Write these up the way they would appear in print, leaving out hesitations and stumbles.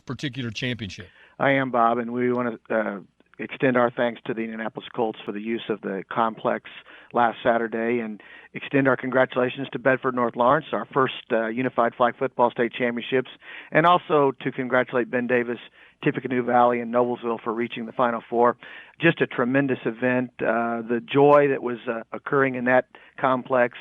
particular championship. I am, Bob, and we want to extend our thanks to the Indianapolis Colts for the use of the complex last Saturday, and extend our congratulations to Bedford North Lawrence, our first Unified Flag Football State Championships, and also to congratulate Ben Davis, Tippecanoe Valley, and Noblesville for reaching the Final Four. Just a tremendous event. The joy that was occurring in that complex,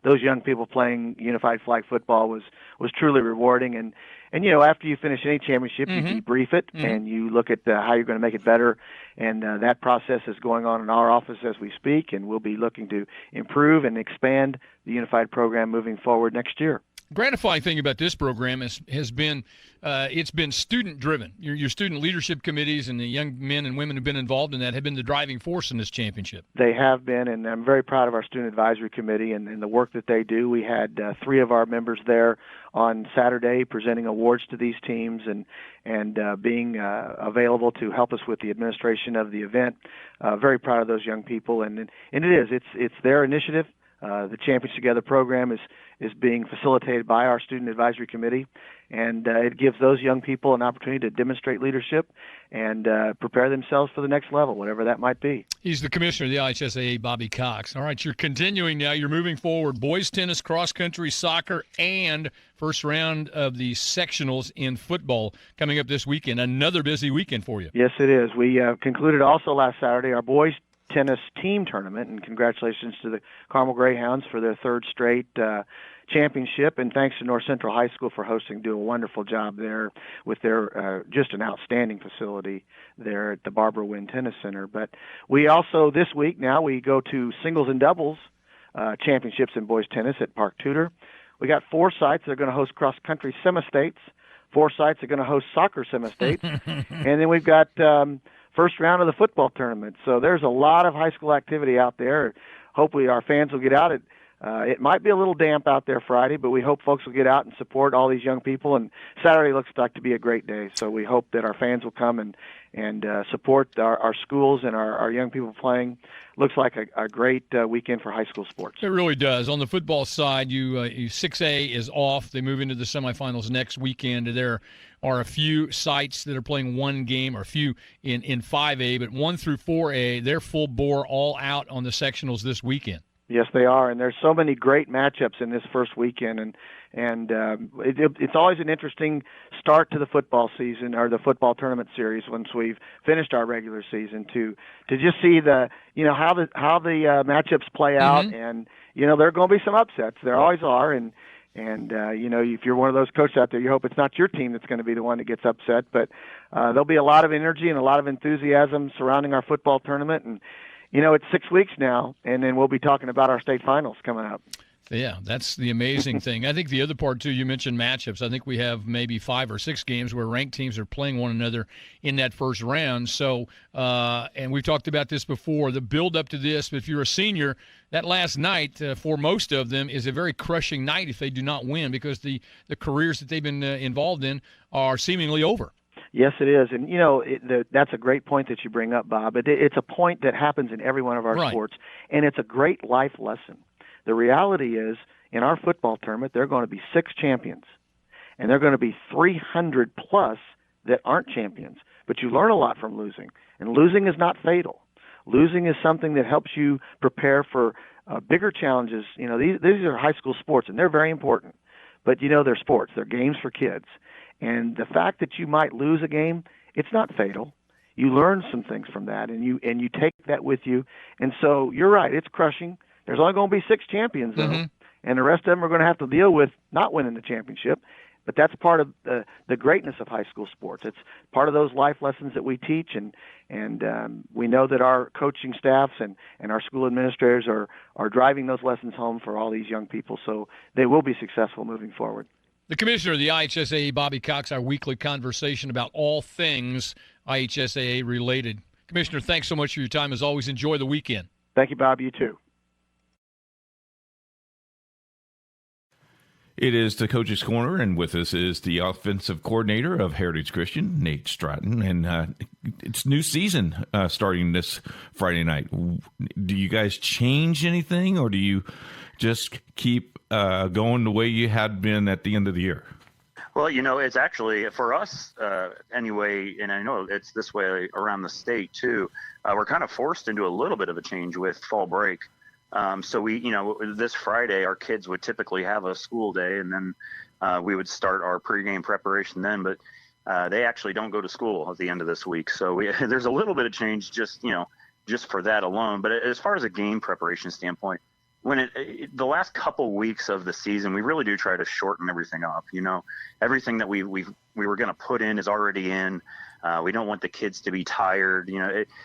those young people playing Unified Flag Football was truly rewarding. And after you finish any championship, you debrief it, and you look at how you're going to make it better. And that process is going on in our office as we speak, and we'll be looking to improve and expand the Unified program moving forward next year. Gratifying thing about this program has been it's been student-driven. Your student leadership committees and the young men and women who've been involved in that have been the driving force in this championship. They have been, and I'm very proud of our student advisory committee and the work that they do. We had 3 of our members there on Saturday presenting awards to these teams and being available to help us with the administration of the event. Very proud of those young people, and it's their initiative. The Champions Together program is being facilitated by our Student Advisory Committee, and it gives those young people an opportunity to demonstrate leadership and prepare themselves for the next level, whatever that might be. He's the commissioner of the IHSAA, Bobby Cox. All right, you're continuing now. You're moving forward. Boys tennis, cross country, soccer, and first round of the sectionals in football coming up this weekend. Another busy weekend for you. Yes, it is. We concluded also last Saturday our boys tennis team tournament, and congratulations to the Carmel Greyhounds for their 3rd straight championship, and thanks to North Central High School for hosting. Do a wonderful job there with their just an outstanding facility there at the Barbara Wynn Tennis Center. But we also, this week now, we go to singles and doubles championships in boys tennis at Park Tudor. We got 4 sites that are going to host cross-country semi-states. 4 sites are going to host soccer semi-states. And then we've got first round of the football tournament. So there's a lot of high school activity out there. Hopefully our fans will get out. It might be a little damp out there Friday, but we hope folks will get out and support all these young people. And Saturday looks like to be a great day. So we hope that our fans will come and support our schools and our young people playing. Looks like a great weekend for high school sports. It really does. On the football side, you 6A is off. They move into the semifinals next weekend. There are a few sites that are playing one game, or a few in 5A, but 1 through 4A, they're full bore all out on the sectionals this weekend. Yes, they are, and there's so many great matchups in this first weekend, and it's always an interesting start to the football season or the football tournament series once we've finished our regular season to just see how the matchups play out, and there are going to be some upsets. There always are, and if you're one of those coaches out there, you hope it's not your team that's going to be the one that gets upset, but there'll be a lot of energy and a lot of enthusiasm surrounding our football tournament, and it's 6 weeks now, and then we'll be talking about our state finals coming up. Yeah, that's the amazing thing. I think the other part, too, you mentioned matchups. I think we have maybe 5 or 6 games where ranked teams are playing one another in that first round. So, and we've talked about this before, the build up to this. But if you're a senior, that last night for most of them is a very crushing night if they do not win, because the careers that they've been involved in are seemingly over. Yes, it is. And, that's a great point that you bring up, Bob. It's a point that happens in every one of our sports, and it's a great life lesson. The reality is, in our football tournament, there are going to be 6 champions, and there are going to be 300 plus that aren't champions. But you learn a lot from losing, and losing is not fatal. Losing is something that helps you prepare for bigger challenges. These are high school sports, and they're very important. But, they're sports. They're games for kids. And the fact that you might lose a game, it's not fatal. You learn some things from that, and you take that with you. And so you're right, it's crushing. There's only going to be 6 champions, though, and the rest of them are going to have to deal with not winning the championship. But that's part of the greatness of high school sports. It's part of those life lessons that we teach, and we know that our coaching staffs and our school administrators are driving those lessons home for all these young people, so they will be successful moving forward. The commissioner of the IHSAA, Bobby Cox, our weekly conversation about all things IHSAA related. Commissioner, thanks so much for your time. As always, enjoy the weekend. Thank you, Bob. You too. It is the Coach's Corner, and with us is the offensive coordinator of Heritage Christian, Nate Stratton. And it's new season starting this Friday night. Do you guys change anything, or do you just keep going the way you had been at the end of the year? Well, it's actually for us anyway, and I know it's this way around the state too. We're kind of forced into a little bit of a change with fall break. So this Friday, our kids would typically have a school day, and then we would start our pregame preparation then. But they actually don't go to school at the end of this week, so there's a little bit of change just for that alone. But as far as a game preparation standpoint, the last couple weeks of the season, we really do try to shorten everything up. Everything that we were going to put in is already in. We don't want the kids to be tired.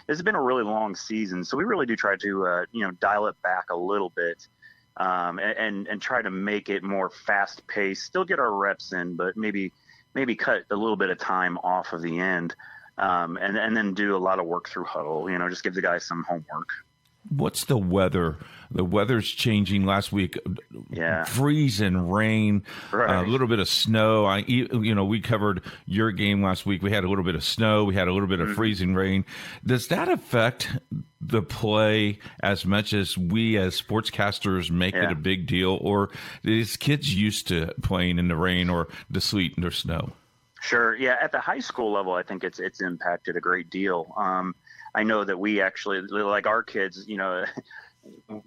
It's been a really long season, so we really do try to dial it back a little bit, and try to make it more fast paced. Still get our reps in, but maybe cut a little bit of time off of the end, and then do a lot of work through huddle. Just give the guys some homework. What's the weather? The weather's changing last week. Yeah. Freezing rain, right. A little bit of snow. We covered your game last week. We had a little bit of snow. We had a little bit of freezing rain. Does that affect the play as much as we as sportscasters make it a big deal? Or is kids used to playing in the rain or the sleet or snow? Sure. Yeah. At the high school level, I think it's impacted a great deal. I know that we actually, like our kids,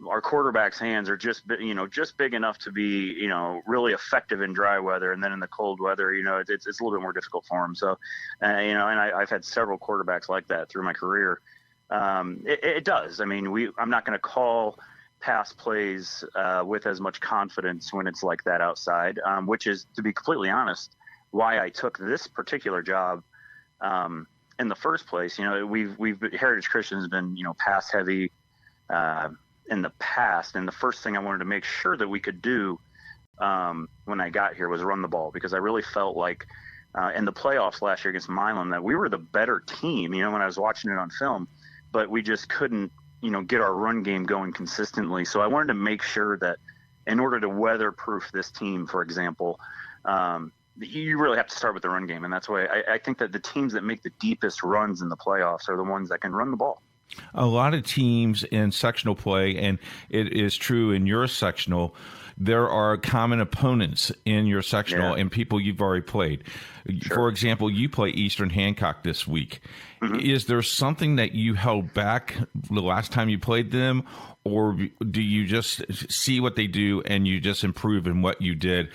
our quarterback's hands are just big enough to be, really effective in dry weather. And then in the cold weather, it's a little bit more difficult for them. So, and I've had several quarterbacks like that through my career. It does. I mean, I'm not going to call pass plays with as much confidence when it's like that outside, which is, to be completely honest, why I took this particular job. In the first place, Heritage Christian has been, pass heavy in the past. And the first thing I wanted to make sure that we could do when I got here was run the ball, because I really felt like in the playoffs last year against Milan that we were the better team, when I was watching it on film, but we just couldn't, get our run game going consistently. So I wanted to make sure that in order to weatherproof this team, for example, you really have to start with the run game. And that's why I think that the teams that make the deepest runs in the playoffs are the ones that can run the ball. A lot of teams in sectional play, and it is true in your sectional, there are common opponents in your sectional and people you've already played. Sure. For example, you play Eastern Hancock this week. Mm-hmm. Is there something that you held back the last time you played them, or do you just see what they do and you just improve in what you did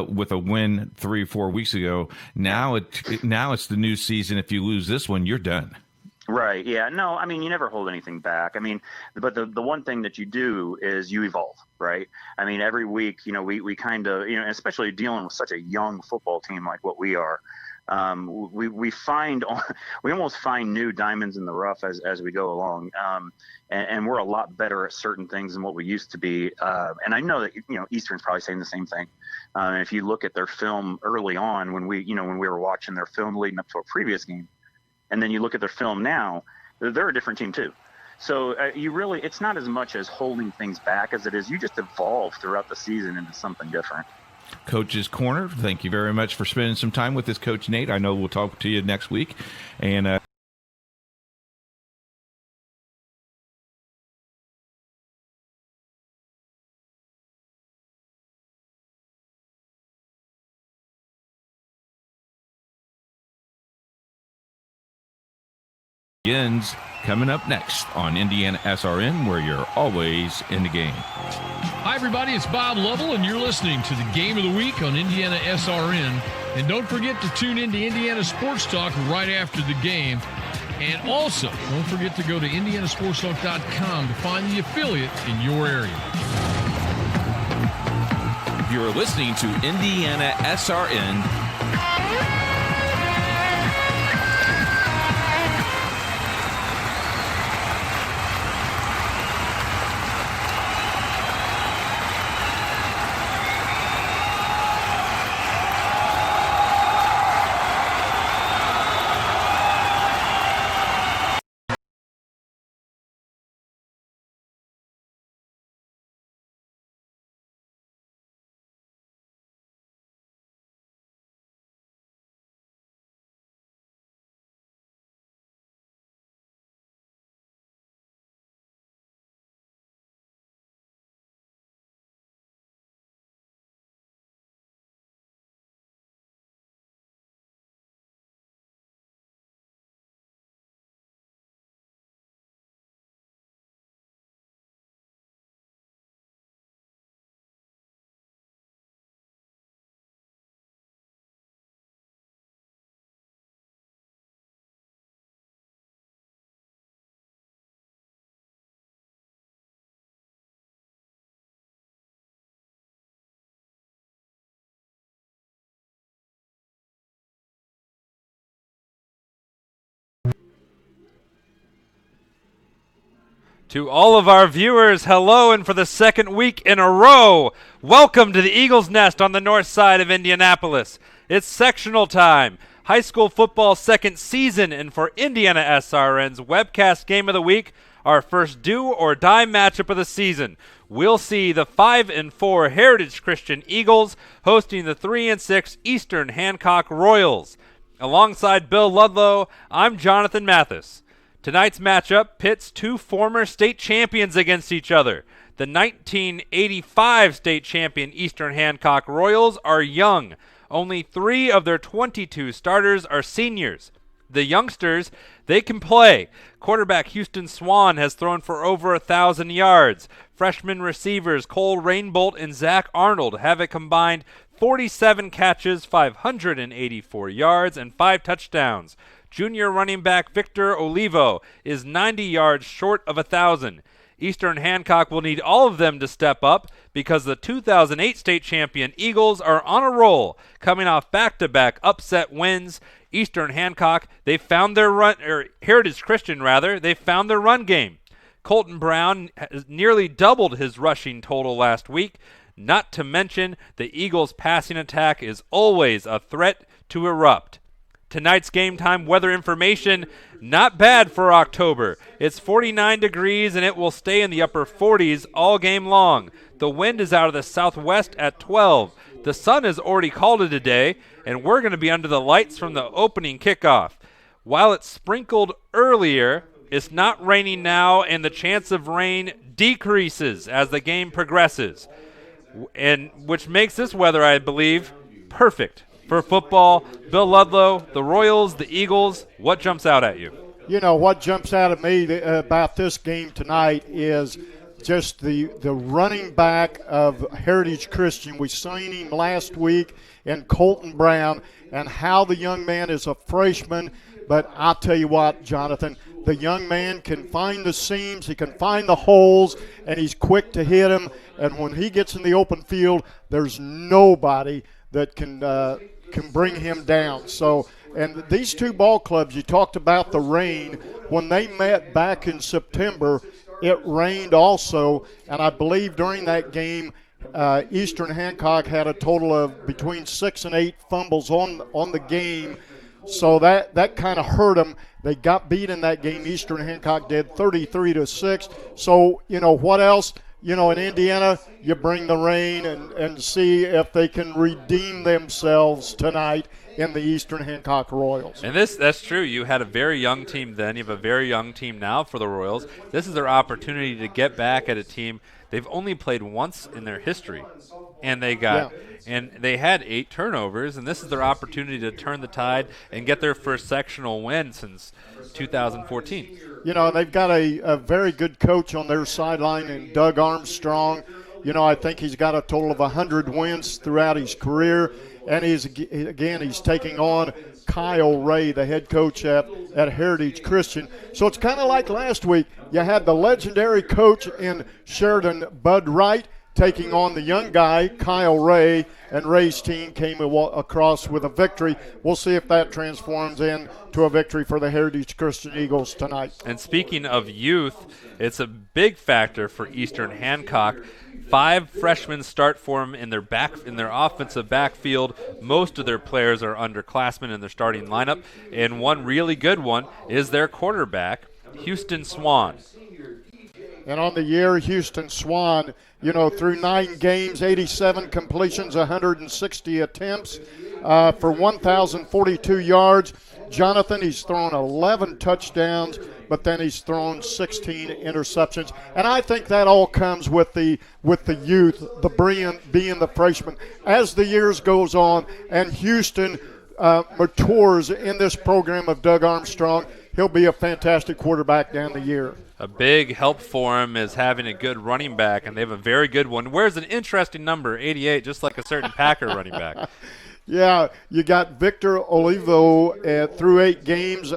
with a win 3 or 4 weeks ago? Now it's the new season. If you lose this one, you're done. Right. Yeah. No, I mean, you never hold anything back. I mean, but the one thing that you do is you evolve, right? I mean, every week, we kind of, especially dealing with such a young football team like what we are, we almost find new diamonds in the rough as we go along. And we're a lot better at certain things than what we used to be. And I know that, Eastern's probably saying the same thing. If you look at their film early on when we were watching their film leading up to a previous game, and then you look at their film now, they're a different team too. So it's not as much as holding things back as it is you just evolve throughout the season into something different. Coach's Corner, thank you very much for spending some time with us, Coach Nate. I know we'll talk to you next week. And begins coming up next on Indiana SRN, where you're always in the game. Hi, everybody. It's Bob Lovell, and you're listening to the Game of the Week on Indiana SRN. And don't forget to tune in to Indiana Sports Talk right after the game. And also, don't forget to go to indianasportstalk.com to find the affiliate in your area. You're listening to Indiana SRN. To all of our viewers, hello, and for the second week in a row, welcome to the Eagles Nest on the north side of Indianapolis. It's sectional time, high school football second season, and for Indiana SRN's webcast game of the week, our first do or die matchup of the season. We'll see the 5-4 Heritage Christian Eagles hosting the 3-6 Eastern Hancock Royals. Alongside Bill Ludlow, I'm Jonathan Mathis. Tonight's matchup pits two former state champions against each other. The 1985 state champion Eastern Hancock Royals are young. Only 3 of their 22 starters are seniors. The youngsters, they can play. Quarterback Houston Swan has thrown for over 1,000 yards. Freshman receivers Cole Rainbolt and Zach Arnold have a combined 47 catches, 584 yards, and 5 touchdowns. Junior running back Victor Olivo is 90 yards short of 1,000. Eastern Hancock will need all of them to step up because the 2008 state champion Eagles are on a roll, coming off back-to-back upset wins. Eastern Hancock, they found their Heritage Christian rather, they found their run game. Colton Brown has nearly doubled his rushing total last week. Not to mention, the Eagles' passing attack is always a threat to erupt. Tonight's game time weather information, not bad for October. It's 49 degrees and it will stay in the upper 40s all game long. The wind is out of the southwest at 12. The sun has already called it a day, and we're going to be under the lights from the opening kickoff. While it sprinkled earlier, it's not raining now, and the chance of rain decreases as the game progresses, and which makes this weather, I believe, perfect for football. Bill Ludlow, the Royals, the Eagles, what jumps out at you? You know, what jumps out at me about this game tonight is just the running back of Heritage Christian. We seen him last week in Colton Brown, and how the young man is a freshman. But I'll tell you what, Jonathan, the young man can find the seams, he can find the holes, and he's quick to hit them. And when he gets in the open field, there's nobody that can bring him down. So, and these two ball clubs, you talked about the rain. When they met back in September, it rained also, and I believe during that game, Eastern Hancock had a total of between 6 and 8 fumbles on the game. So that kind of hurt them. They got beat in that game. Eastern Hancock did 33-6. So, you know, what else? You know, in Indiana, you bring the rain and see if they can redeem themselves tonight in the Eastern Hancock Royals. And that's true. You had a very young team then. You have a very young team now for the Royals. This is their opportunity to get back at a team they've only played once in their history. And they had 8 turnovers, and this is their opportunity to turn the tide and get their first sectional win since 2014. You know, they've got a very good coach on their sideline in Doug Armstrong. You know, I think he's got a total of 100 wins throughout his career. And he's taking on Kyle Ray, the head coach at Heritage Christian. So it's kind of like last week. You had the legendary coach in Sheridan, Bud Wright, taking on the young guy, Kyle Ray, and Ray's team came across with a victory. We'll see if that transforms into a victory for the Heritage Christian Eagles tonight. And speaking of youth, it's a big factor for Eastern Hancock. 5 freshmen start for them in their offensive backfield. Most of their players are underclassmen in their starting lineup, and one really good one is their quarterback, Houston Swan. And on the year, Houston Swan, you know, through 9 games, 87 completions, 160 attempts for 1,042 yards. Jonathan, he's thrown 11 touchdowns, but then he's thrown 16 interceptions. And I think that all comes with the youth, being the freshman. As the years goes on and Houston matures in this program of Doug Armstrong, he'll be a fantastic quarterback down the year. A big help for him is having a good running back, and they have a very good one. Wears an interesting number, 88, just like a certain Packer running back. Yeah, you got Victor Olivo through 8 games,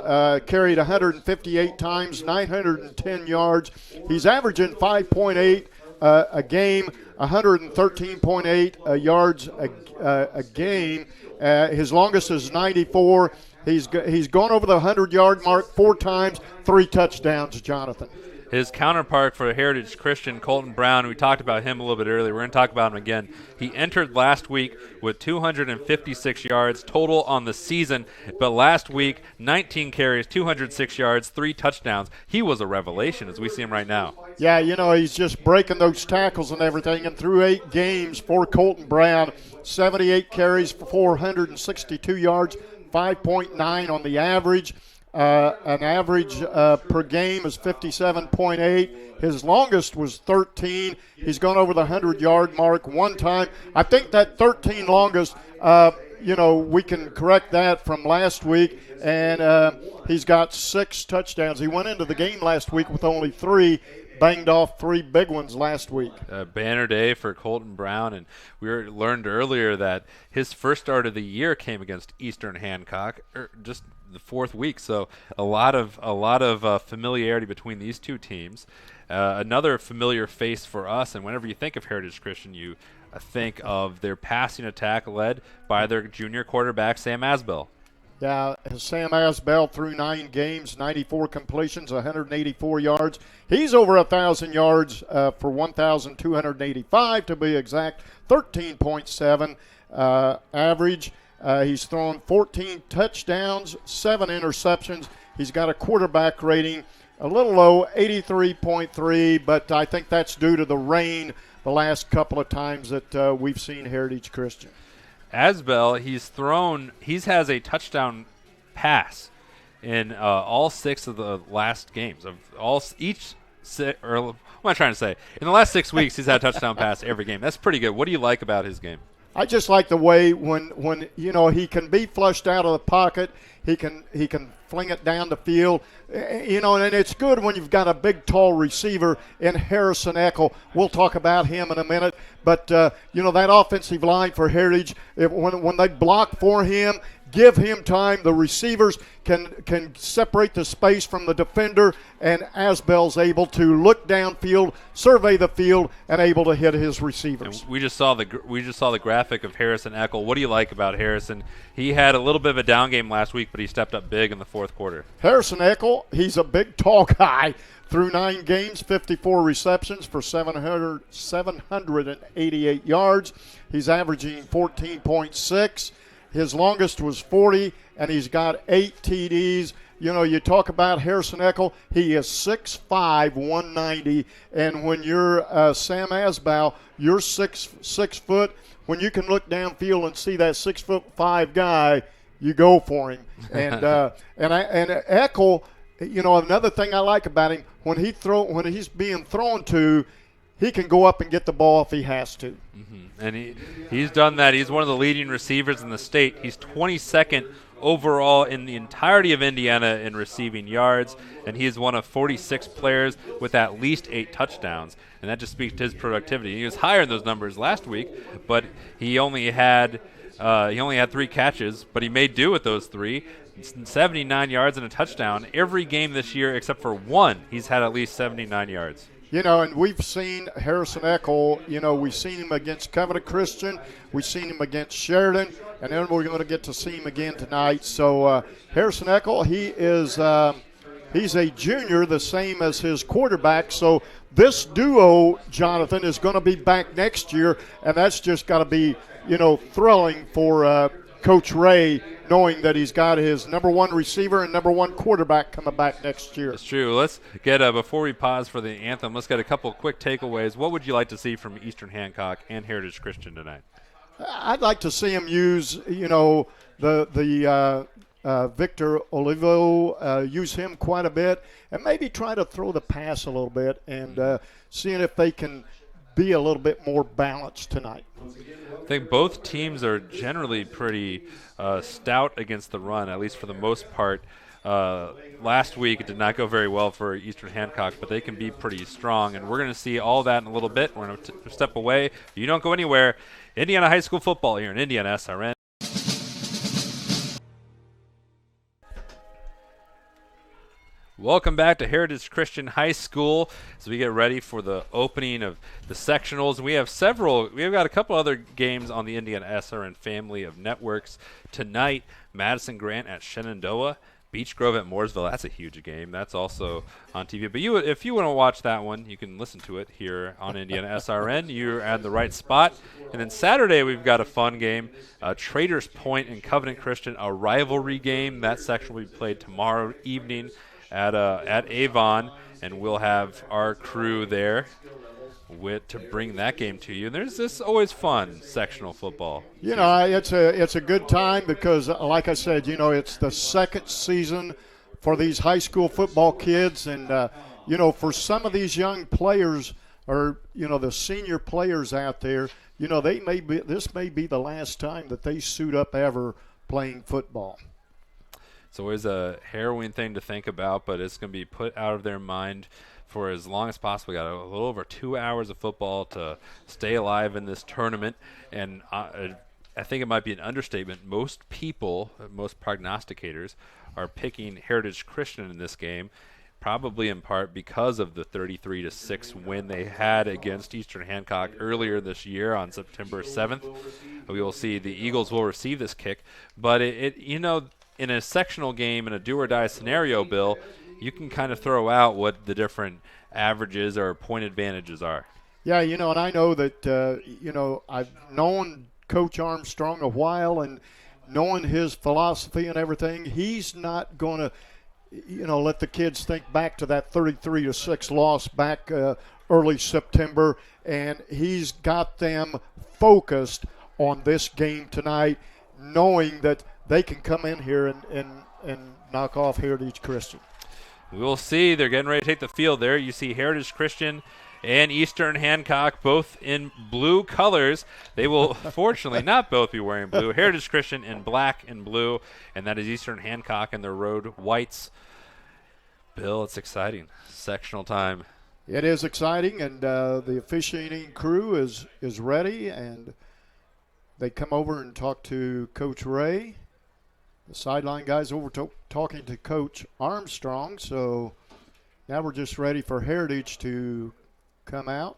carried 158 times, 910 yards. He's averaging 5.8 a game, 113.8 yards a game. His longest is 94. He's gone over the 100-yard mark 4 times, 3 touchdowns, Jonathan. His counterpart for Heritage Christian, Colton Brown, we talked about him a little bit earlier. We're going to talk about him again. He entered last week with 256 yards total on the season, but last week, 19 carries, 206 yards, 3 touchdowns. He was a revelation as we see him right now. Yeah, he's just breaking those tackles and everything. And through 8 games for Colton Brown, 78 carries for 462 yards, 5.9 on the average. An average per game is 57.8. His longest was 13. He's gone over the 100-yard mark one time. I think that 13 longest, we can correct that from last week. And he's got 6 touchdowns. He went into the game last week with only 3. Banged off 3 big ones last week. Banner day for Colton Brown, and we learned earlier that his first start of the year came against Eastern Hancock, just the 4th week. So a lot of familiarity between these two teams. Another familiar face for us, and whenever you think of Heritage Christian, you think of their passing attack led by their junior quarterback, Sam Asbell. Yeah, Sam Asbell through 9 games, 94 completions, 184 yards. He's over 1,000 yards for 1,285 to be exact, 13.7 average. He's thrown 14 touchdowns, 7 interceptions. He's got a quarterback rating a little low, 83.3, but I think that's due to the rain the last couple of times that we've seen Heritage Christian. Asbell, he has a touchdown pass in all 6 of the last games of what am I trying to say? In the last 6 weeks, he's had a touchdown pass every game. That's pretty good. What do you like about his game? I just like the way when he can be flushed out of the pocket, he can fling it down the field, and it's good when you've got a big, tall receiver in Harrison Eckel. We'll talk about him in a minute, but that offensive line for Heritage, when they block for him, give him time. The receivers can separate the space from the defender, and Asbell's able to look downfield, survey the field, and able to hit his receivers. And we just saw the graphic of Harrison Eckel. What do you like about Harrison? He had a little bit of a down game last week, but he stepped up big in the 4th quarter. Harrison Eckel, he's a big, tall guy. Through 9 games, 54 receptions for 788 yards. He's averaging 14.6. His longest was 40, and he's got 8 TDs. You talk about Harrison Eckel, he is 6'5", 190, and when you're Sam Asbell, you're 6 foot. When you can look downfield and see that 6'5" guy, you go for him. And Eckel, another thing I like about him, when he's being thrown to, he can go up and get the ball if he has to. Mm-hmm. And he's done that. He's one of the leading receivers in the state. He's 22nd overall in the entirety of Indiana in receiving yards, and he is one of 46 players with at least 8 touchdowns. And that just speaks to his productivity. He was higher in those numbers last week, but he only had 3 catches, but he made do with those 3. 79 yards and a touchdown. Every game this year except for 1, he's had at least 79 yards. And we've seen Harrison Eckel, we've seen him against Covenant Christian, we've seen him against Sheridan, and then we're going to get to see him again tonight. So Harrison Eckel, he's a junior, the same as his quarterback. So this duo, Jonathan, is going to be back next year, and that's just got to be, thrilling for Coach Ray, knowing that he's got his number 1 receiver and number 1 quarterback coming back next year. That's true. Let's get, before we pause for the anthem, let's get a couple quick takeaways. What would you like to see from Eastern Hancock and Heritage Christian tonight? I'd like to see him use, the Victor Olivo, use him quite a bit, and maybe try to throw the pass a little bit and seeing if they can be a little bit more balanced tonight. I think both teams are generally pretty stout against the run, at least for the most part. Last week it did not go very well for Eastern Hancock, but they can be pretty strong, and we're going to see all that in a little bit. We're going to step away. You don't go anywhere. Indiana high school football here in Indiana SRN. Welcome back to Heritage Christian High School as we get ready for the opening of the sectionals. We've got a couple other games on the Indiana SRN family of networks. Tonight, Madison Grant at Shenandoah. Beech Grove at Mooresville, that's a huge game. That's also on TV. But if you want to watch that one, you can listen to it here on Indiana SRN. You're at the right spot. And then Saturday, we've got a fun game, Traders Point and Covenant Christian, a rivalry game. That section will be played tomorrow evening at Avon, and we'll have our crew there to bring that game to you. And there's this always fun sectional football. You know, it's a good time because, like I said, you know, it's the second season for these high school football kids, and you know, for some of these young players, or you know, the senior players out there, you know, this may be the last time that they suit up ever playing football. It's always a harrowing thing to think about, but it's going to be put out of their mind for as long as possible. We got a little over 2 hours of football to stay alive in this tournament, and I think it might be an understatement. Most people, most prognosticators, are picking Heritage Christian in this game, probably in part because of the 33-6 win they had against Eastern Hancock earlier this year on September 7th. We will see the Eagles will receive this kick, but you know, in a sectional game, in a do-or-die scenario, Bill, you can kind of throw out what the different averages or point advantages are. Yeah, you know, and I know that, you know, I've known Coach Armstrong a while, and knowing his philosophy and everything, he's not going to, you know, let the kids think back to that 33-6 loss back early September, and he's got them focused on this game tonight, knowing that they can come in here and knock off Heritage Christian. We will see. They're getting ready to take the field there. You see Heritage Christian and Eastern Hancock both in blue colors. They will fortunately not both be wearing blue. Heritage Christian in black and blue, and that is Eastern Hancock in their road whites. Bill, it's exciting. Sectional time. It is exciting, and the officiating crew is ready, and they come over and talk to Coach Ray. The sideline guys over talking to Coach Armstrong, so now we're just ready for Heritage to come out.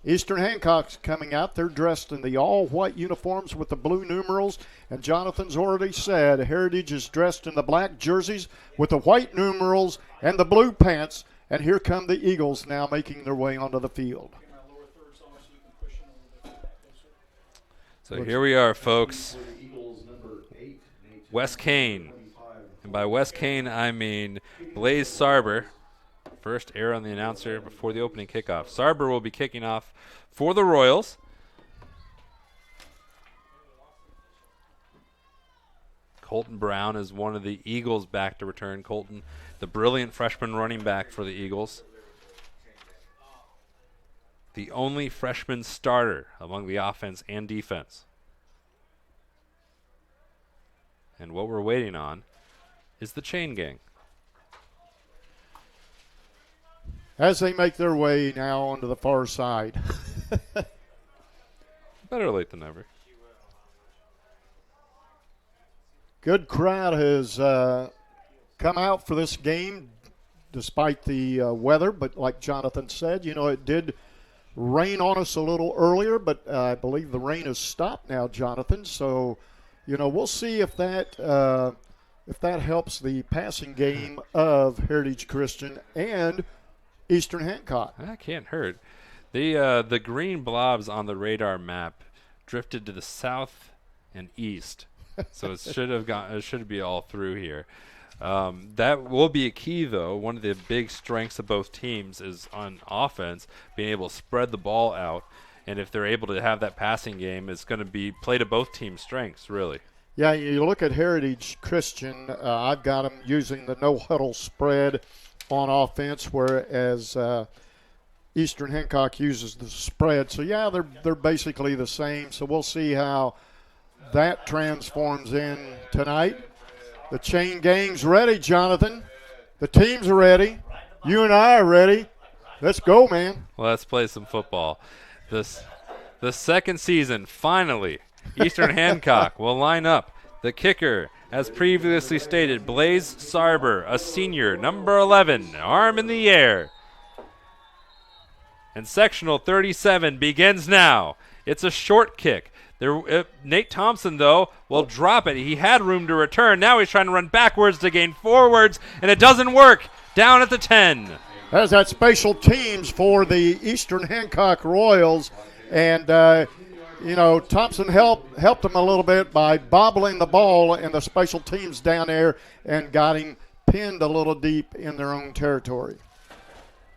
Eastern Hancock's coming out. They're dressed in the all-white uniforms with the blue numerals, and Jonathan's already said Heritage is dressed in the black jerseys with the white numerals and the blue pants, and here come the Eagles now making their way onto the field. So here we are, folks. Wes Kane, and by Wes Kane I mean Blaze Sarber. First error on the announcer before the opening kickoff. Sarber will be kicking off for the Royals. Colton Brown is one of the Eagles back to return. Colton, the brilliant freshman running back for the Eagles. The only freshman starter among the offense and defense. And what we're waiting on is the chain gang. As they make their way now onto the far side. Better late than never. Good crowd has come out for this game despite the weather, but like Jonathan said, you know, it did rain on us a little earlier, but I believe the rain has stopped now, Jonathan, so you know, we'll see if that helps the passing game of Heritage Christian and Eastern Hancock. That can't hurt. The green blobs on the radar map drifted to the south and east, so it should be all through here. That will be a key, though. One of the big strengths of both teams is on offense, being able to spread the ball out. And if they're able to have that passing game, it's going to be play to both teams' strengths, really. Yeah, you look at Heritage Christian, I've got them using the no-huddle spread on offense, whereas Eastern Hancock uses the spread. So, yeah, they're basically the same. So we'll see how that transforms in tonight. The chain gang's ready, Jonathan. The team's ready. You and I are ready. Let's go, man. Well, let's play some football. The second season, finally, Eastern Hancock will line up. The kicker, as previously stated, Blaze Sarber, a senior, number 11, arm in the air. And sectional 37 begins now. It's a short kick. Nate Thompson, though, will drop it. He had room to return. Now he's trying to run backwards to gain forwards, and it doesn't work. Down at the 10. There's that special teams for the Eastern Hancock Royals. And, Thompson helped him a little bit by bobbling the ball, and the special teams down there and got him pinned a little deep in their own territory.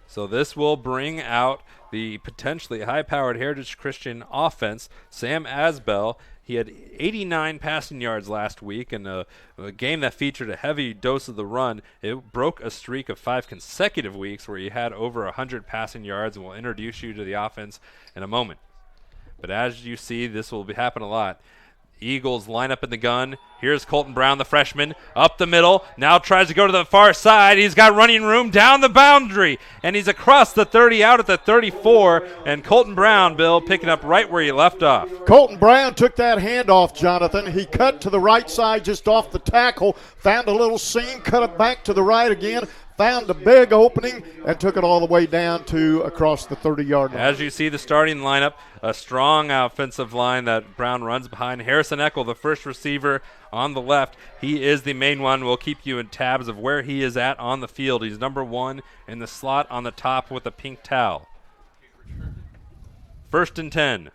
So this will bring out the potentially high-powered Heritage Christian offense. Sam Asbell, he had 89 passing yards last week in a game that featured a heavy dose of the run. It broke a streak of 5 consecutive weeks where he had over 100 passing yards, and we'll introduce you to the offense in a moment. But as you see, this will happen a lot. Eagles line up in the gun. Here's Colton Brown, the freshman, up the middle. Now tries to go to the far side. He's got running room down the boundary, and he's across the 30 out at the 34. And Colton Brown, Bill, picking up right where he left off. Colton Brown took that handoff, Jonathan. He cut to the right side just off the tackle, found a little seam, cut it back to the right again, found a big opening, and took it all the way down to across the 30-yard line. As you see the starting lineup, a strong offensive line that Brown runs behind. Harrison Eckel, the first receiver on the left. He is the main one. We'll keep you in tabs of where he is at on the field. He's number 1 in the slot on the top with a pink towel. 1st and 10.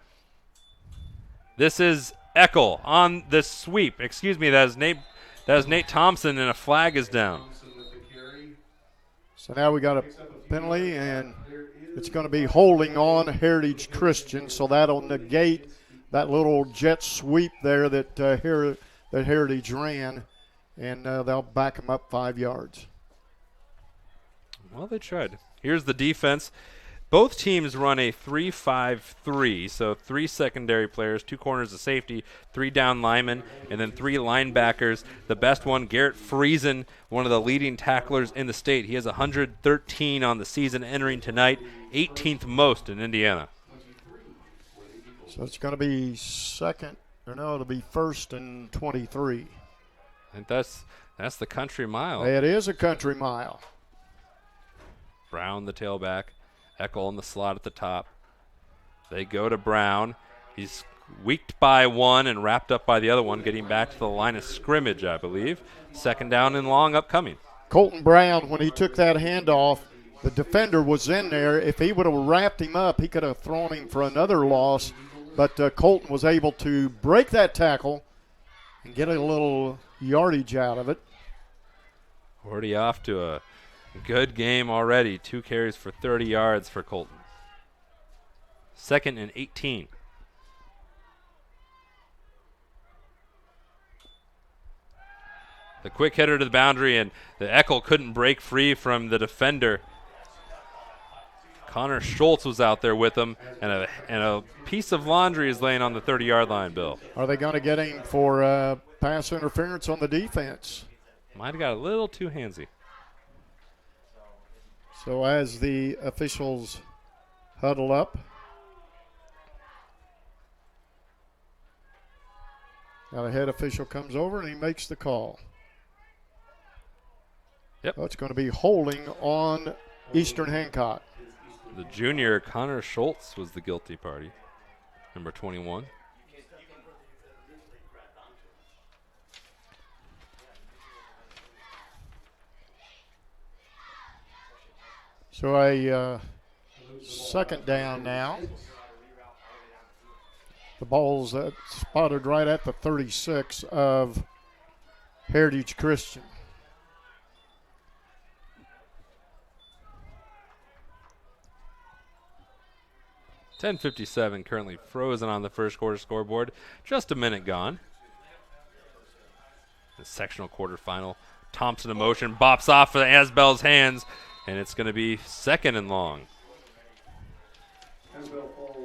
This is Eckel on the sweep. Excuse me, that is Nate Thompson, and a flag is down. So now we got a penalty, and it's going to be holding on Heritage Christian, so that'll negate that little jet sweep there that Heritage ran, and they'll back them up 5 yards. Well, they tried. Here's the defense. Both teams run a 3-5-3, so 3 secondary players, 2 corners of safety, 3 down linemen, and then 3 linebackers. The best one, Garrett Friesen, one of the leading tacklers in the state. He has 113 on the season entering tonight, 18th most in Indiana. So it's going to be it'll be 1st and 23. I think that's the country mile. It is a country mile. Brown, the tailback. Eckel in the slot at the top. They go to Brown. He's weaked by one and wrapped up by the other one, getting back to the line of scrimmage, I believe. 2nd down and long upcoming. Colton Brown, when he took that handoff, the defender was in there. If he would have wrapped him up, he could have thrown him for another loss. But Colton was able to break that tackle and get a little yardage out of it. Already off to a good game already. 2 carries for 30 yards for Colton. 2nd and 18. The quick hitter to the boundary, and the Eckel couldn't break free from the defender. Connor Schultz was out there with him, and a piece of laundry is laying on the 30-yard line, Bill. Are they going to get him for pass interference on the defense? Might have got a little too handsy. So as the officials huddle up, now the head official comes over and he makes the call. Yep. So it's going to be holding on Eastern Hancock. The junior Connor Schultz was the guilty party, number 21. So a 2nd down now. The ball's spotted right at the 36 of Heritage Christian. .57 currently frozen on the first quarter scoreboard. Just a minute gone. The sectional quarterfinal. Thompson in motion, bops off of Asbell's hands, and it's going to be 2nd and long.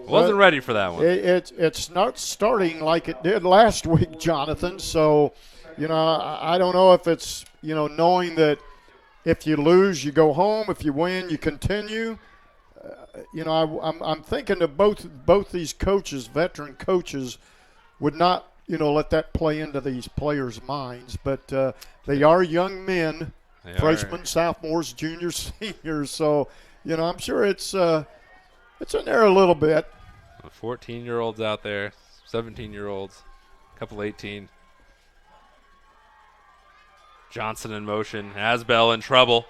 Wasn't ready for that one. It's not starting like it did last week, Jonathan. So, I don't know if it's, knowing that if you lose, you go home. If you win, you continue. I'm thinking that both these coaches, veteran coaches, would not, let that play into these players' minds. But they are young men, freshmen, sophomores, juniors, seniors. So, I'm sure it's in there a little bit. The 14-year-olds out there 17-year-olds, a couple 18. Johnson in motion. Asbell in trouble.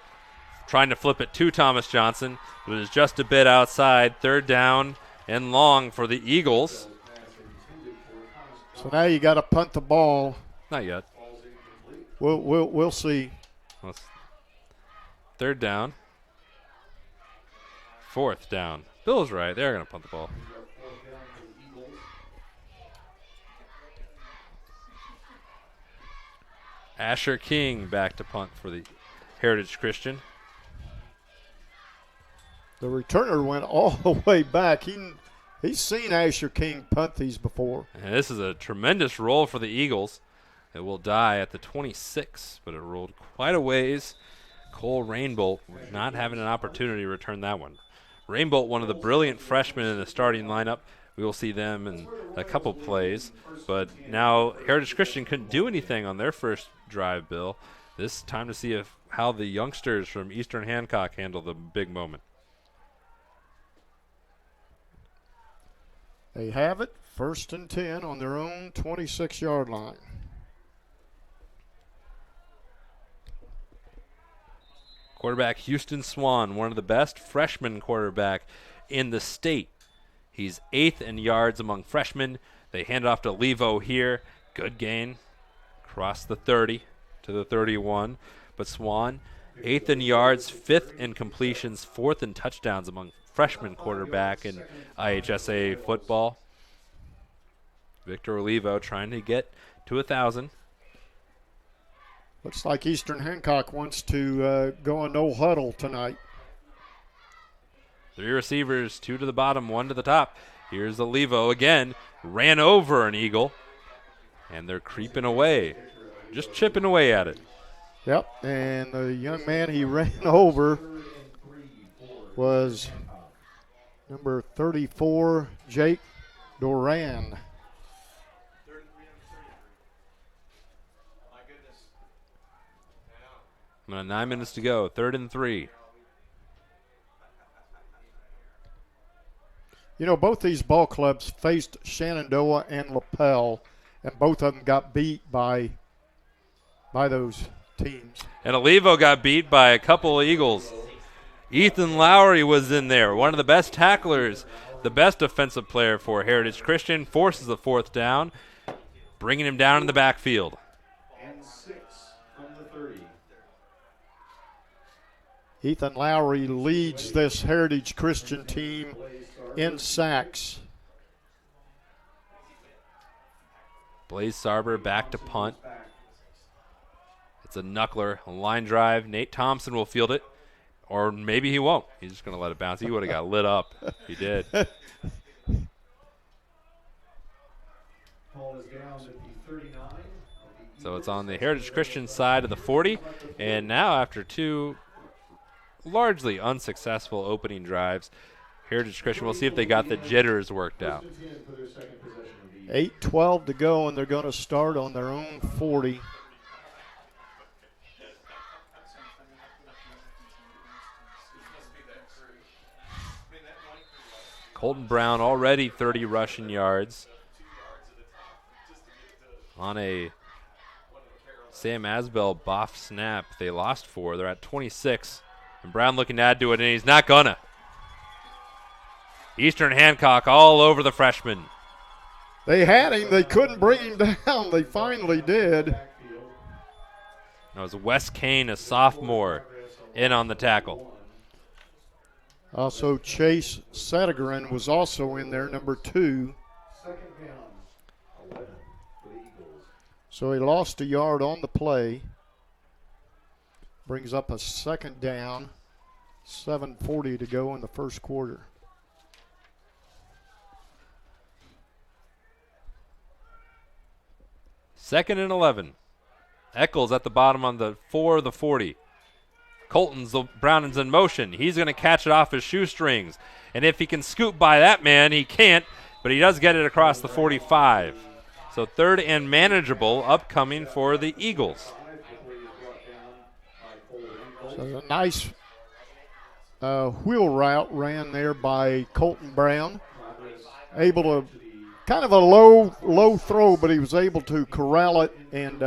Trying to flip it to Thomas Johnson, but it is just a bit outside. Third down and long for the Eagles. So now you got to punt the ball. Not yet. We'll see. Third down. Fourth down. Bill's right. They're going to punt the ball. Asher King back to punt for the Heritage Christian. The returner went all the way back. He's seen Asher King punt these before. And this is a tremendous roll for the Eagles. It will die at the 26, but it rolled quite a ways. Cole Rainbolt not having an opportunity to return that one. Rainbolt, one of the brilliant freshmen in the starting lineup. We will see them in a couple plays. But now Heritage Christian couldn't do anything on their first drive, Bill. This time to see how the youngsters from Eastern Hancock handle the big moment. They have it, 1st and 10 on their own 26-yard line. Quarterback Houston Swan, one of the best freshman quarterback in the state. He's 8th in yards among freshmen. They hand it off to Levo here. Good gain. Across the 30 to the 31. But Swan, 8th in yards, 5th in completions, 4th in touchdowns among freshman quarterback in IHSAA football. Victor Olivo trying to get to 1,000. Looks like Eastern Hancock wants to go a no huddle tonight. 3 receivers, 2 to the bottom, 1 to the top. Here's Olivo again. Ran over an Eagle. And they're creeping away. Just chipping away at it. Yep, and the young man he ran over was number 34, Jake Doran. About 9 minutes to go, 3rd and 3. You know, both these ball clubs faced Shenandoah and LaPel, and both of them got beat by those teams. And Olivo got beat by a couple of Eagles. Ethan Lowry was in there, one of the best tacklers, the best defensive player for Heritage Christian, forces the 4th down, bringing him down in the backfield. And 6 from the 30. Ethan Lowry leads this Heritage Christian team in sacks. Blaze Sarber back to punt. It's a knuckler, a line drive. Nate Thompson will field it, or maybe he won't. He's just going to let it bounce. He would have got lit up. He did. So it's on the Heritage Christian side of the 40, and now after 2 largely unsuccessful opening drives, Heritage Christian, we'll see if they got the jitters worked out. 8:12 to go, and they're going to start on their own 40. Colton Brown already 30 rushing yards on a Sam Asbell boff snap. They lost 4. They're at 26. And Brown looking to add to it, and he's not gonna. Eastern Hancock all over the freshman. They had him. They couldn't bring him down. They finally did. That was Wes Kane, a sophomore, in on the tackle. Also, Chase Settigren was also in there, number 2. So he lost a yard on the play. Brings up a 2nd down. 7:40 to go in the first quarter. Second and 11. Eccles at the bottom on the 4 of the 40. Browning's in motion. He's going to catch it off his shoestrings. And if he can scoot by that man, he can't, but he does get it across the 45. So 3rd and manageable upcoming for the Eagles. So a nice wheel route ran there by Colton Brown. Able to kind of a low throw, but he was able to corral it and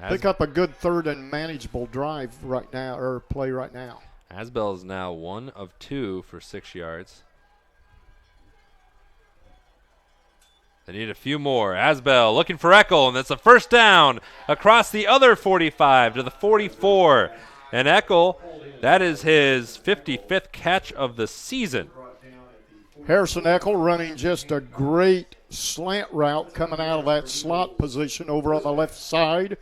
pick up a good third and manageable drive right now, or play right now. Asbell is now 1 of 2 for 6 yards. They need a few more. Asbell looking for Eckel, and that's a first down across the other 45 to the 44. And Eckel, that is his 55th catch of the season. Harrison Eckel running just a great slant route coming out of that slot position over on the left side.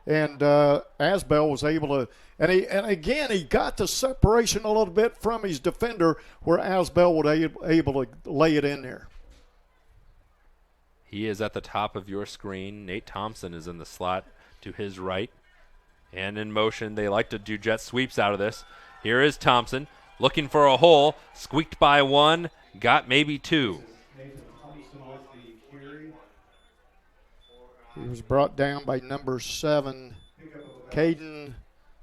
And Asbell was able to, and again, he got the separation a little bit from his defender where Asbell was able to lay it in there. He is at the top of your screen. Nate Thompson is in the slot to his right. And in motion, they like to do jet sweeps out of this. Here is Thompson looking for a hole. Squeaked by 1, got maybe 2. He was brought down by number 7, Caden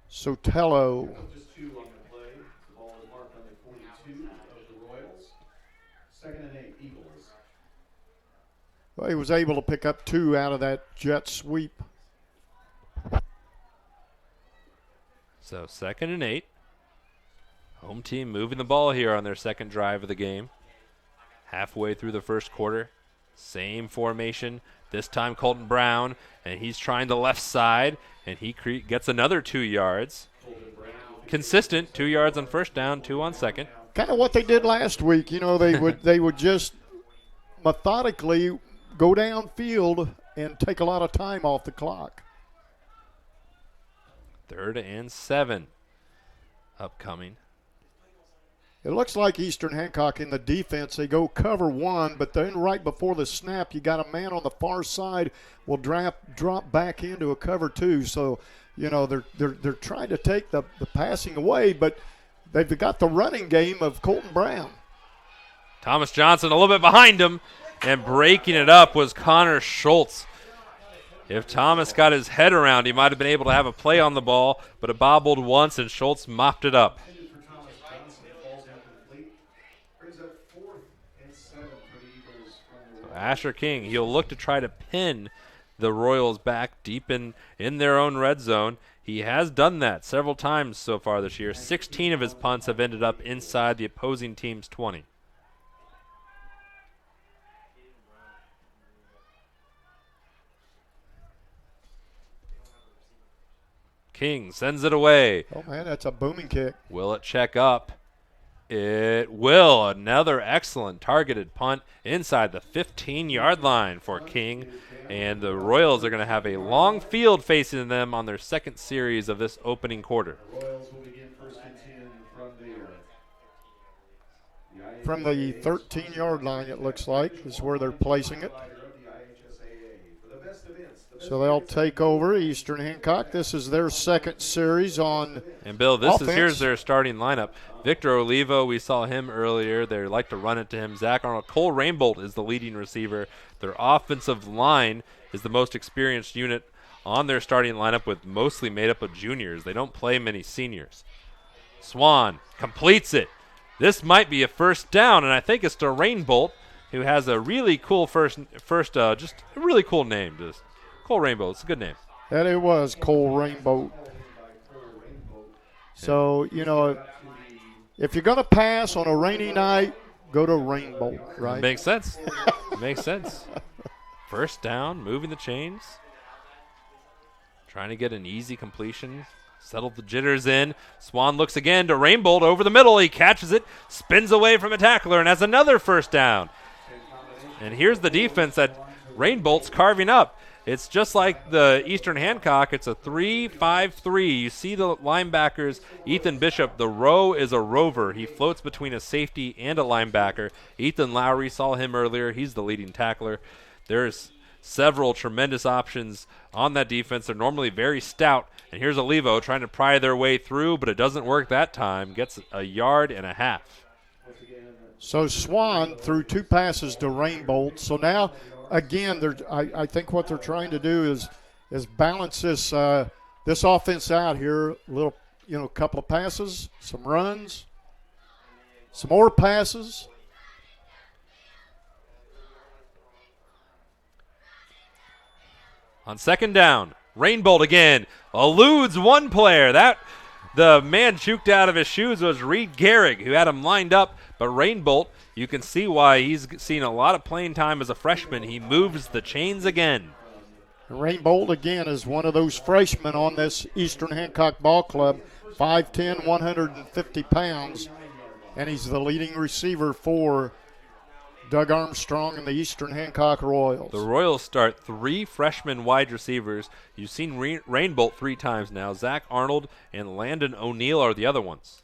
Sotelo. Just 2 on the play. The ball is marked on the 42 of the Royals. 2nd and 8, Eagles. Well, he was able to pick up 2 out of that jet sweep. So 2nd and 8. Home team moving the ball here on their second drive of the game. Halfway through the first quarter. Same formation. This time Colton Brown, and he's trying the left side, and he gets another 2 yards. Consistent, 2 yards on first down, 2 on second. Kind of what they did last week. You know, they would just methodically go downfield and take a lot of time off the clock. 3rd and 7 upcoming. It looks like Eastern Hancock in the defense, they go cover 1, but then right before the snap, you got a man on the far side will drop back into a cover 2. So, you know, they're trying to take the passing away, but they've got the running game of Colton Brown. Thomas Johnson a little bit behind him, and breaking it up was Connor Schultz. If Thomas got his head around, he might have been able to have a play on the ball, but it bobbled once, and Schultz mopped it up. Asher King, he'll look to try to pin the Royals back deep in their own red zone. He has done that several times so far this year. 16 of his punts have ended up inside the opposing team's 20. King sends it away. Oh, man, that's a booming kick. Will it check up? It will. Another excellent targeted punt inside the 15-yard line for King. And the Royals are going to have a long field facing them on their second series of this opening quarter. Royals will begin 1st and 10 from the 13-yard line, it looks like, is where they're placing it. So they'll take over Eastern Hancock. This is their second series on And, Bill, here's their starting lineup. Victor Olivo, we saw him earlier. They like to run it to him. Zach Arnold. Cole Rainbolt is the leading receiver. Their offensive line is the most experienced unit on their starting lineup, with mostly made up of juniors. They don't play many seniors. Swan completes it. This might be a first down, and I think it's to Rainbolt, who has a really cool just a really cool name. Just Cole Rainbolt. It's a good name. And it was Cole Rainbolt. So, you know, if you're going to pass on a rainy night, go to Rainbolt, right? Makes sense. Makes sense. First down, moving the chains. Trying to get an easy completion. Settled the jitters in. Swan looks again to Rainbolt over the middle. He catches it, spins away from a tackler, and has another first down. And here's the defense that Rainbolt's carving up. It's just like the Eastern Hancock. It's a 3-5-3. You see the linebackers, Ethan Bishop. The row is a rover. He floats between a safety and a linebacker. Ethan Lowry, saw him earlier. He's the leading tackler. There's several tremendous options on that defense. They're normally very stout. And here's Olivo trying to pry their way through, but it doesn't work that time. Gets a yard and a half. So Swan threw two passes to Rainbolt. So now, again, I think what they're trying to do is balance this offense out here. A little, couple of passes, some runs, some more passes, On second down, Rainbolt again eludes one player. The man juked out of his shoes was Reed Gehrig, who had him lined up. But Rainbolt, you can see why he's seen a lot of playing time as a freshman. He moves the chains again. Rainbolt, again, is one of those freshmen on this Eastern Hancock Ball Club, 5'10", 150 pounds, and he's the leading receiver for Doug Armstrong and the Eastern Hancock Royals. The Royals start 3 freshman wide receivers. You've seen Rainbolt 3 times now. Zach Arnold and Landon O'Neill are the other ones.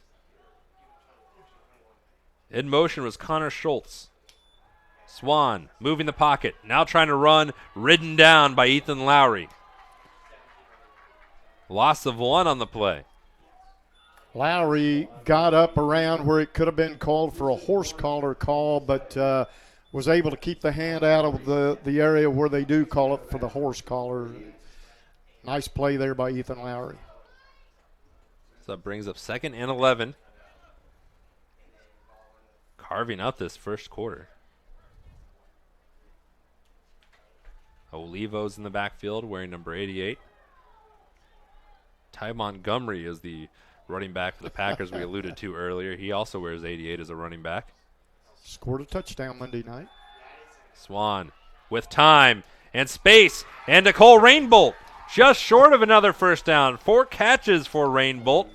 In motion was Connor Schultz. Swan moving the pocket, now trying to run, ridden down by Ethan Lowry. Loss of 1 on the play. Lowry got up around where it could have been called for a horse collar call, but was able to keep the hand out of the area where they do call it for the horse collar. Nice play there by Ethan Lowry. So that brings up 2nd and 11. Carving out this first quarter. Olivo's in the backfield wearing number 88. Ty Montgomery is the running back for the Packers we alluded to earlier. He also wears 88 as a running back. Scored a touchdown Monday night. Swan with time and space, and Nicole Rainbolt just short of another first down. 4 catches for Rainbolt.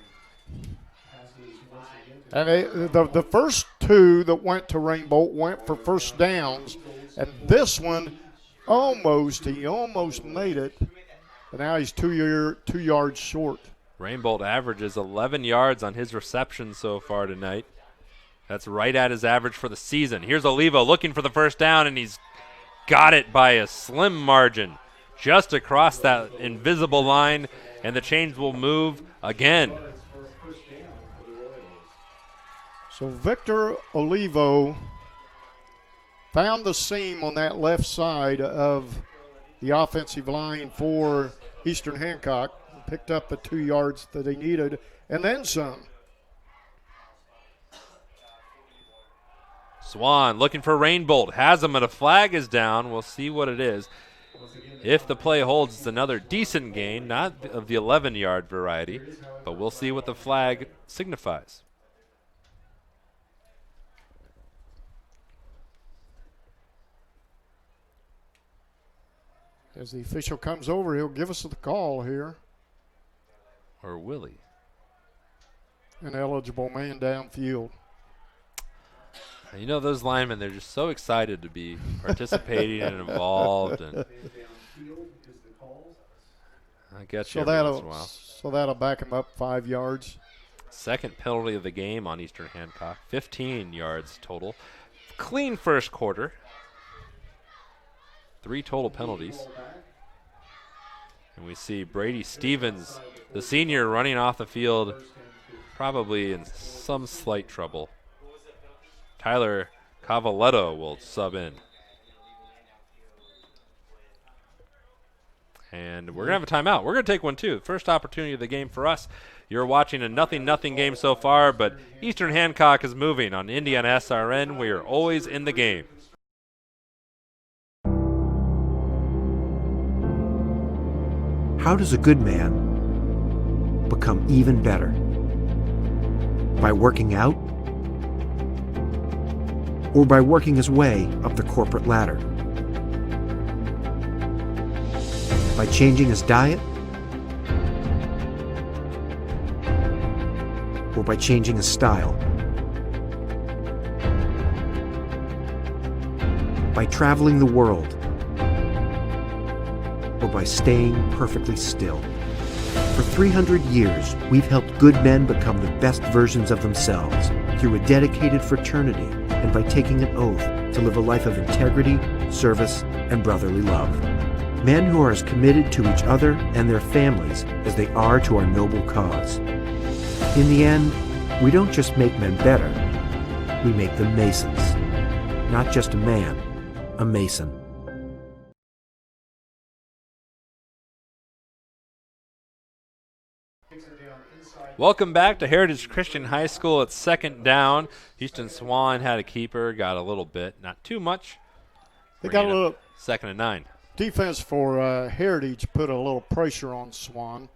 And the first 2 that went to Rainbolt went for first downs, and this one he almost made it, but now he's 2 yards short. Rainbolt averages 11 yards on his reception so far tonight. That's right at his average for the season. Here's Olivo looking for the first down, and he's got it by a slim margin. Just across that invisible line, and the chains will move again. So Victor Olivo found the seam on that left side of the offensive line for Eastern Hancock, picked up the 2 yards that he needed, and then some. Swan looking for Rainbolt, has him, and a flag is down. We'll see what it is. If the play holds, it's another decent gain, not of the 11-yard variety, but we'll see what the flag signifies. As the official comes over, he'll give us the call here. Or will he? An eligible man downfield. You know, those linemen, they're just so excited to be participating and involved. And I get you every once in a while. So that'll back him up 5 yards. Second penalty of the game on Eastern Hancock. 15 yards total. Clean first quarter. 3 total penalties. And we see Brady Stevens, the senior, running off the field, probably in some slight trouble. Tyler Cavaletto will sub in. And we're going to have a timeout. We're going to take one, too. First opportunity of the game for us. You're watching a 0-0 game so far, but Eastern Hancock is moving on Indiana SRN. We are always in the game. How does a good man become even better? By working out? Or by working his way up the corporate ladder? By changing his diet? Or by changing his style? By traveling the world? Or by staying perfectly still? For 300 years, we've helped good men become the best versions of themselves through a dedicated fraternity and by taking an oath to live a life of integrity, service, and brotherly love. Men who are as committed to each other and their families as they are to our noble cause. In the end, we don't just make men better, we make them Masons. Not just a man, a Mason. Welcome back to Heritage Christian High School. It's second down. Houston Swan had a keeper, got a little bit, not too much. They got a little. 2nd and 9. defense for Heritage put a little pressure on Swan.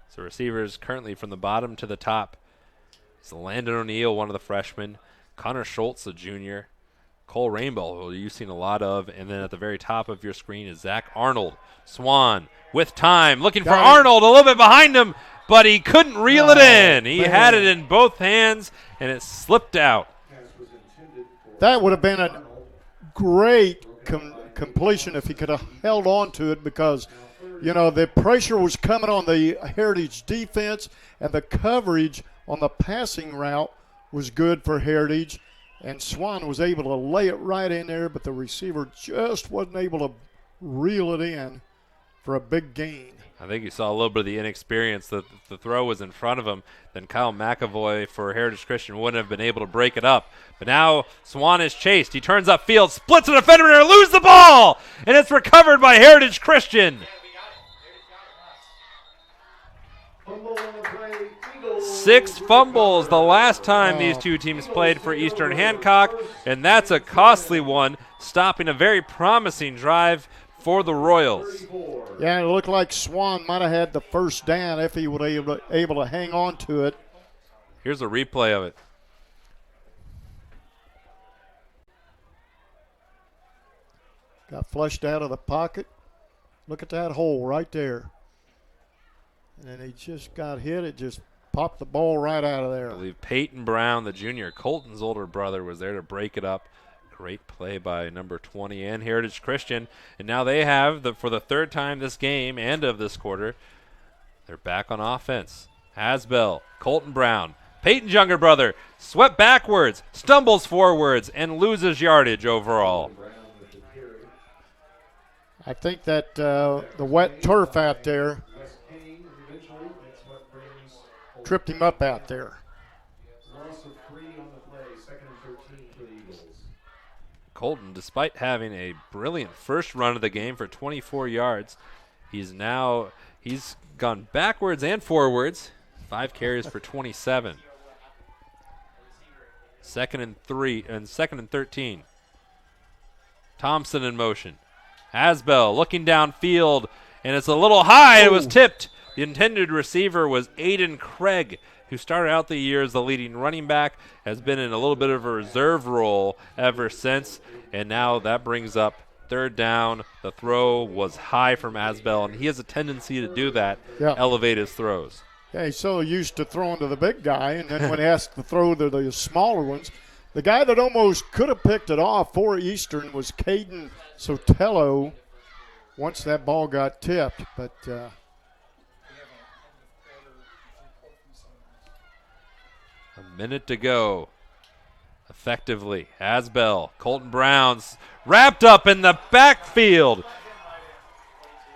So receivers currently from the bottom to the top. It's Landon O'Neill, one of the freshmen. Connor Schultz, a junior. Cole Rainbow, who you've seen a lot of. And then at the very top of your screen is Zach Arnold. Swan with time, looking for Arnold a little bit behind him, but he couldn't reel it in. He had it in both hands, and it slipped out. That would have been a great completion if he could have held on to it, because the pressure was coming on the Heritage defense, and the coverage on the passing route was good for Heritage, and Swan was able to lay it right in there, but the receiver just wasn't able to reel it in for a big gain. I think you saw a little bit of the inexperience. The throw was in front of him. Then Kyle McAvoy for Heritage Christian wouldn't have been able to break it up. But now Swan is chased. He turns upfield, splits a defender, and loses the ball. And it's recovered by Heritage Christian. 6 fumbles the last time these two teams played for Eastern Hancock. And that's a costly one, stopping a very promising drive for the Royals. Yeah, it looked like Swan might have had the first down if he would have able to hang on to it. Here's a replay of it. Got flushed out of the pocket. Look at that hole right there. And then he just got hit. It just popped the ball right out of there. I believe Peyton Brown, the junior, Colton's older brother, was there to break it up. Great play by number 20 and Heritage Christian. And now they have, for the third time this game and of this quarter, they're back on offense. Hasbell, Colton Brown, Peyton's younger brother, swept backwards, stumbles forwards, and loses yardage overall. I think that the wet turf out there tripped him up out there. Colton, despite having a brilliant first run of the game for 24 yards, he's gone backwards and forwards, 5 carries for 27. Second and 13. Thompson in motion. Hasbell looking downfield, and it's a little high. It was tipped. The intended receiver was Aiden Craig, who started out the year as the leading running back, has been in a little bit of a reserve role ever since, and now that brings up third down. The throw was high from Hasbell, and he has a tendency to do that, elevate his throws. Yeah, he's so used to throwing to the big guy, and then when asked to throw to the smaller ones, the guy that almost could have picked it off for Eastern was Caden Sotelo once that ball got tipped, but a minute to go. Effectively, Hasbell, Colton Brown's wrapped up in the backfield.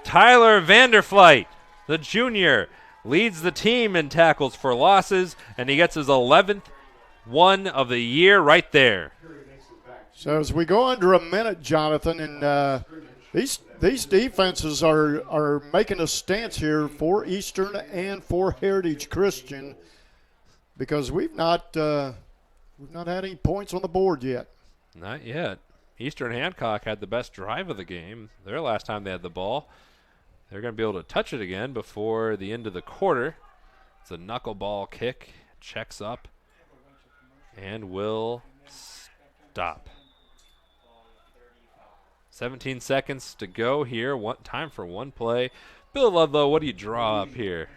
Tyler Vanderflight, the junior, leads the team in tackles for losses, and he gets his 11th one of the year right there. So as we go under a minute, Jonathan, and these defenses are making a stance here for Eastern and for Heritage Christian, because we've not had any points on the board yet. Not yet. Eastern Hancock had the best drive of the game. Their last time they had the ball. They're going to be able to touch it again before the end of the quarter. It's a knuckleball kick. Checks up and will stop. 17 seconds to go here. Time for one play. Bill Ludlow, what do you draw up here?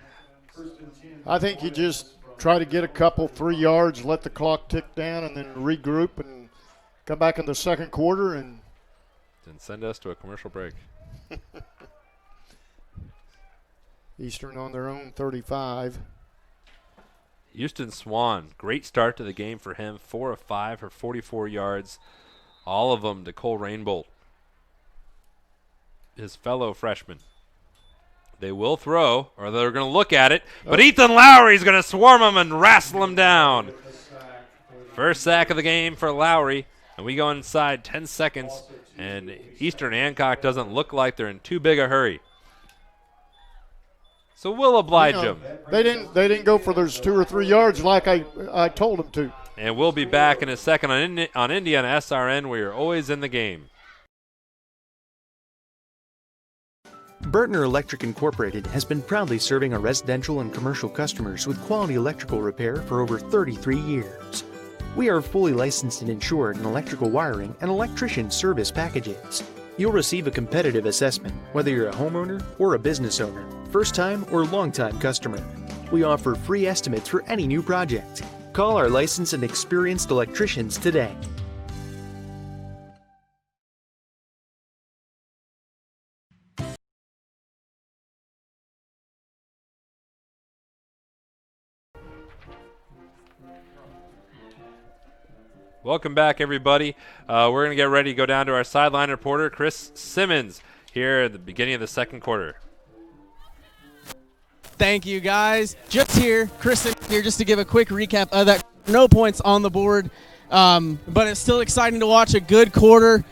I think you just try to get a couple 3 yards, let the clock tick down, and then regroup and come back in the second quarter and send us to a commercial break. Eastern on their own 35. Houston Swan, great start to the game for him. 4 of 5 for 44 yards. All of them to Cole Rainbolt, his fellow freshman. They will throw, or they're going to look at it, but Ethan Lowry's going to swarm him and wrestle him down. First sack of the game for Lowry, and we go inside 10 seconds, and Eastern Hancock doesn't look like they're in too big a hurry. So we'll oblige them. They didn't go for those 2 or 3 yards like I told them to. And we'll be back in a second on Indiana SRN, where you're always in the game. Burtner Electric Incorporated has been proudly serving our residential and commercial customers with quality electrical repair for over 33 years. We are fully licensed and insured in electrical wiring and electrician service packages. You'll receive a competitive assessment whether you're a homeowner or a business owner, first-time or long-time customer. We offer free estimates for any new project. Call our licensed and experienced electricians today. Welcome back, everybody. We're going to get ready to go down to our sideline reporter, Chris Simmons, here at the beginning of the second quarter. Thank you, guys. Just here, Chris Simmons here, just to give a quick recap of that. No points on the board, but it's still exciting to watch a good quarter.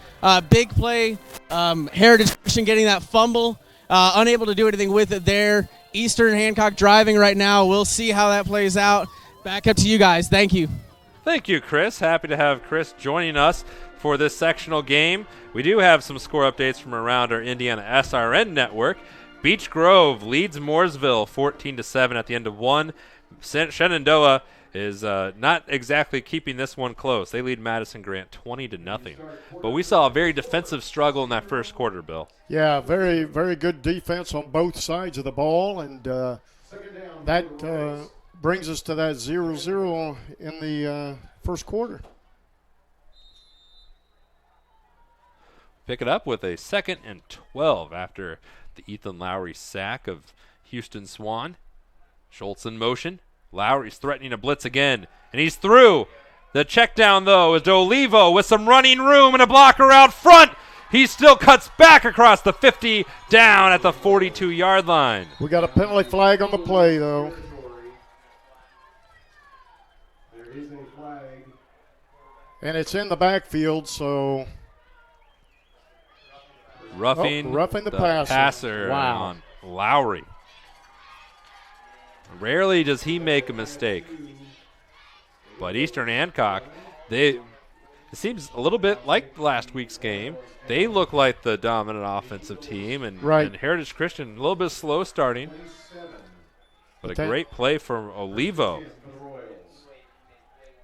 Big play. Heritage Christian getting that fumble, unable to do anything with it there. Eastern Hancock driving right now. We'll see how that plays out. Back up to you guys. Thank you. Thank you, Chris. Happy to have Chris joining us for this sectional game. We do have some score updates from around our Indiana SRN network. Beech Grove leads Mooresville 14-7 at the end of one. Shenandoah is not exactly keeping this one close. They lead Madison Grant 20-0. But we saw a very defensive struggle in that first quarter, Bill. Yeah, very, very good defense on both sides of the ball, and that brings us to that 0-0 in the first quarter. Pick it up with a 2nd and 12 after the Ethan Lowry sack of Houston Swan. Schultz in motion. Lowry's threatening a blitz again, and he's through. The check down, though, is to Olivo with some running room and a blocker out front. He still cuts back across the 50, down at the 42-yard line. We got a penalty flag on the play, though. And it's in the backfield, so roughing the passer on Lowry. Rarely does he make a mistake. But Eastern Hancock, it seems a little bit like last week's game. They look like the dominant offensive team, and Heritage Christian a little bit slow starting. But a great play from Olivo.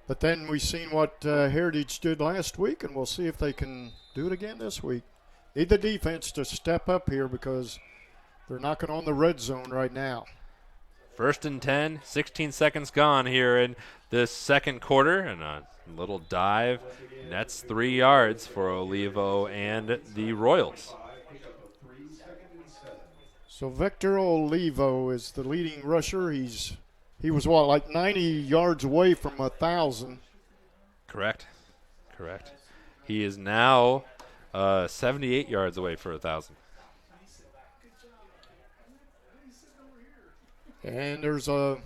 But then we've seen what Heritage did last week, and we'll see if they can do it again this week. Need the defense to step up here because they're knocking on the red zone right now. 1st and 10, 16 seconds gone here in this second quarter, and a little dive. And that's 3 yards for Olivo and the Royals. So Victor Olivo is the leading rusher. He was, like 90 yards away from 1,000. Correct. He is now 78 yards away for 1,000. And there's a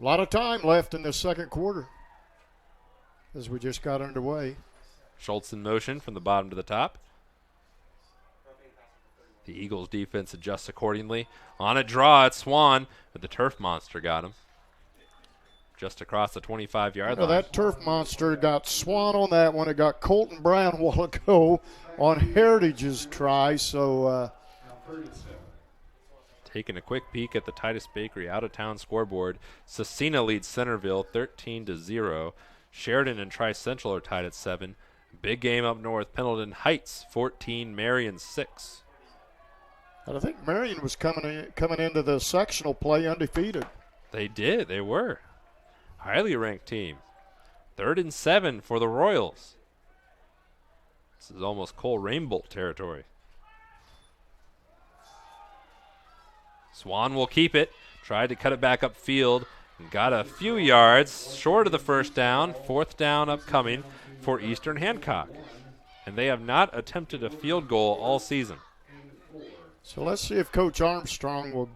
lot of time left in the second quarter as we just got underway. Schultz in motion from the bottom to the top. The Eagles defense adjusts accordingly. On a draw at Swan, but the turf monster got him. Just across the 25-yard line. That turf monster got Swan on that one. It got Colton Brown a while ago on Heritage's try. So taking a quick peek at the Titus Bakery out-of-town scoreboard, Cecina leads Centerville 13-0. Sheridan and Tri-Central are tied at 7. Big game up north, Pendleton Heights 14, Marion 6. And I think Marion was coming into the sectional play undefeated. They did. They were. Highly ranked team. 3rd and 7 for the Royals. This is almost Cole Rainbolt territory. Swan will keep it. Tried to cut it back upfield. And got a few yards short of the first down. 4th down upcoming for Eastern Hancock. And they have not attempted a field goal all season. So let's see if Coach Armstrong will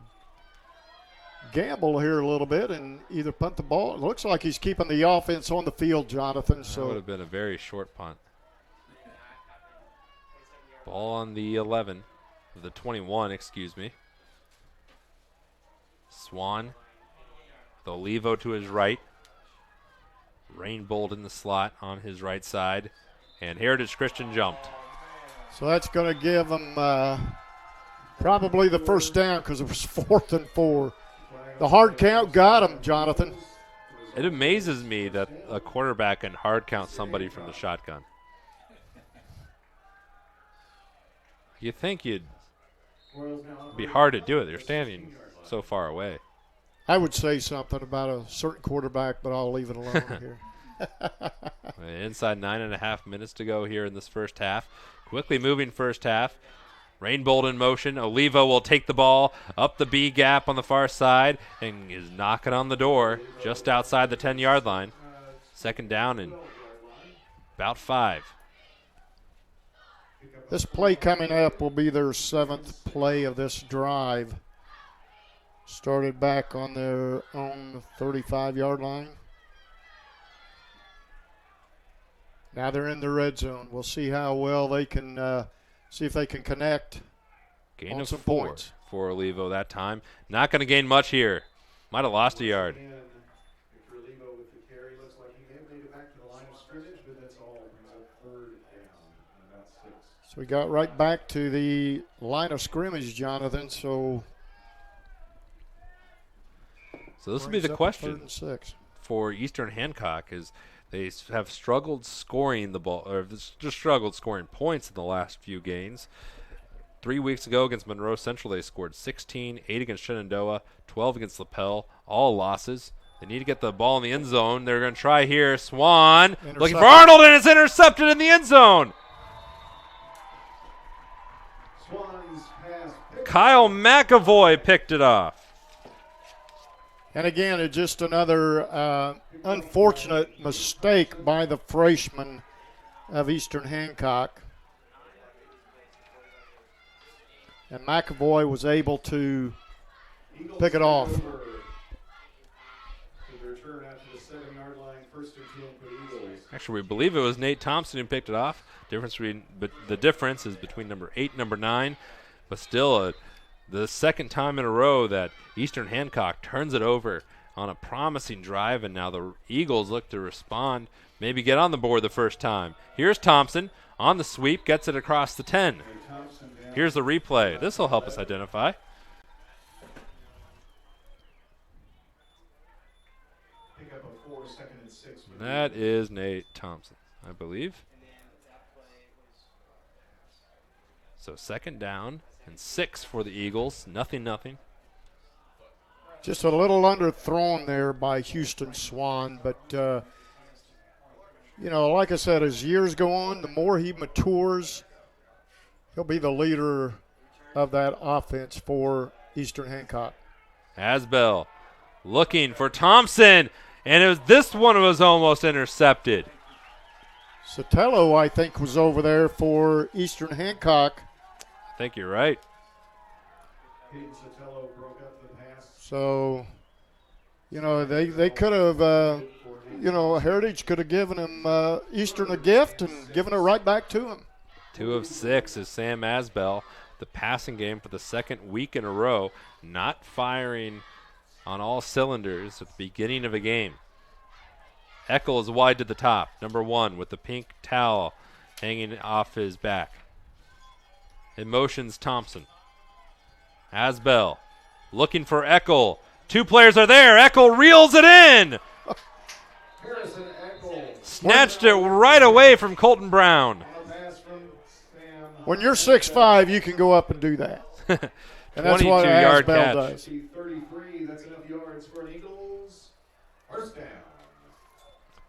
gamble here a little bit and either punt the ball. It looks like he's keeping the offense on the field, Jonathan. So that would have been a very short punt. Ball on the 11, the 21, excuse me. Swan, with Olivo to his right. Rainbolt in the slot on his right side. And Heritage Christian jumped. So that's going to give them Probably the first down because it was 4th and 4. The hard count got him, Jonathan. It amazes me that a quarterback can hard count somebody from the shotgun. You think it'd be hard to do it. They're standing so far away. I would say something about a certain quarterback, but I'll leave it alone here. Inside 9.5 minutes to go here in this first half. Quickly moving first half. Rainbolt in motion. Olivo will take the ball up the B gap on the far side and is knocking on the door just outside the 10-yard line. Second down and about 5. This play coming up will be their 7th play of this drive. Started back on their own 35-yard line. Now they're in the red zone. We'll see how well they can see if they can connect. Gain of 4 points for Olivo that time. Not going to gain much here. Might have lost a yard. So we got right back to the line of scrimmage, Jonathan. So this will be the question for Eastern Hancock is they have struggled scoring the ball, or just struggled scoring points in the last few games. 3 weeks ago against Monroe Central, they scored 16, 8 against Shenandoah, 12 against LaPel, all losses. They need to get the ball in the end zone. They're going to try here. Swan looking for Arnold, and it's intercepted in the end zone. Kyle McAvoy picked it off. And again, it's just another unfortunate mistake by the freshman of Eastern Hancock. And McAvoy was able to pick it off. Actually, we believe it was Nate Thompson who picked it off. The difference is between number 8 and number 9. But still, the second time in a row that Eastern Hancock turns it over on a promising drive, and now the Eagles look to respond, maybe get on the board the first time. Here's Thompson on the sweep, gets it across the 10. Here's the replay. This will help us identify. That is Nate Thompson, I believe. So second down and 6 for the Eagles. Nothing. Just a little underthrown there by Houston Swan, but like I said, as years go on, the more he matures, he'll be the leader of that offense for Eastern Hancock. Asbell looking for Thompson, and this one was almost intercepted. Sotelo, I think, was over there for Eastern Hancock. I think you're right. So, they could have, Heritage could have given him Eastern a gift and given it right back to him. 2 of 6 is Sam Asbell. The passing game for the second week in a row, not firing on all cylinders at the beginning of a game. Eckel is wide to the top, number 1, with the pink towel hanging off his back. It motions Thompson. Asbell looking for Eckel. 2 players are there. Eckel reels it in. Snatched it right away from Colton Brown. When you're 6'5", you can go up and do that. And that's what Asbell does. 33, that's enough yards for an Eagles. First down.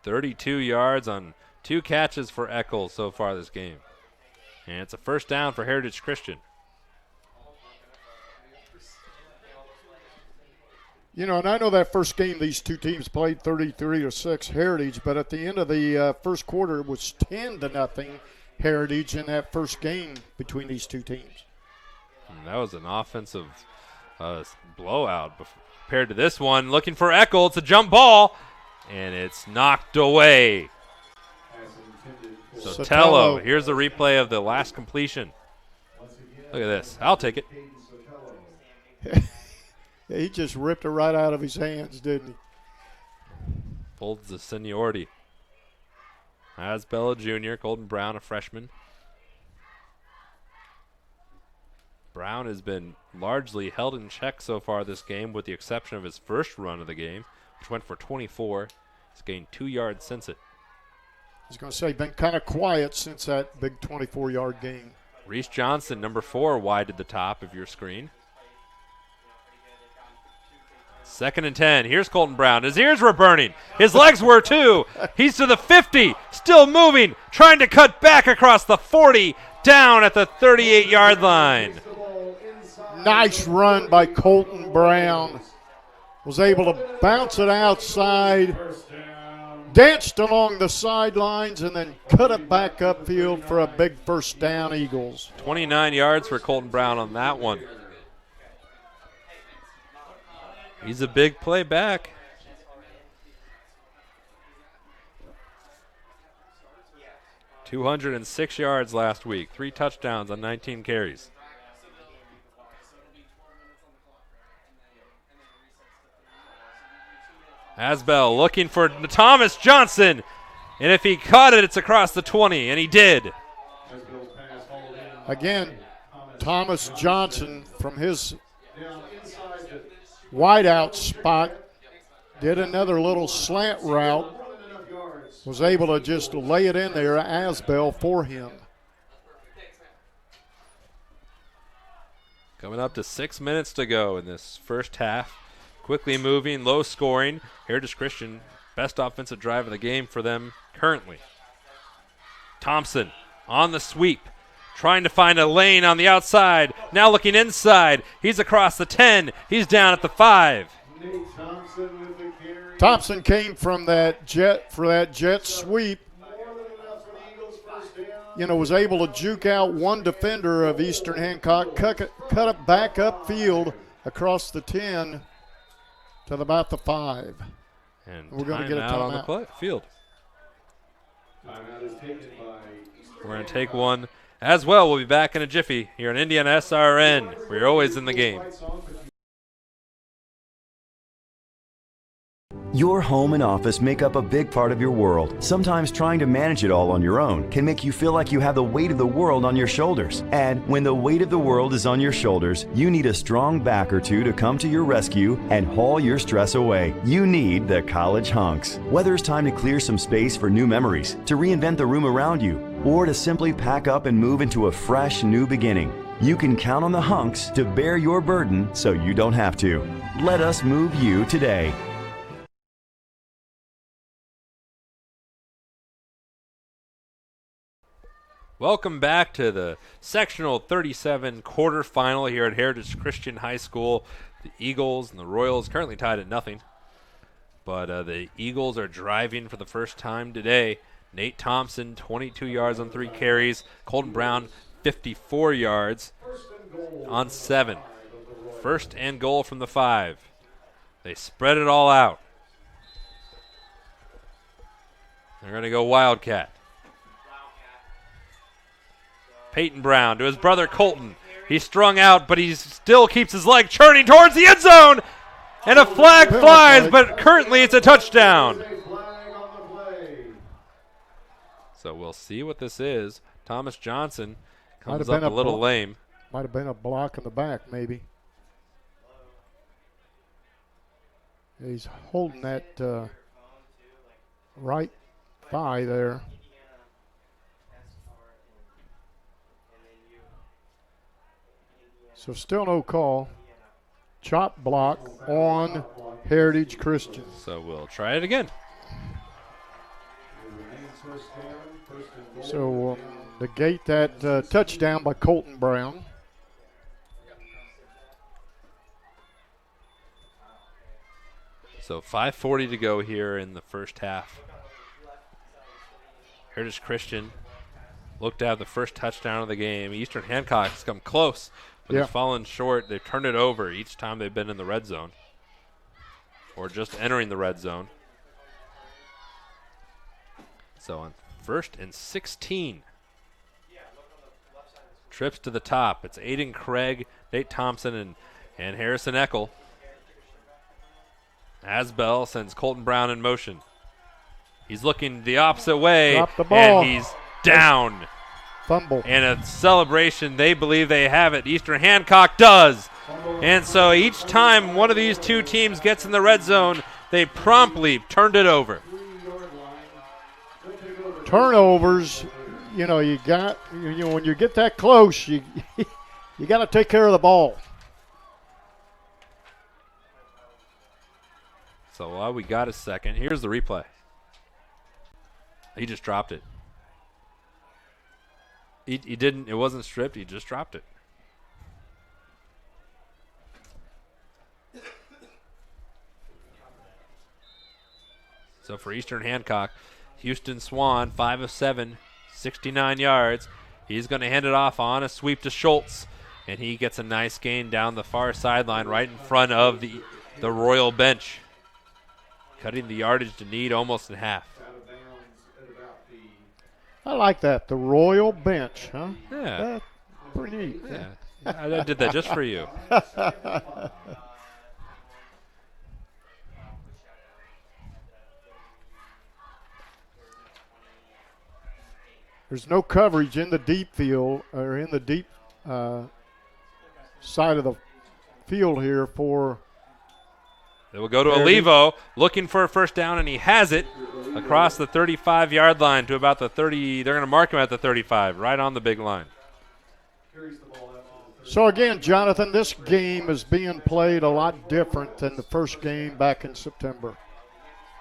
32 yards on 2 catches for Eckel so far this game. And it's a first down for Heritage Christian. And I know that first game these two teams played 33-6 Heritage, but at the end of the first quarter it was 10-0 Heritage in that first game between these two teams. And that was an offensive blowout compared to this one. Looking for Eckel. It's a jump ball, and it's knocked away. Sotelo. Here's the replay of the last completion. Look at this. I'll take it. Yeah, he just ripped it right out of his hands, didn't he? Holds the seniority. Asbell, a junior. Colton Brown, a freshman. Brown has been largely held in check so far this game, with the exception of his first run of the game, which went for 24. He's gained 2 yards since it. I was going to say, been kind of quiet since that big 24-yard gain. Reese Johnson, number 4, wide at the top of your screen. 2nd and 10. Here's Colton Brown. His ears were burning. His legs were too. He's to the 50, still moving, trying to cut back across the 40, down at the 38-yard line. Nice run by Colton Brown. Was able to bounce it outside, danced along the sidelines, and then cut it back upfield for a big first down, Eagles. 29 yards for Colton Brown on that one. He's a big play back. $206 yards last week, 3 touchdowns on 19 carries. Asbell looking for Thomas Johnson, and if he caught it, it's across the 20, and he did. Again, Thomas Johnson from his wideout spot did another little slant route, was able to just lay it in there, Asbell, for him. Coming up to 6 minutes to go in this first half. Quickly moving, low scoring. Heritage Christian, best offensive drive of the game for them currently. Thompson on the sweep, trying to find a lane on the outside. Now looking inside. He's across the 10. He's down at the 5. Thompson came from that jet sweep. Was able to juke out one defender of Eastern Hancock, cut it back upfield across the 10 to about the 5. And we're going to get a timeout on the field. We're going to take one as well. We'll be back in a jiffy here on Indiana SRN. We're always in the game. Your home and office make up a big part of your world. Sometimes trying to manage it all on your own can make you feel like you have the weight of the world on your shoulders. And when the weight of the world is on your shoulders, you need a strong back or two to come to your rescue and haul your stress away. You need the College Hunks. Whether it's time to clear some space for new memories, to reinvent the room around you, or to simply pack up and move into a fresh new beginning, you can count on the Hunks to bear your burden so you don't have to. Let us move you today. Welcome back to the Sectional 37 quarterfinal here at Heritage Christian High School. The Eagles and the Royals currently tied at 0. But the Eagles are driving for the first time today. Nate Thompson, 22 yards on 3 carries. Colton Brown, 54 yards on 7. First and goal from the 5. They spread it all out. They're going to go Wildcat. Peyton Brown to his brother Colton. He's strung out, but he still keeps his leg churning towards the end zone. And a flag flies, but currently it's a touchdown. So we'll see what this is. Thomas Johnson comes up a little lame. Might have been a block in the back, maybe. He's holding that right thigh there. So still no call. Chop block on Heritage Christian. So we'll try it again. So negate that touchdown by Colton Brown. So 5:40 to go here in the first half. Heritage Christian looked to have the first touchdown of the game. Eastern Hancock has come close, but they've fallen short. They've turned it over each time they've been in the red zone or just entering the red zone. So on 1st and 16. Trips to the top. It's Aiden Craig, Nate Thompson, and Harrison Eckel. Asbell sends Colton Brown in motion. He's looking the opposite way, Drop the ball. and he's down. Fumble. And a celebration, they believe they have it. Eastern Hancock does. And so each time one of these two teams gets in the red zone, they promptly turned it over. Turnovers, you know, when you get that close, you got to take care of the ball. So while we got a second, here's the replay. He just dropped it. He didn't, it wasn't stripped, he just dropped it. So for Eastern Hancock, Houston Swan, 5 of 7, 69 yards. He's going to hand it off on a sweep to Schultz, and he gets a nice gain down the far sideline right in front of the Royal bench, cutting the yardage to need almost in half. I like that, the Royal bench, huh? Yeah. That's pretty neat. Yeah. I did that just for you. There's no coverage in the deep field or in the deep side of the field here for. They will go to Olivo, looking for a first down, and he has it across the 35-yard line to about the 30. They're going to mark him at the 35, right on the big line. So again, Jonathan, this game is being played a lot different than the first game back in September.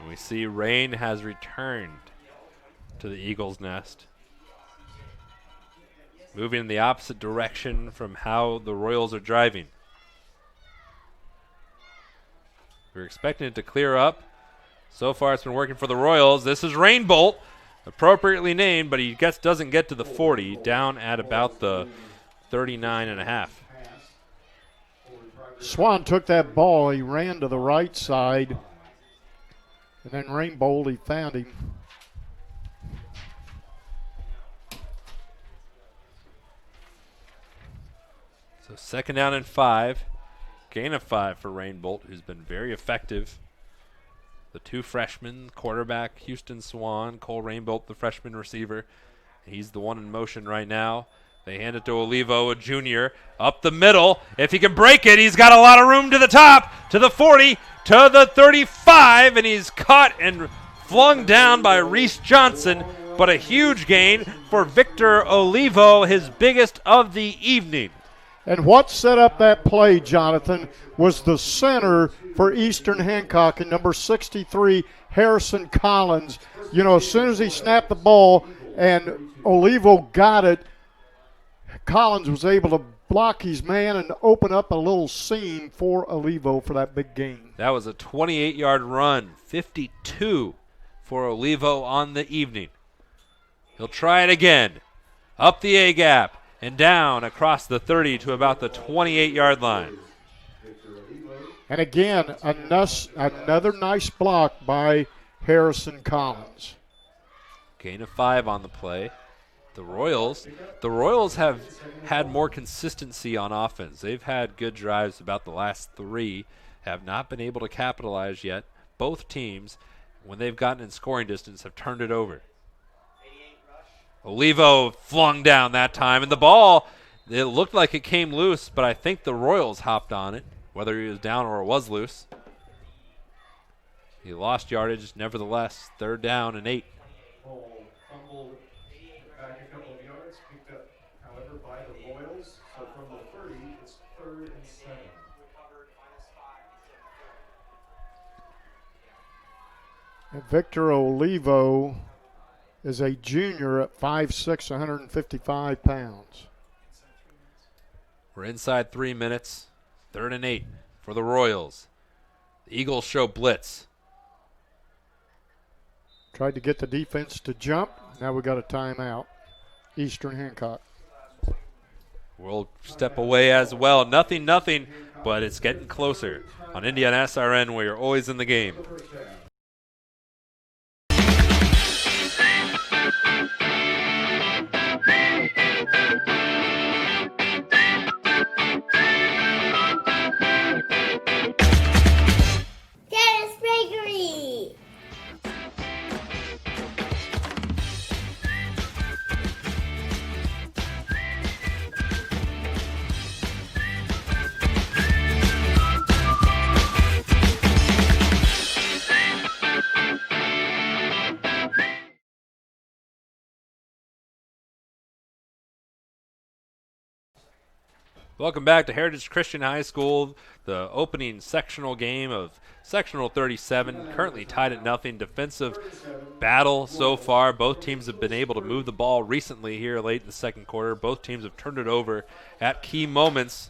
And we see rain has returned to the Eagles' nest, moving in the opposite direction from how the Royals are driving. We're expecting it to clear up. So far it's been working for the Royals. This is Rainbolt, appropriately named, but he doesn't get to the 40, down at about the 39.5. Swan took that ball. He ran to the right side. And then Rainbolt, he found him. So 2nd down and 5. Gain of 5 for Rainbolt, who's been very effective. The two freshmen, quarterback Houston Swan, Cole Rainbolt, the freshman receiver. He's the one in motion right now. They hand it to Olivo, a junior, up the middle. If he can break it, he's got a lot of room to the top, to the 40, to the 35, and he's caught and flung down by Reese Johnson. But a huge gain for Victor Olivo, his biggest of the evening. And what set up that play, Jonathan, was the center for Eastern Hancock and number 63, Harrison Collins. You know, as soon as he snapped the ball and Olivo got it, Collins was able to block his man and open up a little seam for Olivo for that big gain. That was a 28-yard run, 52 for Olivo on the evening. He'll try it again, up the A-gap, and down across the 30 to about the 28-yard line. And again, another nice block by Harrison Collins. Gain of 5 on the play. The Royals have had more consistency on offense. They've had good drives about the last 3, have not been able to capitalize yet. Both teams, when they've gotten in scoring distance, have turned it over. Olivo flung down that time, and the ball, it looked like it came loose, but I think the Royals hopped on it, whether he was down or it was loose. He lost yardage, nevertheless, 3rd down and 8. Fumbled back a couple of yards, picked up, however, by the Royals. So from the 30, it's 3rd and 7. And Victor Olivo is a junior at 5'6", 155 pounds. We're inside 3 minutes. 3rd and 8 for the Royals. The Eagles show blitz. Tried to get the defense to jump. Now we got a timeout. Eastern Hancock. We'll step away as well. Nothing, but it's getting closer. On Indiana SRN, where you're always in the game. Welcome back to Heritage Christian High School, the opening sectional game of Sectional 37, currently tied at nothing. Defensive battle so far. Both teams have been able to move the ball recently here late in the second quarter. Both teams have turned it over at key moments,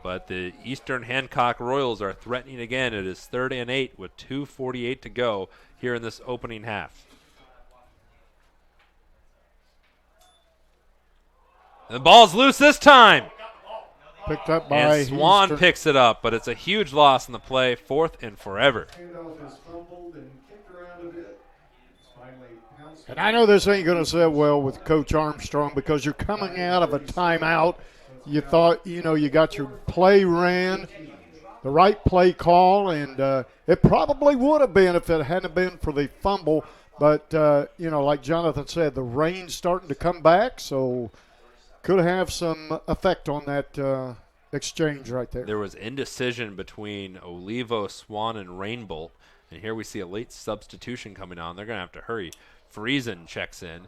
but the Eastern Hancock Royals are threatening again. It is 3rd and 8 with 2:48 to go here in this opening half. The ball's loose this time. Picked up by And Swan Eastern. picks it up, but it's a huge loss in the play, 4th and forever. Handoff is fumbled and kicked around a bit. It's finally pounced. And I know this ain't going to sit well with Coach Armstrong because you're coming out of a timeout. You thought, you got your play ran, the right play call, and it probably would have been if it hadn't been for the fumble. But, like Jonathan said, the rain's starting to come back, so could have some effect on that exchange right there. There was indecision between Olivo, Swan, and Rainbolt. And here we see a late substitution coming on. They're going to have to hurry. Friesen checks in.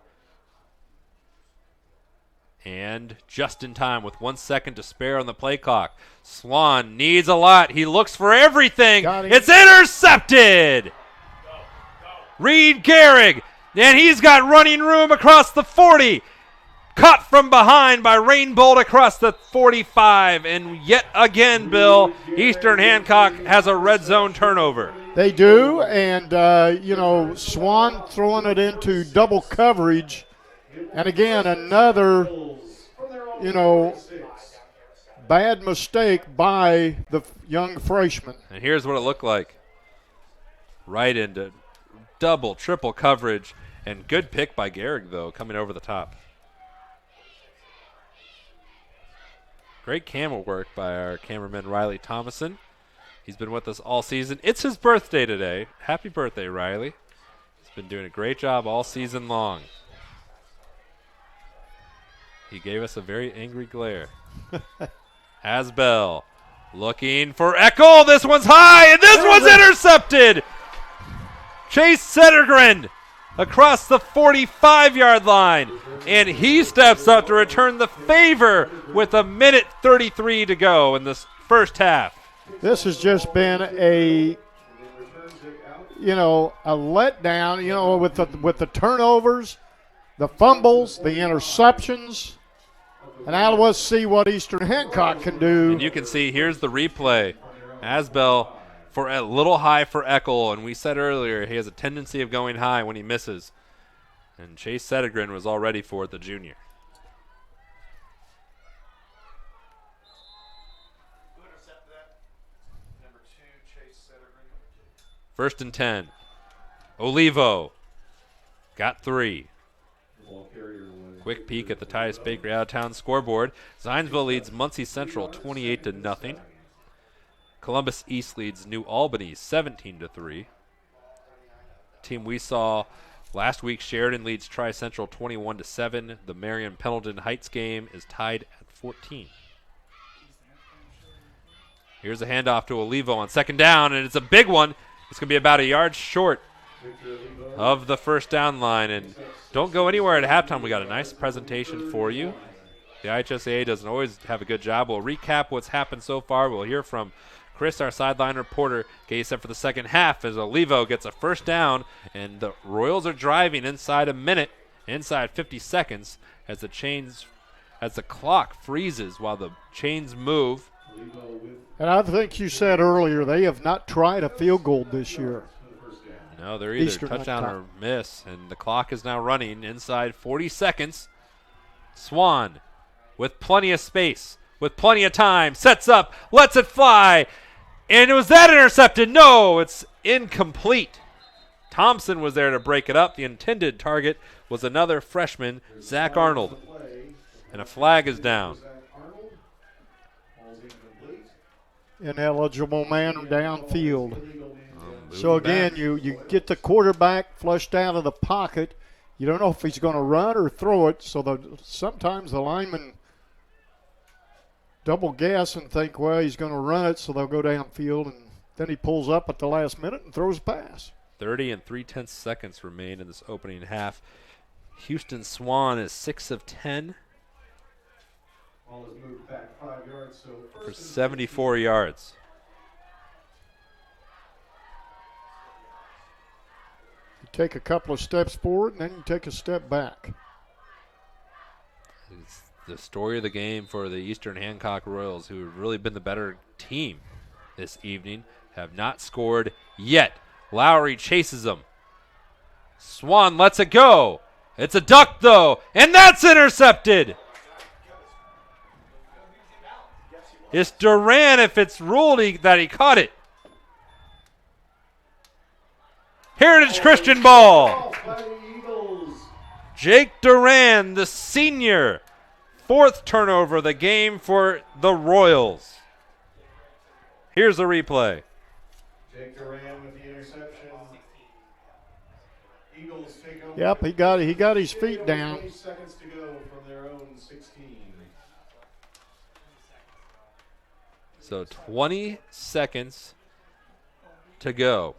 And just in time with 1 second to spare on the play clock. Swan needs a lot. He looks for everything. It's intercepted. Reed Gehrig. And he's got running room across the 40. Caught from behind by Rainbolt across the 45. And yet again, Bill, Eastern Hancock has a red zone turnover. They do, and, Swan throwing it into double coverage. And again, another, bad mistake by the young freshman. And here's what it looked like. Right into double, triple coverage. And good pick by Gehrig, though, coming over the top. Great camera work by our cameraman, Riley Thomason. He's been with us all season. It's his birthday today. Happy birthday, Riley. He's been doing a great job all season long. He gave us a very angry glare. Asbell looking for Eckel. This one's high, and this one's intercepted. Chase Settergren across the 45-yard line, and he steps up to return the favor with 1:33 to go in this first half. This has just been a letdown, with the turnovers, the fumbles, the interceptions. And now let's see what Eastern Hancock can do. And you can see, here's the replay. Asbell for a little high for Eckel, and we said earlier he has a tendency of going high when he misses. And Chase Settergren was all ready for it, the junior. First and 10. Olivo got 3. Quick peek at the Titus Bakery out-of-town scoreboard. Zionsville leads Muncie Central 28-0. Columbus East leads New Albany 17-3. Team we saw last week, Sheridan leads Tri-Central 21-7. The Marion Pendleton Heights game is tied at 14. Here's a handoff to Olivo on second down, and it's a big one. It's going to be about a yard short of the first down line. And don't go anywhere at halftime. We got a nice presentation for you. The IHSAA doesn't always have a good job. We'll recap what's happened so far. We'll hear from Chris, our sideline reporter. Get you set for the second half as Olivo gets a first down, and the Royals are driving inside a minute, inside 50 seconds, as the clock freezes while the chains move. And I think you said earlier they have not tried a field goal this year. No, they're either touchdown or miss, and the clock is now running inside 40 seconds. Swan with plenty of space, with plenty of time, sets up, lets it fly, and was that intercepted? No, it's incomplete. Thompson was there to break it up. The intended target was another freshman, Zach Arnold, and a flag is down. Ineligible man downfield. So again, you get the quarterback flushed out of the pocket. You don't know if he's going to run or throw it. So sometimes the linemen double guess and think, well, he's going to run it, so they'll go downfield, and then he pulls up at the last minute and throws a pass. 30 and 3/10 seconds remain in this opening half. Houston Swan is 6 of 10 Ball is moved back 5 yards, so for 74 yards. You take a couple of steps forward, and then you take a step back. It's the story of the game for the Eastern Hancock Royals, who have really been the better team this evening, have not scored yet. Lowry chases them. Swan lets it go. It's a duck, though, and that's intercepted. It's Duran if it's ruled that he caught it. Heritage Christian ball. Jake Duran, the senior. 4th turnover of the game for the Royals. Here's the replay. Jake Duran with the interception. Eagles take over. Yep, he got his feet down. 20 seconds to go from their own 16. So 20 seconds to go.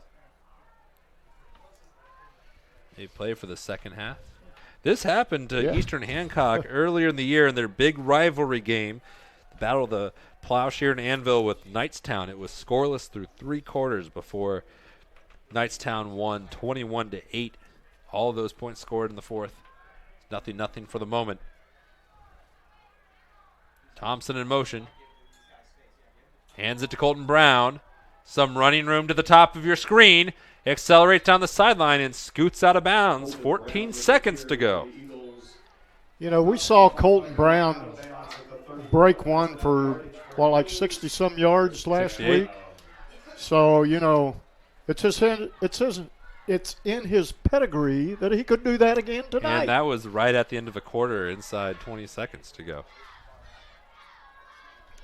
They play for the second half. This happened to Eastern Hancock earlier in the year in their big rivalry game, the Battle of the Plowshare and Anvil with Knightstown. It was scoreless through 3 quarters before Knightstown won 21-8. All of those points scored in the 4th. Nothing for the moment. Thompson in motion. Hands it to Colton Brown. Some running room to the top of your screen. Accelerates down the sideline and scoots out of bounds. 14 seconds to go. You know, we saw Colton Brown break one for, like 60-some yards last 68. week. So, you know, it's in his pedigree that he could do that again tonight. And that was right at the end of a quarter, inside 20 seconds to go.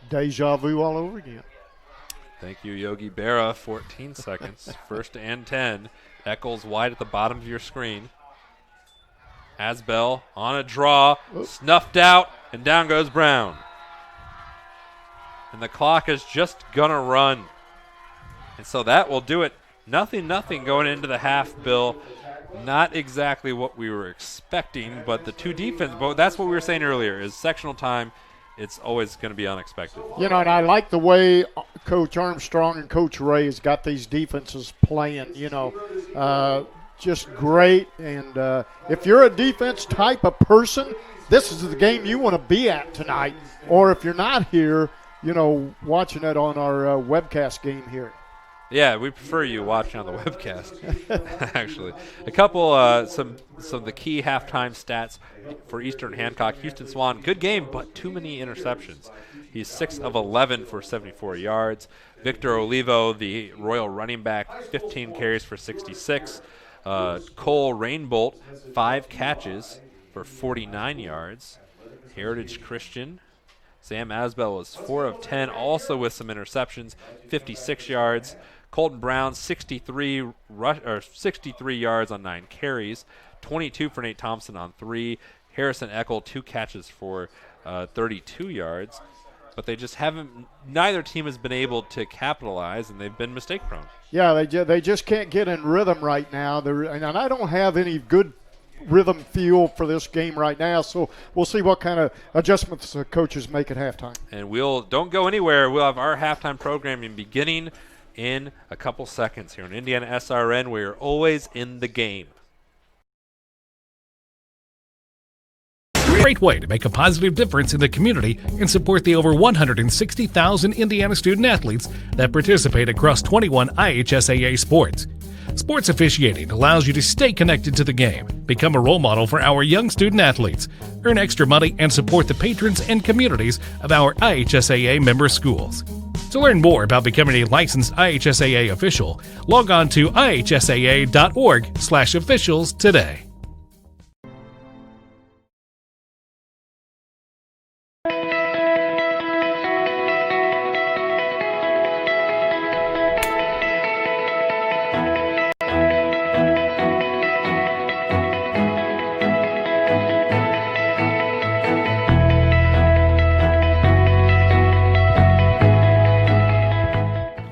Deja vu all over again. Thank you, Yogi Berra. 14 seconds. 1st and 10. Eccles wide at the bottom of your screen. Asbell on a draw. Snuffed out, and down goes Brown. And the clock is just going to run. And so that will do it. Nothing going into the half, Bill. Not exactly what we were expecting, but the two defense, but that's what we were saying earlier, is sectional time. It's always going to be unexpected. You know, and I like the way Coach Armstrong and Coach Ray has got these defenses playing, you know, just great. And if you're a defense type of person, this is the game you want to be at tonight. Or if you're not here, you know, watching it on our webcast game here. Yeah, we prefer you watching on the webcast, actually. A couple, some of the key halftime stats for Eastern Hancock. Houston Swan, good game, but too many interceptions. He's 6 of 11 for 74 yards. Victor Olivo, the Royal running back, 15 carries for 66. Cole Rainbolt, 5 catches for 49 yards. Heritage Christian, Sam Asbell was 4 of 10, also with some interceptions, 56 yards. Colton Brown, 63 yards on 9 carries, 22 for Nate Thompson on 3. Harrison Eckel, 2 catches for 32 yards. But they just haven't – neither team has been able to capitalize, and they've been mistake-prone. Yeah, they just can't get in rhythm right now. And I don't have any good rhythm feel for this game right now, so we'll see what kind of adjustments the coaches make at halftime. And don't go anywhere. We'll have our halftime programming beginning in a couple seconds here on Indiana SRN. We are always in the game. Great way to make a positive difference in the community and support the over 160,000 Indiana student athletes that participate across 21 IHSAA sports. Sports officiating allows you to stay connected to the game, become a role model for our young student athletes, earn extra money, and support the patrons and communities of our IHSAA member schools. To learn more about becoming a licensed IHSAA official, log on to ihsaa.org/officials today.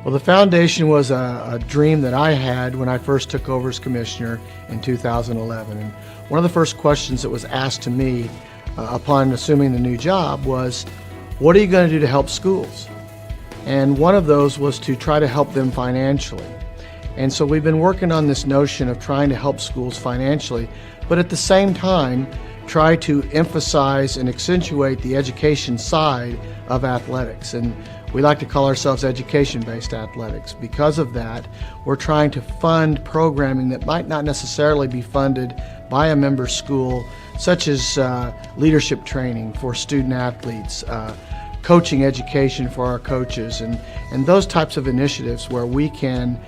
The foundation was a dream that I had when I first took over as commissioner in 2011. And one of the first questions that was asked to me upon assuming the new job was, what are you going to do to help schools? And one of those was to try to help them financially. And so we've been working on this notion of trying to help schools financially, but at the same time, try to emphasize and accentuate the education side of athletics. And we like to call ourselves education-based athletics. Because of that, we're trying to fund programming that might not necessarily be funded by a member school, such as leadership training for student athletes, coaching education for our coaches, and those types of initiatives where we can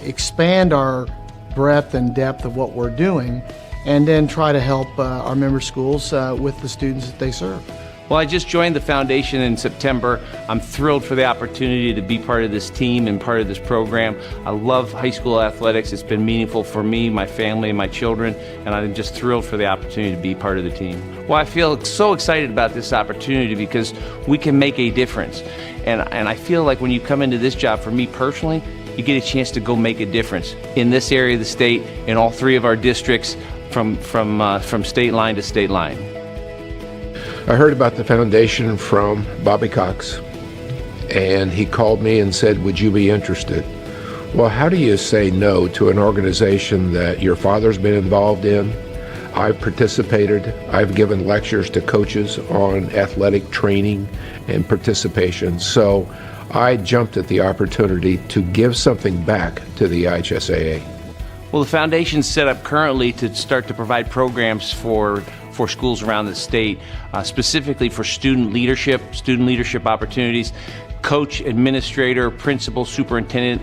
expand our breadth and depth of what we're doing, and then try to help our member schools with the students that they serve. Well, I just joined the foundation in September. I'm thrilled for the opportunity to be part of this team and part of this program. I love high school athletics. It's been meaningful for me, my family, and my children, and I'm just thrilled for the opportunity to be part of the team. Well, I feel so excited about this opportunity because we can make a difference. And I feel like when you come into this job, for me personally, you get a chance to go make a difference in this area of the state, in all 3 of our districts, from state line to state line. I heard about the foundation from Bobby Cox, and he called me and said, would you be interested? Well, how do you say no to an organization that your father's been involved in? I've participated. I've given lectures to coaches on athletic training and participation. So I jumped at the opportunity to give something back to the IHSAA. Well, the foundation's set up currently to start to provide programs for schools around the state, specifically for student leadership opportunities, coach, administrator, principal, superintendent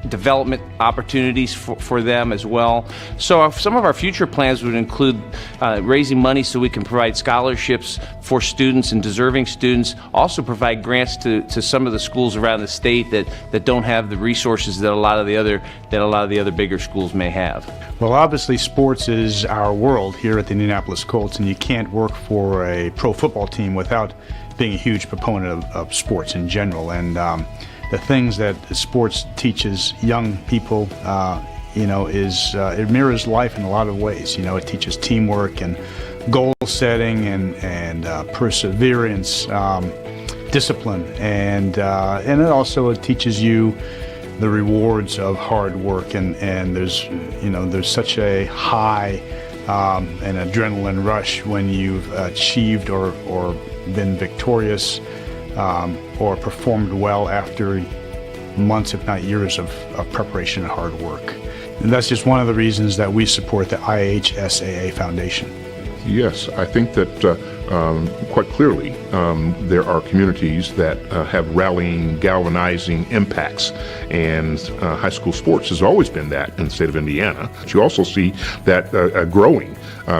development opportunities for them as well. So some of our future plans would include raising money so we can provide scholarships for students and deserving students, also provide grants to some of the schools around the state that don't have the resources that a lot of the other bigger schools may have. Well, obviously sports is our world here at the Indianapolis Colts, and you can't work for a pro football team without being a huge proponent of sports in general. And the things that sports teaches young people, it mirrors life in a lot of ways. It teaches teamwork and goal setting and perseverance, discipline, and it also teaches you the rewards of hard work. And there's such a high an adrenaline rush when you've achieved or been victorious or performed well after months, if not years, of preparation and hard work. And that's just one of the reasons that we support the IHSAA Foundation. Yes, I think that quite clearly there are communities that have rallying, galvanizing impacts, and high school sports has always been that in the state of Indiana. But you also see that growing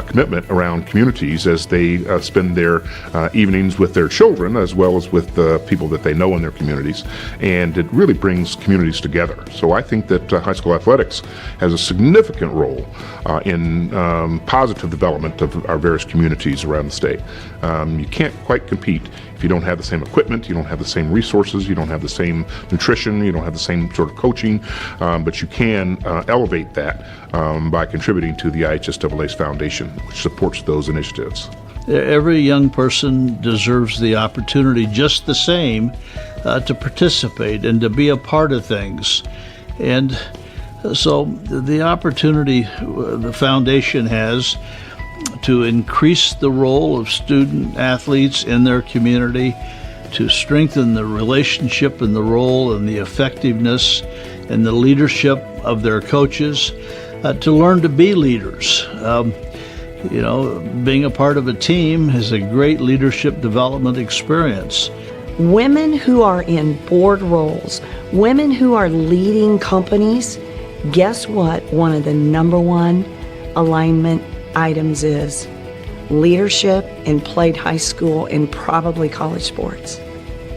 commitment around communities as they spend their evenings with their children as well as with the people that they know in their communities, and it really brings communities together. So I think that high school athletics has a significant role in positive development of our various communities around the state. You can't quite compete if you don't have the same equipment, you don't have the same resources, you don't have the same nutrition, you don't have the same sort of coaching, but you can elevate that by contributing to the IHSAA's foundation, which supports those initiatives. Every young person deserves the opportunity just the same to participate and to be a part of things. And so the opportunity the foundation has to increase the role of student athletes in their community, to strengthen the relationship and the role and the effectiveness and the leadership of their coaches, to learn to be leaders. Being a part of a team is a great leadership development experience. Women who are in board roles, women who are leading companies, guess what? One of the number one alignment items is leadership in played high school and probably college sports.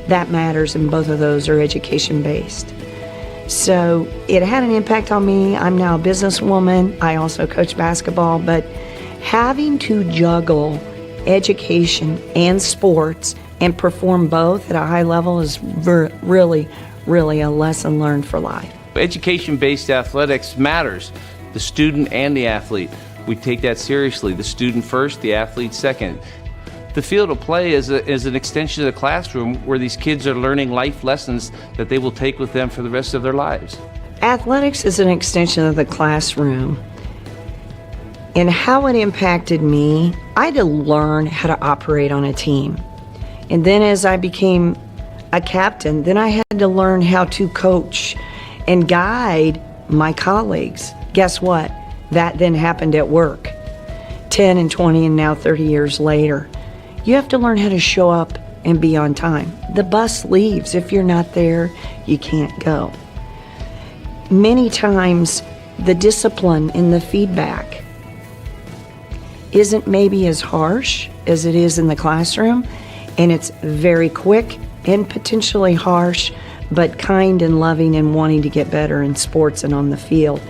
That matters, and both of those are education-based. So it had an impact on me. I'm now a businesswoman. I also coach basketball, but having to juggle education and sports and perform both at a high level is really, really a lesson learned for life. Education-based athletics matters, the student and the athlete. We take that seriously. The student first, the athlete second. the field of play is an extension of the classroom where these kids are learning life lessons that they will take with them for the rest of their lives. Athletics is an extension of the classroom. And how it impacted me, I had to learn how to operate on a team. And then as I became a captain, then I had to learn how to coach and guide my colleagues. Guess what? That then happened at work. 10 and 20 and now 30 years later. You have to learn how to show up and be on time. The bus leaves. If you're not there, you can't go. Many times, the discipline and the feedback isn't maybe as harsh as it is in the classroom, and it's very quick and potentially harsh, but kind and loving and wanting to get better in sports and on the field.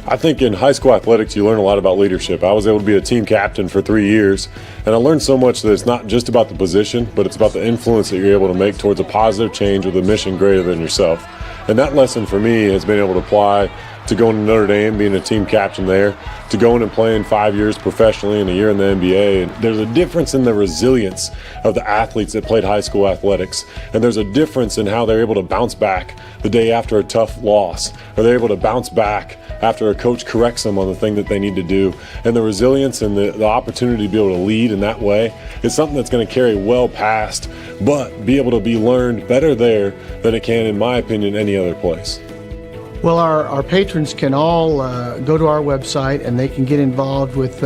I think in high school athletics, you learn a lot about leadership. I was able to be a team captain for 3 years, and I learned so much that it's not just about the position, but it's about the influence that you're able to make towards a positive change with a mission greater than yourself. And that lesson for me has been able to apply to going to Notre Dame, being a team captain there, to going and playing 5 years professionally and a year in the NBA. And there's a difference in the resilience of the athletes that played high school athletics. And there's a difference in how they're able to bounce back the day after a tough loss, or they're able to bounce back after a coach corrects them on the thing that they need to do. And the resilience and the opportunity to be able to lead in that way is something that's going to carry well past, but be able to be learned better there than it can, in my opinion, any other place. Well, our patrons can all go to our website and they can get involved with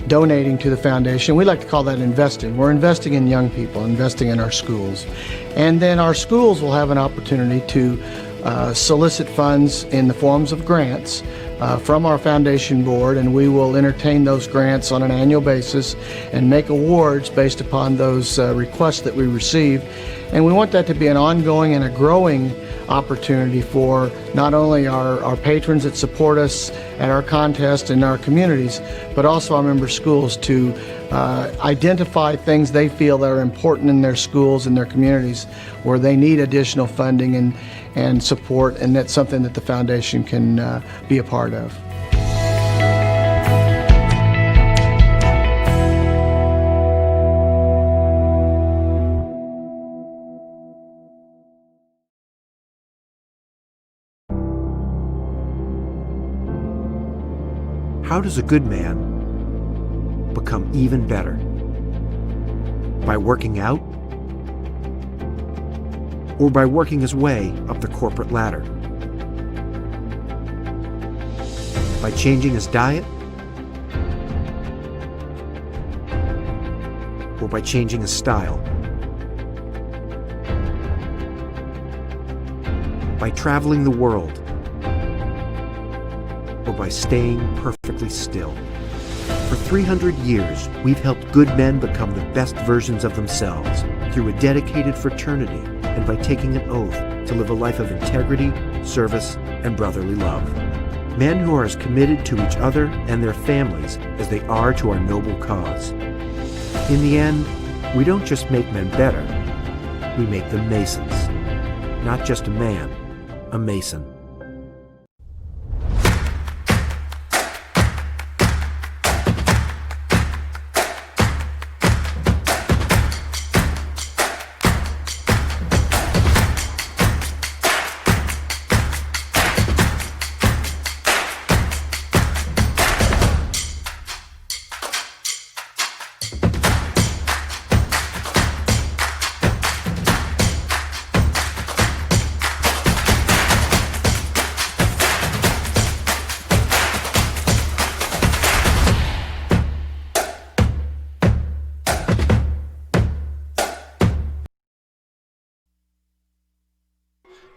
donating to the foundation. We like to call that investing. We're investing in young people, investing in our schools. And then our schools will have an opportunity to solicit funds in the forms of grants from our foundation board, and we will entertain those grants on an annual basis and make awards based upon those requests that we receive. And we want that to be an ongoing and a growing opportunity for not only our patrons that support us at our contest in our communities, but also our member schools to identify things they feel that are important in their schools and their communities where they need additional funding and support, and that's something that the foundation can be a part of. How does a good man become even better? By working out? Or by working his way up the corporate ladder? By changing his diet? Or by changing his style? By traveling the world? Or by staying perfectly still? For 300 years, we've helped good men become the best versions of themselves through a dedicated fraternity and by taking an oath to live a life of integrity, service, and brotherly love. Men who are as committed to each other and their families as they are to our noble cause. In the end, we don't just make men better, we make them Masons. Not just a man, a Mason.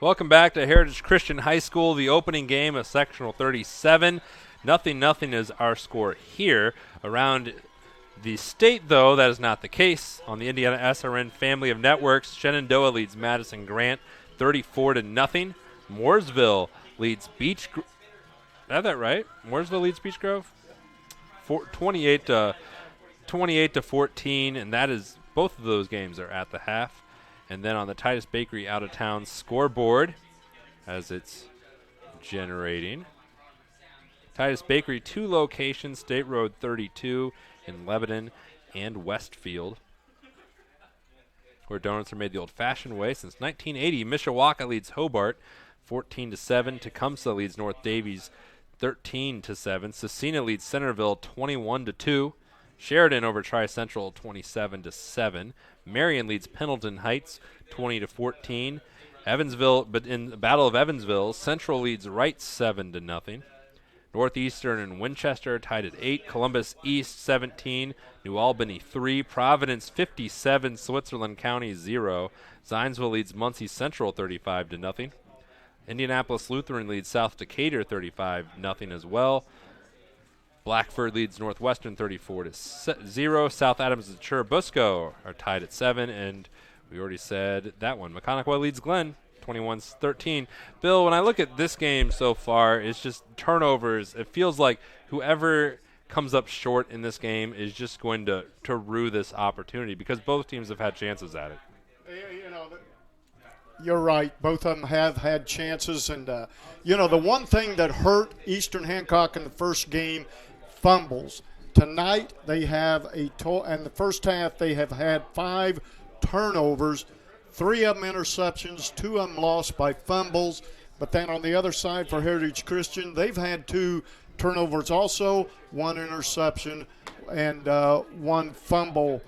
Welcome back to Heritage Christian High School, the opening game of Sectional 37. 0-0 is our score here. Around the state, though, that is not the case. On the Indiana SRN family of networks, Shenandoah leads Madison Grant 34-0. Mooresville leads Beech Grove. Did I have that right? Mooresville leads Beech Grove 28-14, and that is both of those games are at the half. And then on the Titus Bakery out-of-town scoreboard, as it's generating, Titus Bakery, 2 locations, State Road 32 in Lebanon and Westfield. where donuts are made the old-fashioned way since 1980. Mishawaka leads Hobart 14-7. Tecumseh leads North Davies 13-7. Scecina leads Centerville 21-2. Sheridan over Tri-Central 27-7. Marion leads Pendleton Heights 20-14. Evansville, but in the Battle of Evansville, Central leads Wright 7-0. Northeastern and Winchester tied at 8. Columbus East 17. New Albany 3. Providence 57. Switzerland County 0. Zionsville leads Muncie Central 35-0. Indianapolis Lutheran leads South Decatur 35-0 as well. Blackford leads Northwestern 34-0. South Adams and Churubusco are tied at 7, and we already said that one. Maconaquah leads Glenn 21-13. Bill, when I look at this game so far, it's just turnovers. It feels like whoever comes up short in this game is just going to rue this opportunity because both teams have had chances at it. You're right. Both of them have had chances. And, the one thing that hurt Eastern Hancock in the first game, fumbles. Tonight they have in the first half they have had 5 turnovers, 3 of them interceptions, 2 of them lost by fumbles. But then on the other side for Heritage Christian, they've had 2 turnovers also, 1 interception, and 1 fumble.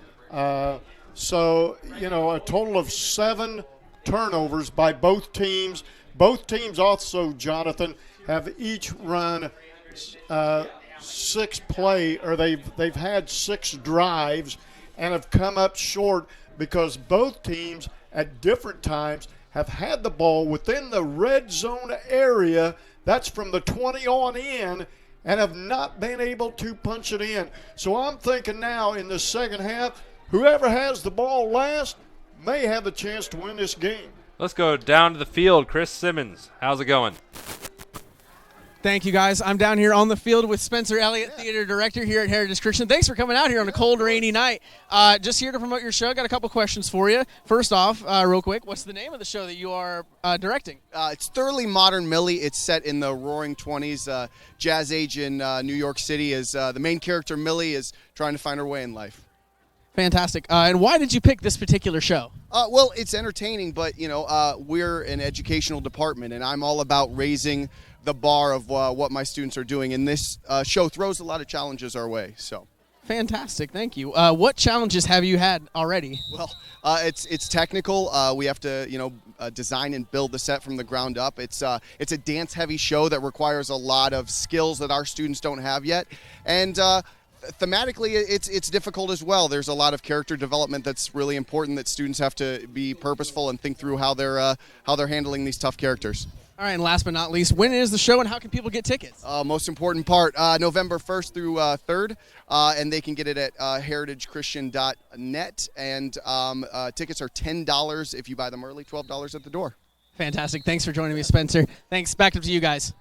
So, a total of 7 turnovers by both teams. Both teams also, Jonathan, have each run 6 play, or they've had 6 drives and have come up short because both teams at different times have had the ball within the red zone area. That's from the 20 on in, and have not been able to punch it in. So I'm thinking now in the second half, whoever has the ball last may have a chance to win this game. Let's go down to the field. Chris Simmons, how's it going? Thank you, guys. I'm down here on the field with Spencer Elliott, Theater Director here at Heritage Christian. Thanks for coming out here on a cold, rainy night. Just here to promote your show. Got a couple questions for you. First off, real quick, what's the name of the show that you are directing? It's Thoroughly Modern Millie. It's set in the Roaring 20s, jazz age in New York City. As the main character, Millie, is trying to find her way in life. Fantastic. And why did you pick this particular show? Well, it's entertaining, but, we're an educational department, and I'm all about raising the bar of what my students are doing, and this show throws a lot of challenges our way. So, fantastic, thank you. What challenges have you had already? Well, it's technical. We have to design and build the set from the ground up. It's a dance-heavy show that requires a lot of skills that our students don't have yet, and thematically, it's difficult as well. There's a lot of character development that's really important. That students have to be purposeful and think through how they're handling these tough characters. All right, and last but not least, when is the show and how can people get tickets? Most important part, November 1st through 3rd, and they can get it at heritagechristian.net, and tickets are $10 if you buy them early, $12 at the door. Fantastic. Thanks for joining me, Spencer. Thanks. Back up to you guys.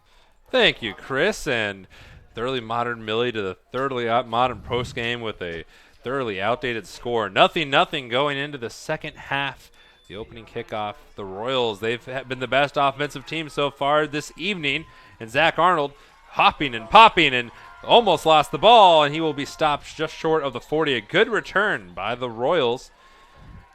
Thank you, Chris, and Thoroughly Modern Millie to the Thoroughly Modern post game with a thoroughly outdated score. 0-0 going into the second half. The opening kickoff, the Royals, they've been the best offensive team so far this evening. And Zach Arnold hopping and popping and almost lost the ball, and he will be stopped just short of the 40. A good return by the Royals.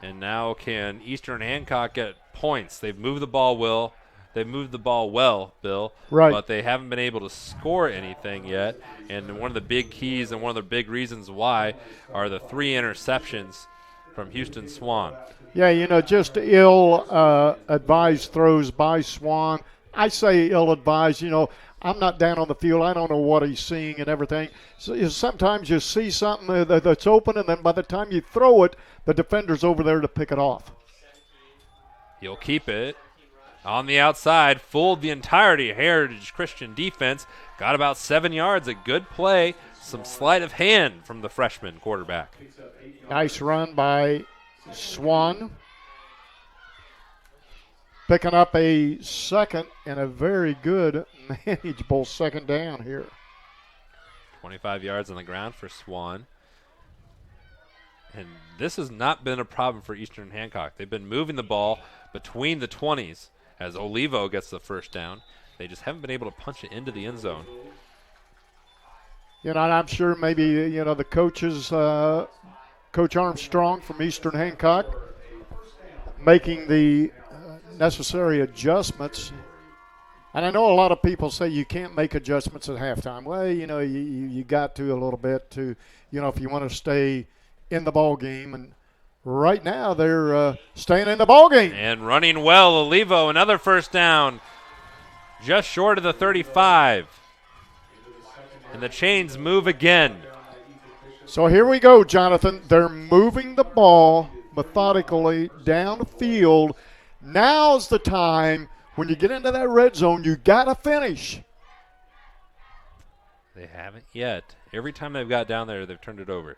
And now can Eastern Hancock get points? They've moved the ball well. They've moved the ball well, Bill. Right. But they haven't been able to score anything yet. And one of the big keys and one of the big reasons why are the 3 interceptions from Houston Swan. Yeah, just ill-advised throws by Swan. I say ill-advised. I'm not down on the field. I don't know what he's seeing and everything. So sometimes you see something that's open, and then by the time you throw it, the defender's over there to pick it off. He'll keep it on the outside, fooled the entirety of Heritage Christian defense, got about 7 yards, a good play, some sleight of hand from the freshman quarterback. Nice run by Swan, picking up a second and a very good manageable second down here. 25 yards on the ground for Swan. And this has not been a problem for Eastern Hancock. They've been moving the ball between the 20s as Olivo gets the first down. They just haven't been able to punch it into the end zone. And I'm sure maybe, the coaches, Coach Armstrong from Eastern Hancock, making the necessary adjustments. And I know a lot of people say you can't make adjustments at halftime. Well, you got to a little bit to, if you want to stay in the ball game. And right now they're staying in the ball game. And running well, Olivo, another first down, just short of the 35. And the chains move again. So here we go, Jonathan. They're moving the ball methodically downfield. Now's the time. When you get into that red zone, you got to finish. They haven't yet. Every time they've got down there, they've turned it over.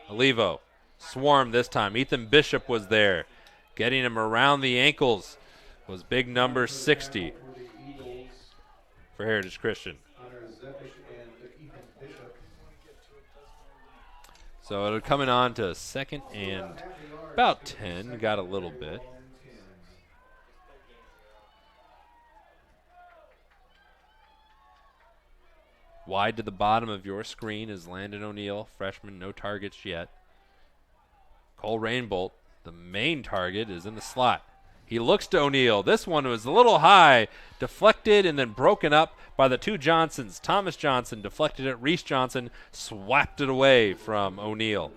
Olivo, swarm this time. Ethan Bishop was there. Getting him around the ankles was big number 60 for Heritage Christian. So it'll coming on to second and about 10. Got a little bit. Wide to the bottom of your screen is Landon O'Neill, freshman, no targets yet. Cole Rainbolt, the main target, is in the slot. He looks to O'Neill. This one was a little high, deflected and then broken up by the two Johnsons. Thomas Johnson deflected it. Reese Johnson swapped it away from O'Neill.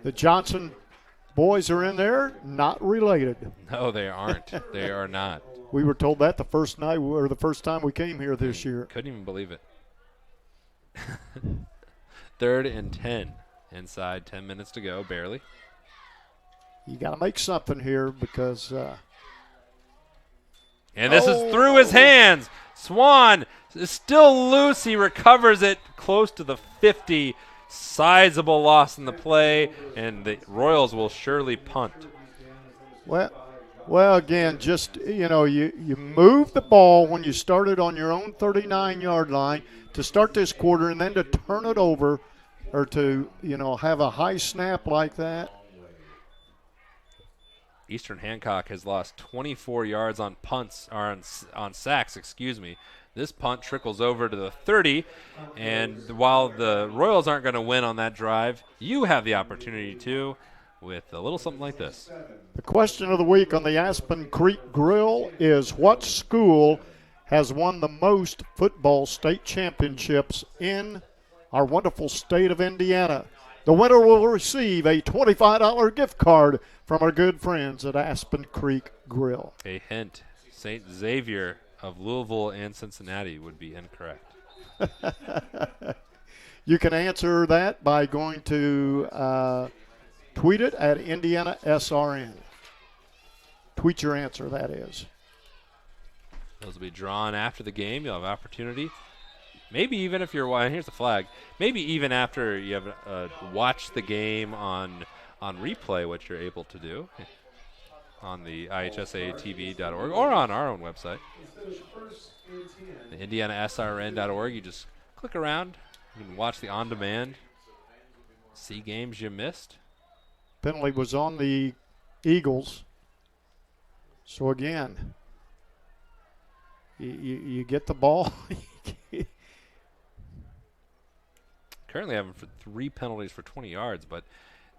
The Johnson boys are in there, not related. No, they aren't. They are not. We were told that the first night or the first time we came here this year. Couldn't even believe it. 3rd and 10. Inside 10 minutes to go, barely. You got to make something here because. And this is through his hands. Swan is still loose. He recovers it close to the 50. Sizable loss in the play, and the Royals will surely punt. Well, again, just, you move the ball when you started on your own 39-yard line to start this quarter and then to turn it over or to, have a high snap like that. Eastern Hancock has lost 24 yards on punts, or on sacks, excuse me. This punt trickles over to the 30, and while the Royals aren't going to win on that drive, you have the opportunity to with a little something like this. The question of the week on the Aspen Creek Grill is, what school has won the most football state championships in our wonderful state of Indiana? The winner will receive a $25 gift card from our good friends at Aspen Creek Grill. A hint, St. Xavier of Louisville and Cincinnati would be incorrect. You can answer that by going to tweet it at Indiana SRN. Tweet your answer, that is. Those will be drawn after the game. You'll have opportunity. Maybe even if you're watching, here's the flag. Maybe even after you have watched the game on replay, what you're able to do on the IHSAATV.org or on our own website, the IndianaSRN.org. You just click around. You can watch the on-demand, see games you missed. Penalty was on the Eagles. So again, you get the ball. Currently having for 3 penalties for 20 yards, but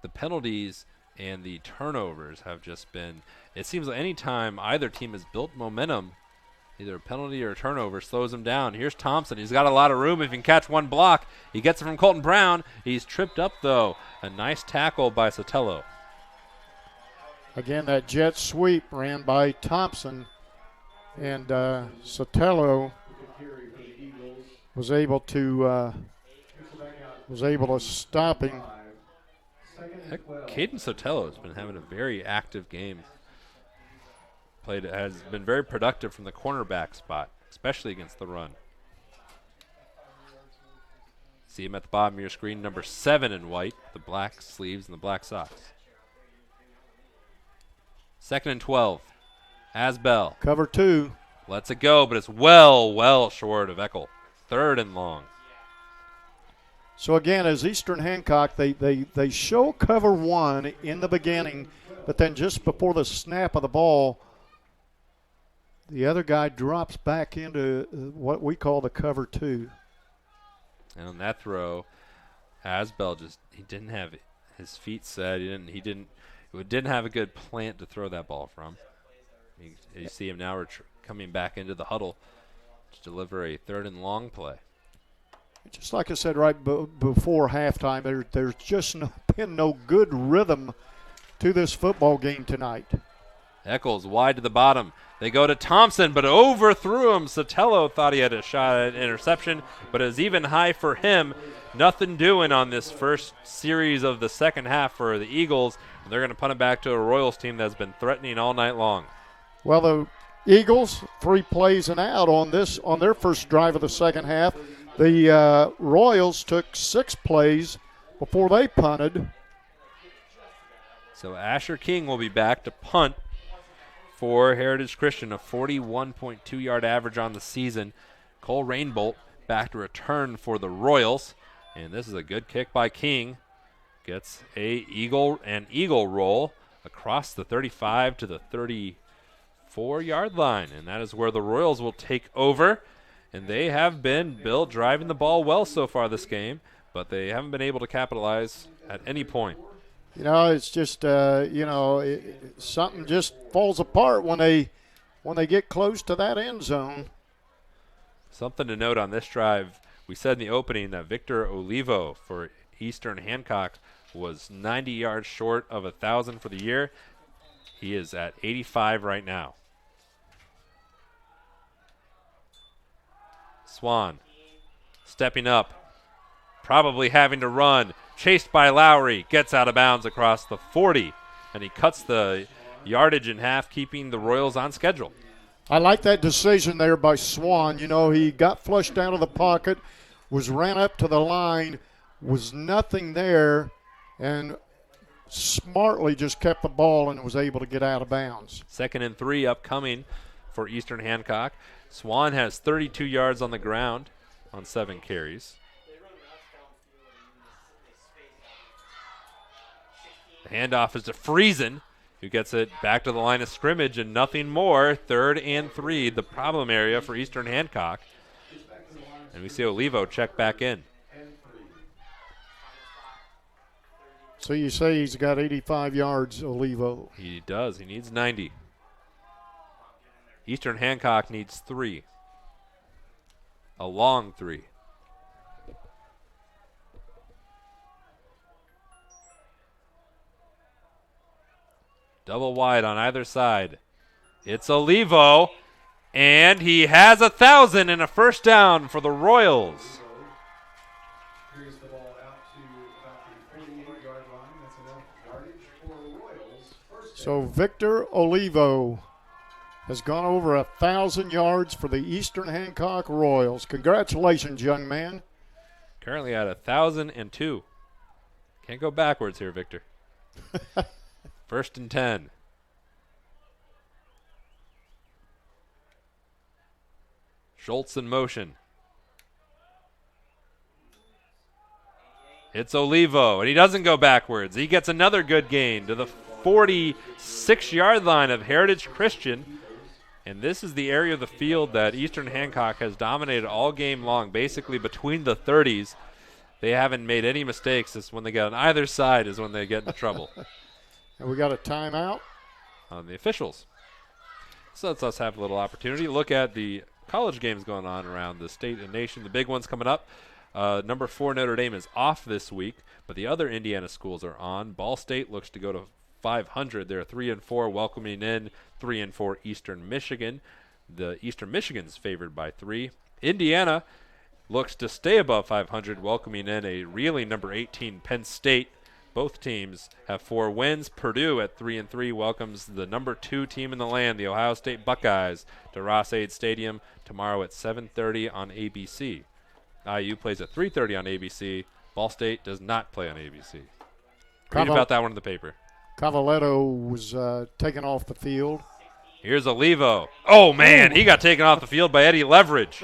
the penalties and the turnovers have just been, it seems like any time either team has built momentum, either a penalty or a turnover slows them down. Here's Thompson. He's got a lot of room if he can catch one block. He gets it from Colton Brown. He's tripped up, though. A nice tackle by Sotelo. Again, that jet sweep ran by Thompson, and Sotelo was able to stop him. Caden Sotelo has been having a very active game. Has been very productive from the cornerback spot, especially against the run. See him at the bottom of your screen, number 7 in white, the black sleeves and the black socks. 2nd and 12. Asbell. Cover 2. Lets it go, but it's well short of Eckel. 3rd and long. So again, as Eastern Hancock, they show cover 1 in the beginning, but then just before the snap of the ball, the other guy drops back into what we call the cover 2. And on that throw, Asbell he didn't have his feet set. He didn't. It who didn't have a good plant to throw that ball from. You see him now coming back into the huddle to deliver a 3rd and long play. Just like I said right before halftime, there's just been no good rhythm to this football game tonight. Eccles wide to the bottom. They go to Thompson, but overthrew him. Sotelo thought he had a shot at an interception, but it was even high for him. Nothing doing on this first series of the second half for the Eagles. And they're going to punt it back to a Royals team that's been threatening all night long. Well, the Eagles, 3 plays and out on their first drive of the second half. The Royals took 6 plays before they punted. So Asher King will be back to punt for Heritage Christian, a 41.2-yard average on the season. Cole Rainbolt back to return for the Royals. And this is a good kick by King. Gets an eagle roll across the 35 to the 34-yard line. And that is where the Royals will take over. And they have been, Bill, driving the ball well so far this game, but they haven't been able to capitalize at any point. It's just, something just falls apart when they get close to that end zone. Something to note on this drive, we said in the opening that Victor Olivo for Eastern Hancock was 90 yards short of 1,000 for the year. He is at 85 right now. Swan stepping up, probably having to run. Chased by Lowry, gets out of bounds across the 40, and he cuts the yardage in half, keeping the Royals on schedule. I like that decision there by Swan. He got flushed out of the pocket, ran up to the line, was nothing there, and smartly just kept the ball and was able to get out of bounds. 2nd and 3 upcoming for Eastern Hancock. Swan has 32 yards on the ground on 7 carries. The handoff is to Friesen, who gets it back to the line of scrimmage and nothing more. 3rd and 3, the problem area for Eastern Hancock. And we see Olivo check back in. So you say he's got 85 yards, Olivo. He does. He needs 90. Eastern Hancock needs 3. A long 3. Double wide on either side. It's Olivo, and he has 1,000 and a first down for the Royals. Carries the ball out to about the 48-yard line. That's enough yardage for Royals. So Victor Olivo has gone over 1,000 yards for the Eastern Hancock Royals. Congratulations, young man. Currently at 1,002. Can't go backwards here, Victor. 1st and 10. Schultz in motion. It's Olivo, and he doesn't go backwards. He gets another good gain to the 46-yard line of Heritage Christian. And this is the area of the field that Eastern Hancock has dominated all game long, basically between the 30s. They haven't made any mistakes. It's when they get on either side is when they get into trouble. And we got a timeout on the officials. So let's us have a little opportunity. Look at the college games going on around the state and nation. The big ones coming up. Number 4 Notre Dame is off this week, but the other Indiana schools are on. Ball State looks to go to 500. They're 3-4, welcoming in 3-4 Eastern Michigan. The Eastern Michigan's favored by 3. Indiana looks to stay above 500, welcoming in a reeling number 18 Penn State. Both teams have 4 wins. Purdue at 3-3 welcomes the number 2 team in the land, the Ohio State Buckeyes, to Ross-Ade Stadium tomorrow at 7:30 on ABC. IU plays at 3:30 on ABC. Ball State does not play on ABC. Read about that one in the paper. Cavaletto was taken off the field. Here's Olivo. Oh, man, he got taken off the field by Eddie Leverage.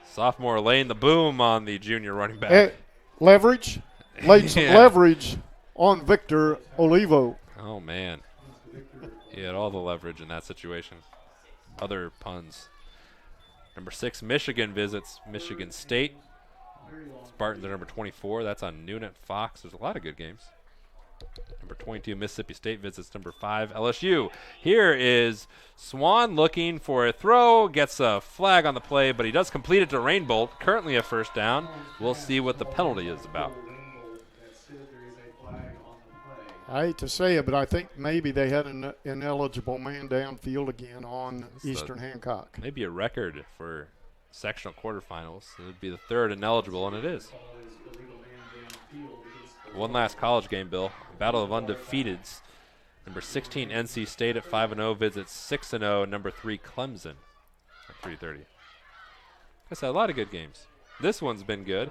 Sophomore laying the boom on the junior running back. Leverage? Laid some leverage on Victor Olivo. Oh, man. He had all the leverage in that situation. Other puns. Number 6, Michigan visits Michigan State. Spartans are number 24. That's on noon at Fox. There's a lot of good games. Number 22, Mississippi State visits number 5, LSU. Here is Swan looking for a throw, gets a flag on the play, but he does complete it to Rainbolt. Currently a first down. We'll see what the penalty is about. I hate to say it, but I think maybe they had an ineligible man downfield again on Eastern Hancock. Maybe a record for sectional quarterfinals. It would be the third ineligible, and it is. One last college game, Bill. Battle of Undefeateds. Number 16, NC State at 5-0 visits 6-0, number 3, Clemson at 3:30. I said a lot of good games. This one's been good,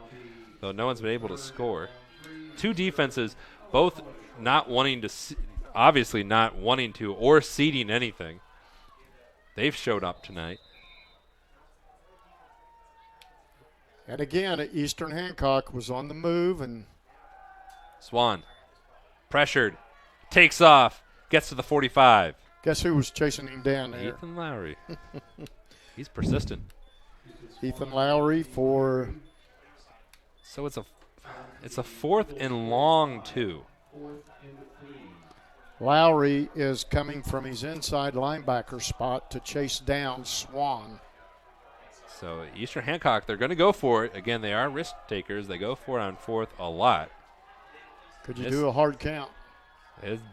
though no one's been able to score. Two defenses, both not wanting to, obviously not wanting to or ceding anything. They've showed up tonight. And again, Eastern Hancock was on the move, and Swan, pressured, takes off, gets to the 45. Guess who was chasing him down there? Ethan Lowry. He's persistent. Ethan Lowry for. So it's a 4th and long 2. Lowry is coming from his inside linebacker spot to chase down Swan. So Eastern Hancock, they're going to go for it. Again, they are risk takers. They go for it on 4th a lot. Could you do a hard count?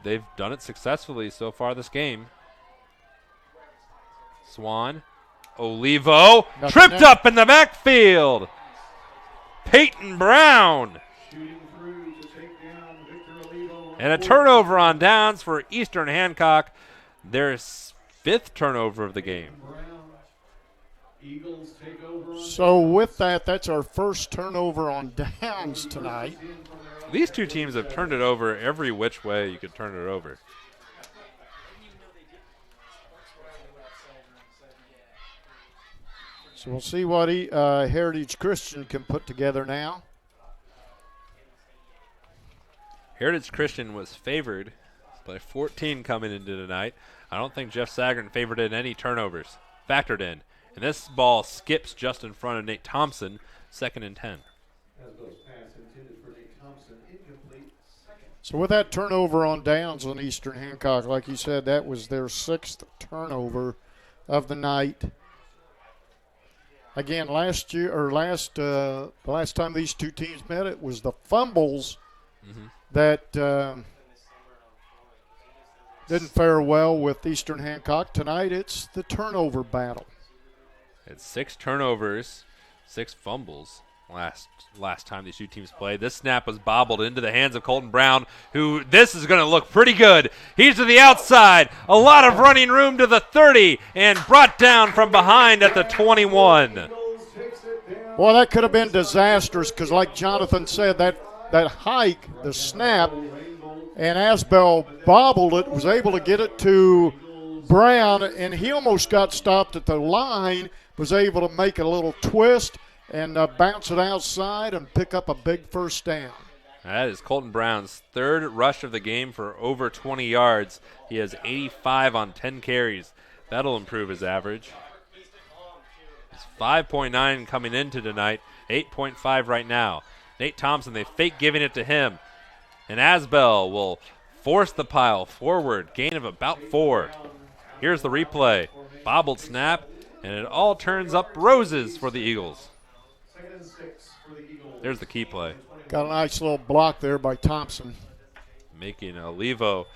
They've done it successfully so far this game. Swan, Olivo, tripped up in the backfield. Peyton Brown. And a turnover on downs for Eastern Hancock. Their 5th turnover of the game. So with that, that's our first turnover on downs tonight. These two teams have turned it over every which way you could turn it over. So we'll see what Heritage Christian can put together now. Heritage Christian was favored by 14 coming into tonight. I don't think Jeff Sagrin favored in any turnovers, factored in. And this ball skips just in front of Nate Thompson, 2nd and 10. So with that turnover on downs on Eastern Hancock, like you said, that was their 6th turnover of the night. Again, last time these two teams met, it was the fumbles that didn't fare well with Eastern Hancock. Tonight, it's the turnover battle. It's 6 turnovers, 6 fumbles last time these two teams played. This snap was bobbled into the hands of Colton Brown, who this is going to look pretty good. He's to the outside, a lot of running room to the 30, and brought down from behind at the 21. Well, that could have been disastrous because, like Jonathan said, that hike, the snap, and Asbell bobbled it, was able to get it to Brown, and he almost got stopped at the line, was able to make a little twist and bounce it outside and pick up a big first down. That is Colton Brown's 3rd rush of the game for over 20 yards. He has 85 on 10 carries. That'll improve his average. It's 5.9 coming into tonight, 8.5 right now. Nate Thompson, they fake giving it to him. And Asbell will force the pile forward, gain of about 4. Here's the replay. Bobbled snap, and it all turns up roses for the Eagles. There's the key play. Got a nice little block there by Thompson. Making Olivo.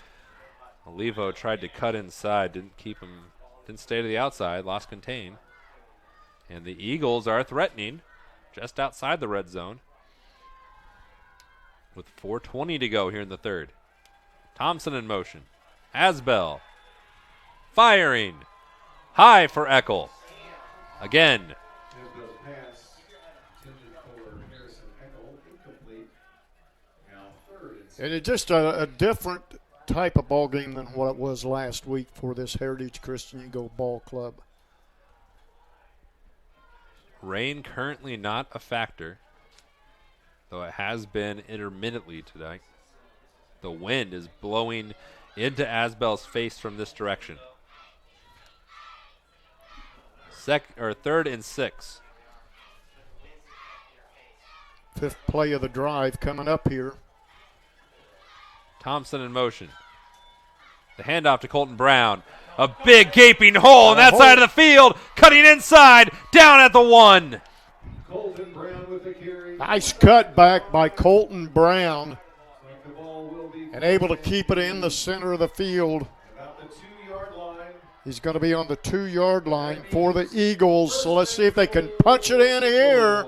Olivo tried to cut inside, didn't stay to the outside, lost contain. And the Eagles are threatening just outside the red zone with 4:20 to go here in the 3rd. Thompson in motion. Asbell firing. High for Eckel. Again. And it's just a different type of ball game than what it was last week for this Heritage Christian Eagle Ball Club. Rain currently not a factor, though it has been intermittently tonight. The wind is blowing into Asbell's face from this direction. 3rd and 6. 5th play of the drive coming up here. Thompson in motion. The handoff to Colton Brown. A big gaping hole on that side of the field. Cutting inside. Down at the 1. Colton Brown with the carry. Nice cut back by Colton Brown. And able to keep it in the center of the field. About the 2-yard line. He's going to be on the 2-yard line for the Eagles. So let's see if they can punch it in here.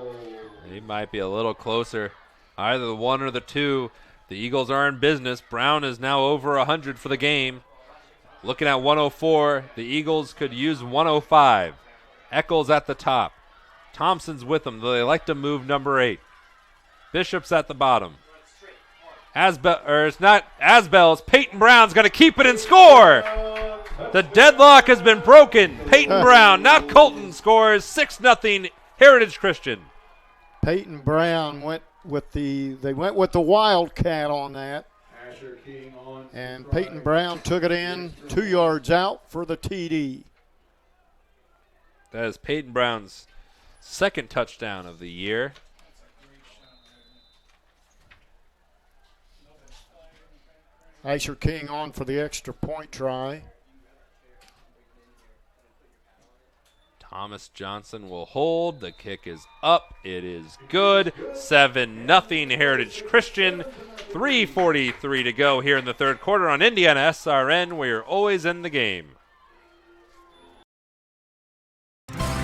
He might be a little closer. Either the 1 or the 2. The Eagles are in business. Brown is now over 100 for the game. Looking at 104. The Eagles could use 105. Eccles at the top. Thompson's with them, though they like to move number 8. Bishop's at the bottom. It's not Asbell. It's Peyton Brown's going to keep it and score. The deadlock has been broken. Peyton Brown, not Colton, scores 6-0 Heritage Christian. Peyton Brown went with the Wildcat on that. And Peyton Brown took it in 2 yards out for the TD. That is Peyton Brown's second touchdown of the year. Asher King on for the extra point try. Thomas Johnson will hold. The kick is up. It is good. 7-0 Heritage Christian. 3:43 to go here in the third quarter on Indiana SRN, where you're always in the game.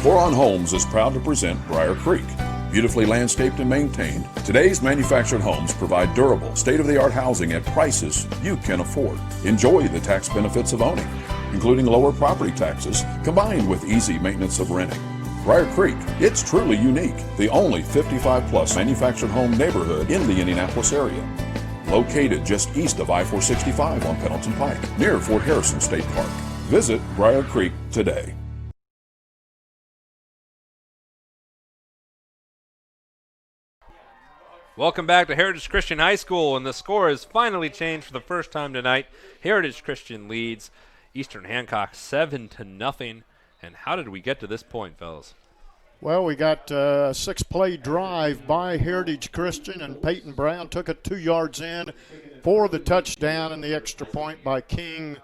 Boron Homes is proud to present Briar Creek. Beautifully landscaped and maintained, today's manufactured homes provide durable, state-of-the-art housing at prices you can afford. Enjoy the tax benefits of owning, including lower property taxes, combined with easy maintenance of renting. Briar Creek, it's truly unique, the only 55-plus manufactured home neighborhood in the Indianapolis area. Located just east of I-465 on Pendleton Pike, near Fort Harrison State Park. Visit Briar Creek today. Welcome back to Heritage Christian High School, and the score has finally changed for the first time tonight. Heritage Christian leads Eastern Hancock 7-0. And how did we get to this point, fellas? Well, we got a 6-play drive by Heritage Christian, and Peyton Brown took it 2 yards in for the touchdown, and the extra point by King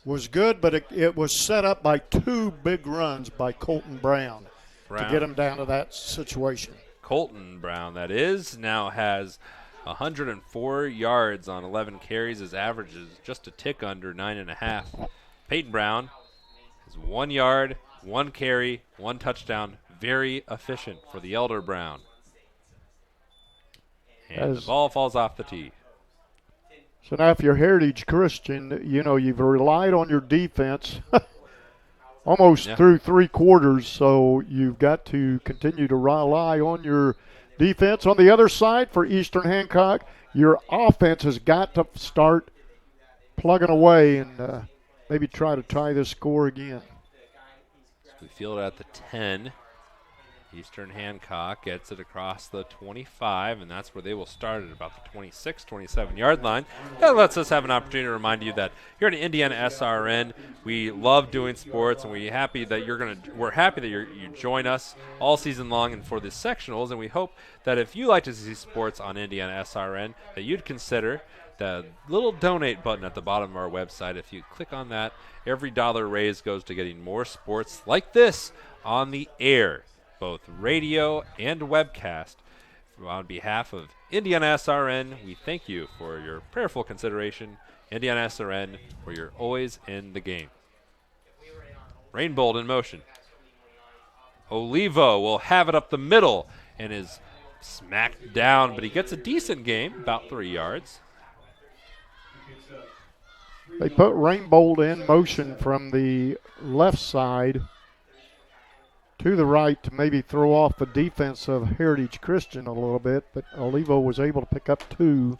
was good, but it was set up by 2 big runs by Colton Brown to get him down to that situation. Colton Brown, that is, now has 104 yards on 11 carries. His average is just a tick under 9.5. Peyton Brown has 1 yard, 1 carry, 1 touchdown. Very efficient for the Elder Brown. And the ball falls off the tee. So now if you're Heritage Christian, you know, you've relied on your defense almost through 3 quarters, so you've got to continue to rely on your defense. On the other side for Eastern Hancock, your offense has got to start plugging away and maybe try to tie this score again. We field at the 10. Eastern Hancock gets it across the 25, and that's where they will start at about the 26, 27-yard line. That lets us have an opportunity to remind you that here at Indiana SRN, we love doing sports, and we're happy that you join us all season long and for the sectionals, and we hope that if you like to see sports on Indiana SRN, that you'd consider the little donate button at the bottom of our website. If you click on that, every dollar raised goes to getting more sports like this on the air, both radio and webcast. On behalf of Indiana SRN, we thank you for your prayerful consideration. Indiana SRN, where you're always in the game. Rainbolt in motion. Olivo will have it up the middle and is smacked down, but he gets a decent game, about 3 yards. They put Rainbolt in motion from the left side to the right to maybe throw off the defense of Heritage Christian a little bit, but Olivo was able to pick up 2.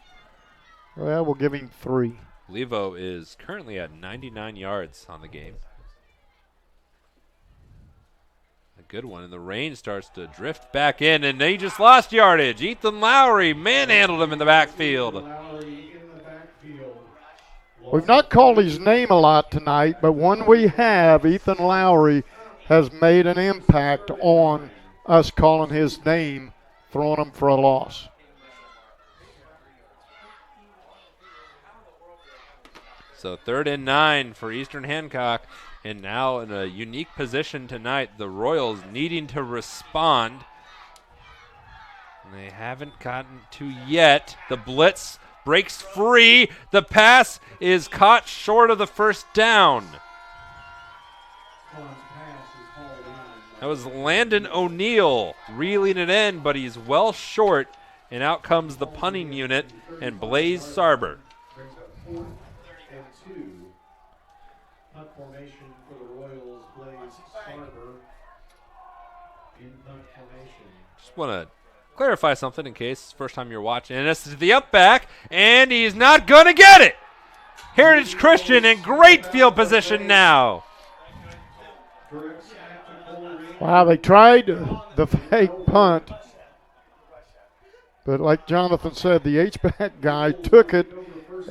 Well, we'll give him 3. Olivo is currently at 99 yards on the game. A good one, and the rain starts to drift back in, and they just lost yardage. Ethan Lowry manhandled him in the backfield. We've not called his name a lot tonight, but when we have, Ethan Lowry has made an impact on us calling his name, throwing him for a loss. So 3rd and 9 for Eastern Hancock. And now in a unique position tonight, the Royals needing to respond. And they haven't gotten to yet. The blitz breaks free. The pass is caught short of the first down. That was Landon O'Neill reeling it in, but he's well short. And out comes the punting unit and Blaze Sarber. Punt formation for the Royals, Blaze Sarber in punt formation. Just want to clarify something in case it's the first time you're watching. And this is the up back, and he's not going to get it. Heritage Christian in great field position now. Wow, they tried the fake punt, but like Jonathan said, the H-back guy took it,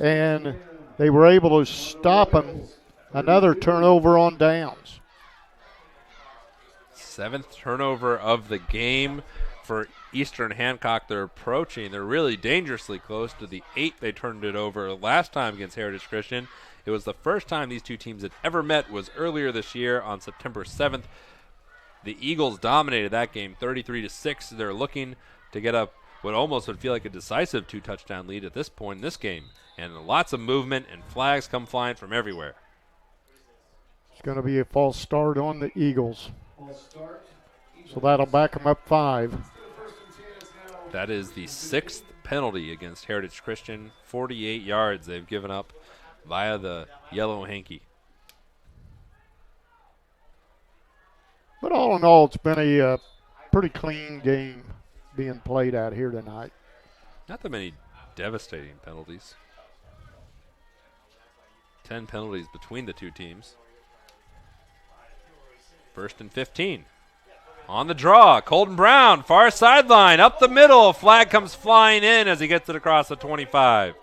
and they were able to stop him. Another turnover on downs. 7th turnover of the game for Eastern Hancock. They're really dangerously close to the 8 they turned it over last time against Heritage Christian. It was the first time these two teams had ever met was earlier this year on September 7th. The Eagles dominated that game 33-6. They're looking to get up what almost would feel like a decisive 2-touchdown lead at this point in this game. And lots of movement and flags come flying from everywhere. It's going to be a false start on the Eagles. So that'll back them up 5. That is the 6th penalty against Heritage Christian. 48 yards they've given up via the yellow hanky. But all in all, it's been a pretty clean game being played out here tonight. Not that many devastating penalties. 10 penalties between the two teams. 1st and 15. On the draw, Colton Brown, far sideline, up the middle. Flag comes flying in as he gets it across the 25.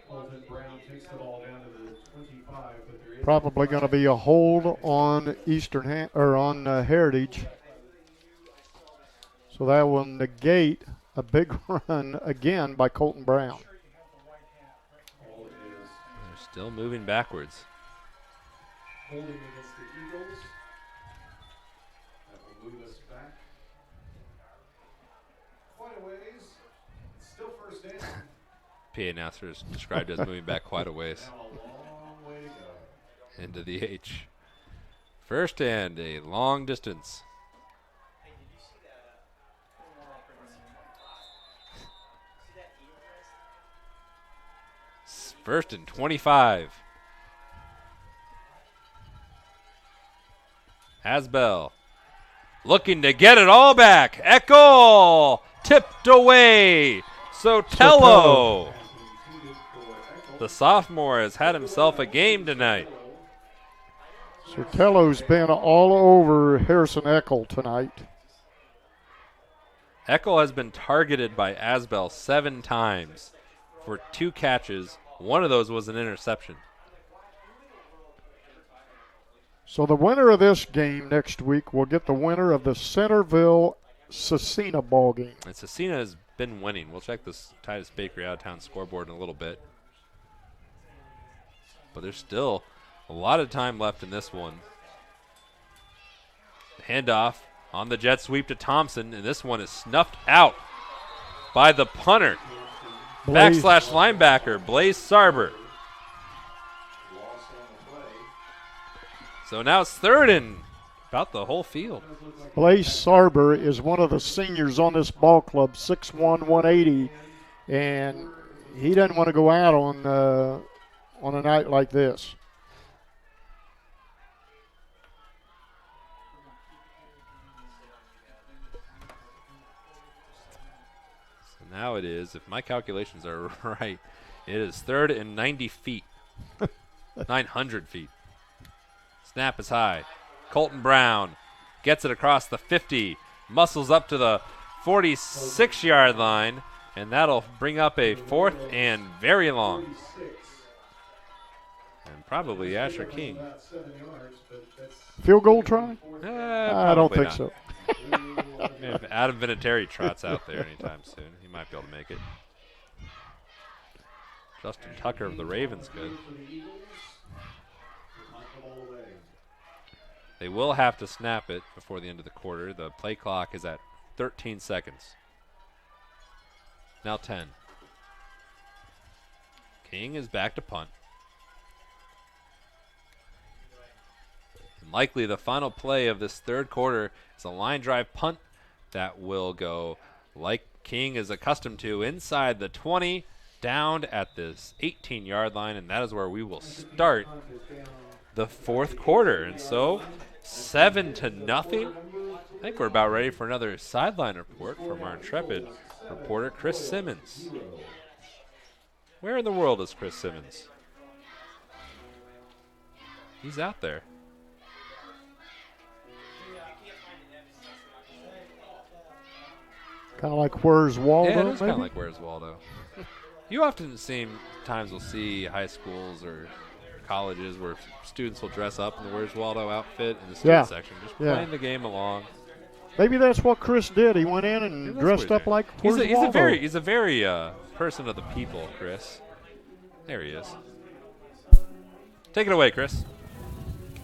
Colton Brown takes the ball down to the 25, but there is Probably going to be a hold on Heritage. So that will negate a big run again by Colton Brown. They're still moving backwards. holding against the Eagles. That will move us back quite a ways. It's still first down. PA announcer is described as moving back quite a ways. Now a long way to go. Into the H. First and a long distance. First and 25. Asbell looking to get it all back. Eckel tipped away. Sotelo. The sophomore has had himself a game tonight. Sotelo's been all over Harrison Eckel tonight. Eckel has been targeted by Asbell 7 times for 2 catches. One of those was an interception. So the winner of this game next week will get the winner of the Centerville-Cecina ball game. And Cecina has been winning. We'll check this Titus Bakery out-of-town scoreboard in a little bit. But there's still a lot of time left in this one. Handoff on the jet sweep to Thompson, and this one is snuffed out by the punter. Blaze. Backslash linebacker, Blaze Sarber. So now it's third and about the whole field. Blaze Sarber is one of the seniors on this ball club, 6'1", 180, and he doesn't want to go out on a night like this. So now it is, if my calculations are right, it is third and 90 feet, 900 feet. Snap is high. Colton Brown gets it across the 50, muscles up to the 46-yard line, and that'll bring up a 4th and very long. And probably Asher King. Field goal try? I don't think not. so. If Adam Vinatieri trots out there anytime soon, he might be able to make it. Justin Tucker of the Ravens good. They will have to snap it before the end of the quarter. The play clock is at 13 seconds. Now 10. King is back to punt. And likely the final play of this third quarter is a line drive punt that will go like King is accustomed to inside the 20, down at this 18-yard line, and that is where we will start the fourth quarter. And so 7-0. I think we're about ready for another sideline report from our intrepid reporter, Chris Simmons. Where in the world is Chris Simmons? He's out there. Kind of like Where's Waldo? Yeah, it is kind of maybe? like Where's Waldo. You often times will see high schools or colleges where students will dress up in the Where's Waldo outfit in the student section, just playing the game along. Maybe that's what Chris did. He went in and dressed up like Where's Waldo. He's a very person of the people, Chris. There he is. Take it away, Chris.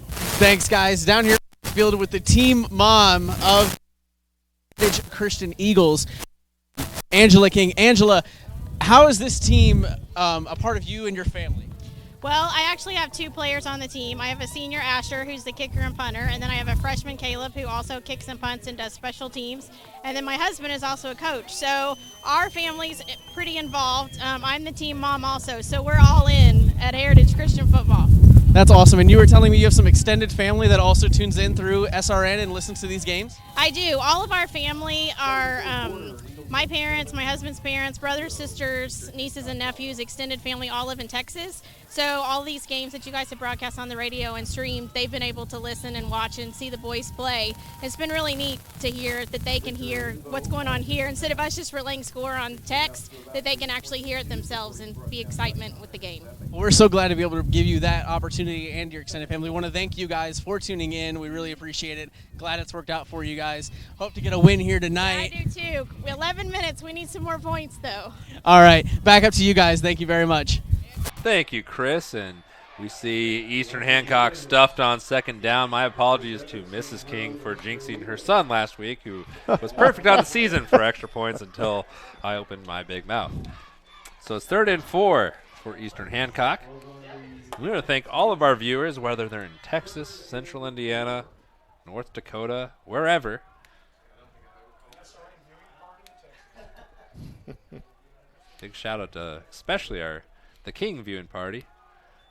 Thanks, guys. Down here in the field with the team mom of Christian Eagles, Angela King. Angela, how is this team a part of you and your family? Well, I actually have two players on the team. I have a senior, Asher, who's the kicker and punter, and then I have a freshman, Caleb, who also kicks and punts and does special teams. And then my husband is also a coach. So our family's pretty involved. I'm the team mom also, so we're all in at Heritage Christian Football. That's awesome. And you were telling me you have some extended family that also tunes in through SRN and listens to these games? I do. All of our family are my parents, my husband's parents, brothers, sisters, nieces, and nephews, extended family all live in Texas. So all these games that you guys have broadcast on the radio and streamed, they've been able to listen and watch and see the boys play. It's been really neat to hear that they can hear what's going on here instead of us just relaying score on text, that they can actually hear it themselves and be excitement with the game. Well, we're so glad to be able to give you that opportunity and your extended family. We want to thank you guys for tuning in. We really appreciate it. Glad it's worked out for you guys. Hope to get a win here tonight. Yeah, I do too. 11 minutes. We need some more points though. All right. Back up to you guys. Thank you very much. Thank you, Chris. And we see Eastern Hancock stuffed on second down. My apologies to Mrs. King for jinxing her son last week, who was perfect on the season for extra points until I opened my big mouth. So it's 3rd and 4 for Eastern Hancock. We want to thank all of our viewers, whether they're in Texas, Central Indiana, North Dakota, wherever. Big shout out to especially the King viewing party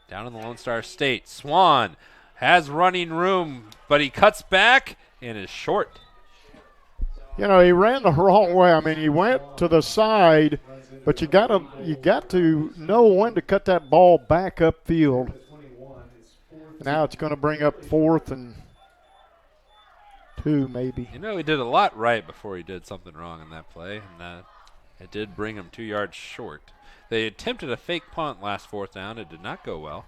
down in the Lone Star State. Swan has running room, but he cuts back and is short. You know, he ran the wrong way. I mean, he went to the side, but you got to know when to cut that ball back upfield. Now it's going to bring up 4th and 2 maybe. You know, he did a lot right before he did something wrong in that play, and it did bring him 2 yards short. They attempted a fake punt last 4th down. It did not go well.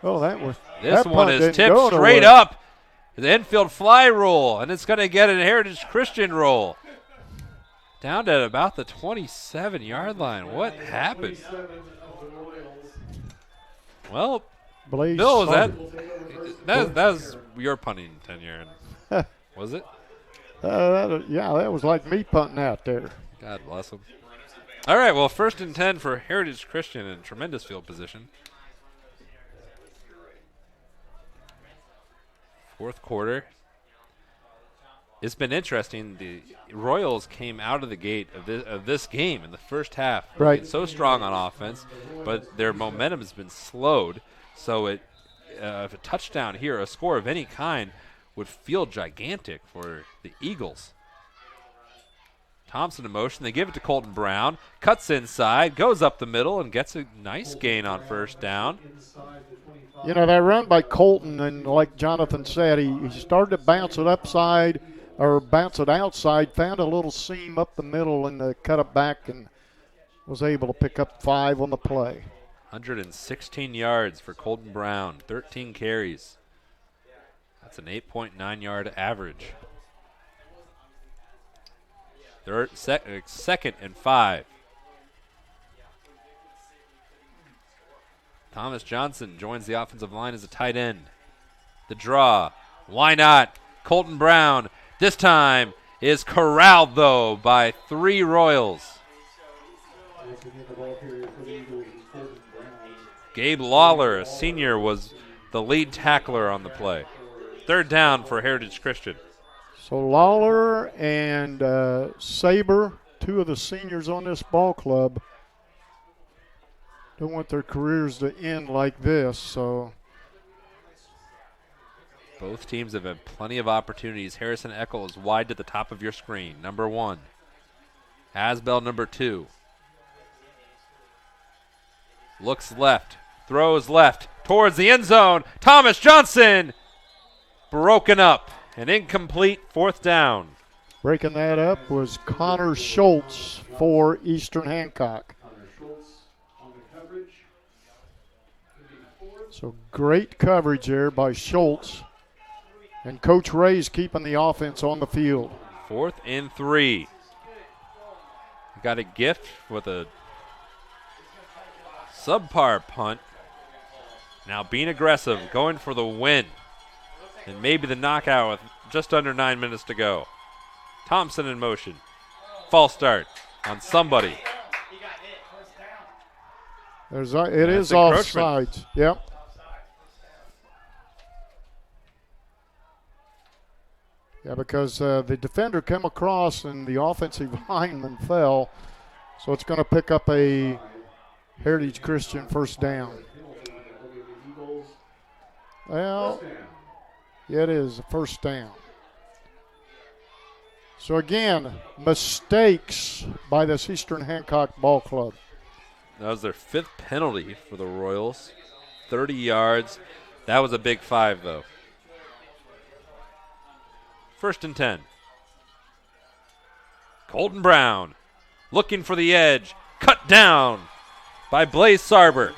Oh, This one is tipped straight up. The infield fly roll, and it's going to get a Heritage Christian roll. Down at about the 27-yard line. What happened? Well, Bill, that was your punting tenure, was it? Yeah, that was like me punting out there. God bless him. All right, well, 1st and 10 for Heritage Christian in tremendous field position. 4th quarter. It's been interesting. The Royals came out of the gate of this game in the first half. Right. So strong on offense, but their momentum has been slowed. So if a touchdown here, a score of any kind, would feel gigantic for the Eagles. Thompson in motion. They give it to Colton Brown. Cuts inside, goes up the middle, and gets a nice gain on 1st down. You know, that run by Colton, and like Jonathan said, he started to bounce it upside or bounce it outside, found a little seam up the middle and cut it back and was able to pick up 5 on the play. 116 yards for Colton Brown, 13 carries. That's an 8.9-yard average. 2nd and 5. Thomas Johnson joins the offensive line as a tight end. The draw. Why not? Colton Brown this time is corralled, though, by 3 Royals. Gabe Lawler, a senior, was the lead tackler on the play. 3rd down for Heritage Christian. So Lawler and Saber, 2 of the seniors on this ball club, don't want their careers to end like this. So both teams have had plenty of opportunities. Harrison Eckel is wide to the top of your screen. Number 1. Asbell, number 2. Looks left. Throws left towards the end zone. Thomas Johnson broken up. An incomplete 4th down. Breaking that up was Connor Schultz for Eastern Hancock. So great coverage there by Schultz. And Coach Ray's keeping the offense on the field. 4th and 3. Got a gift with a subpar punt. Now being aggressive, going for the win. And maybe the knockout with just under 9 minutes to go. Thompson in motion. False start on somebody. It is offsides. Yep. Yeah, because the defender came across and the offensive lineman fell. So it's going to pick up a Heritage Christian 1st down. Well, yeah, it is a 1st down. So again, mistakes by this Eastern Hancock ball club. That was their 5th penalty for the Royals. 30 yards. That was a big 5, though. 1st and 10. Colton Brown looking for the edge. Cut down by Blaze Sarber.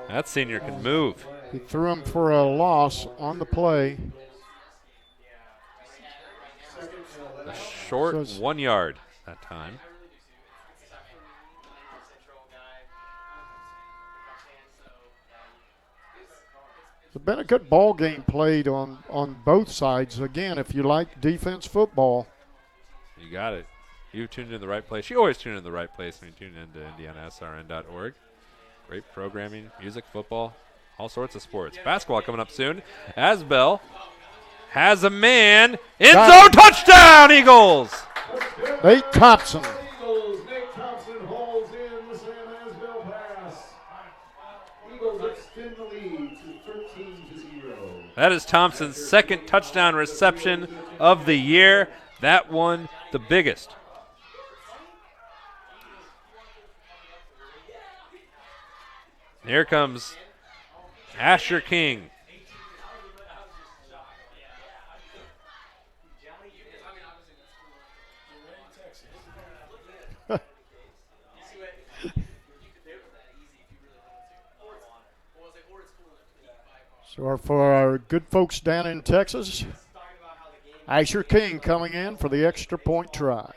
That senior can move. He threw him for a loss on the play. A short 1 yard that time. It's been a good ball game played on both sides. Again, if you like defense football. You got it. You tuned in the right place. You always tune in the right place when you tune in to IndianaSRN.org. Great programming, music, football, all sorts of sports. Basketball coming up soon. Asbell has a man. End zone touchdown, Eagles! Nate Thompson. Nate Thompson holds in the Sam Asbell pass. Eagles extend the lead to 13-0. That is Thompson's 2nd touchdown reception of the year. That one, the biggest. Here comes Asher King. So for our good folks down in Texas, Asher King coming in for the extra point try.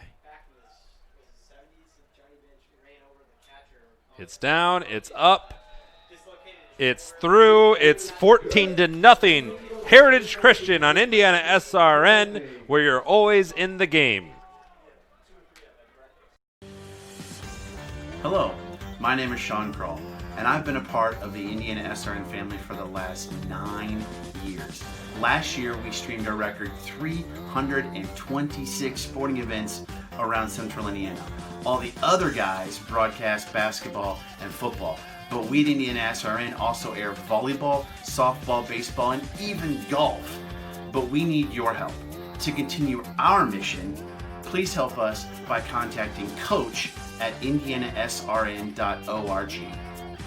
It's down, it's up, it's through, it's 14-0. Heritage Christian on Indiana SRN, where you're always in the game. Hello, my name is Sean Kroll, and I've been a part of the Indiana SRN family for the last 9 years. Last year, we streamed a record 326 sporting events around Central Indiana. All the other guys broadcast basketball and football, but we at Indiana SRN also air volleyball, softball, baseball, and even golf. But we need your help. To continue our mission, please help us by contacting Coach at indianasrn.org.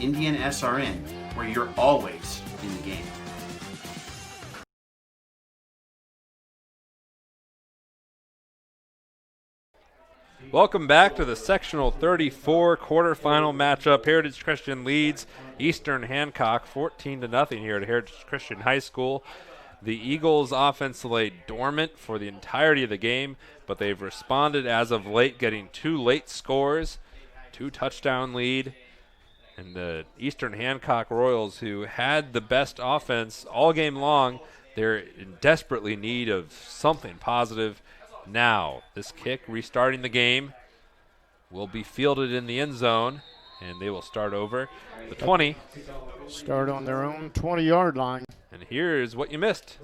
Indiana SRN, where you're always in the game. Welcome back to the Sectional 34 quarterfinal matchup. Heritage Christian leads Eastern Hancock 14-0 here at Heritage Christian High School. The Eagles' offense lay dormant for the entirety of the game, but they've responded as of late, getting 2 late scores. 2-touchdown lead. And the Eastern Hancock Royals, who had the best offense all game long, they're in desperately need of something positive now. This kick restarting the game will be fielded in the end zone, and they will start over the 20. Start on their own 20-yard line. And here's what you missed.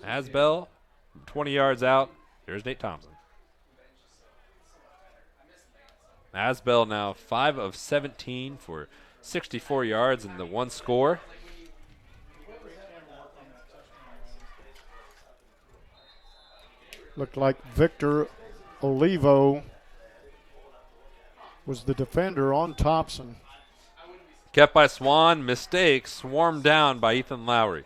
Asbell, 20 yards out. There's Nate Thompson. Asbell now 5 of 17 for 64 yards and the 1 score. Looked like Victor Olivo was the defender on Thompson. Kept by Swan, mistake, swarmed down by Ethan Lowry.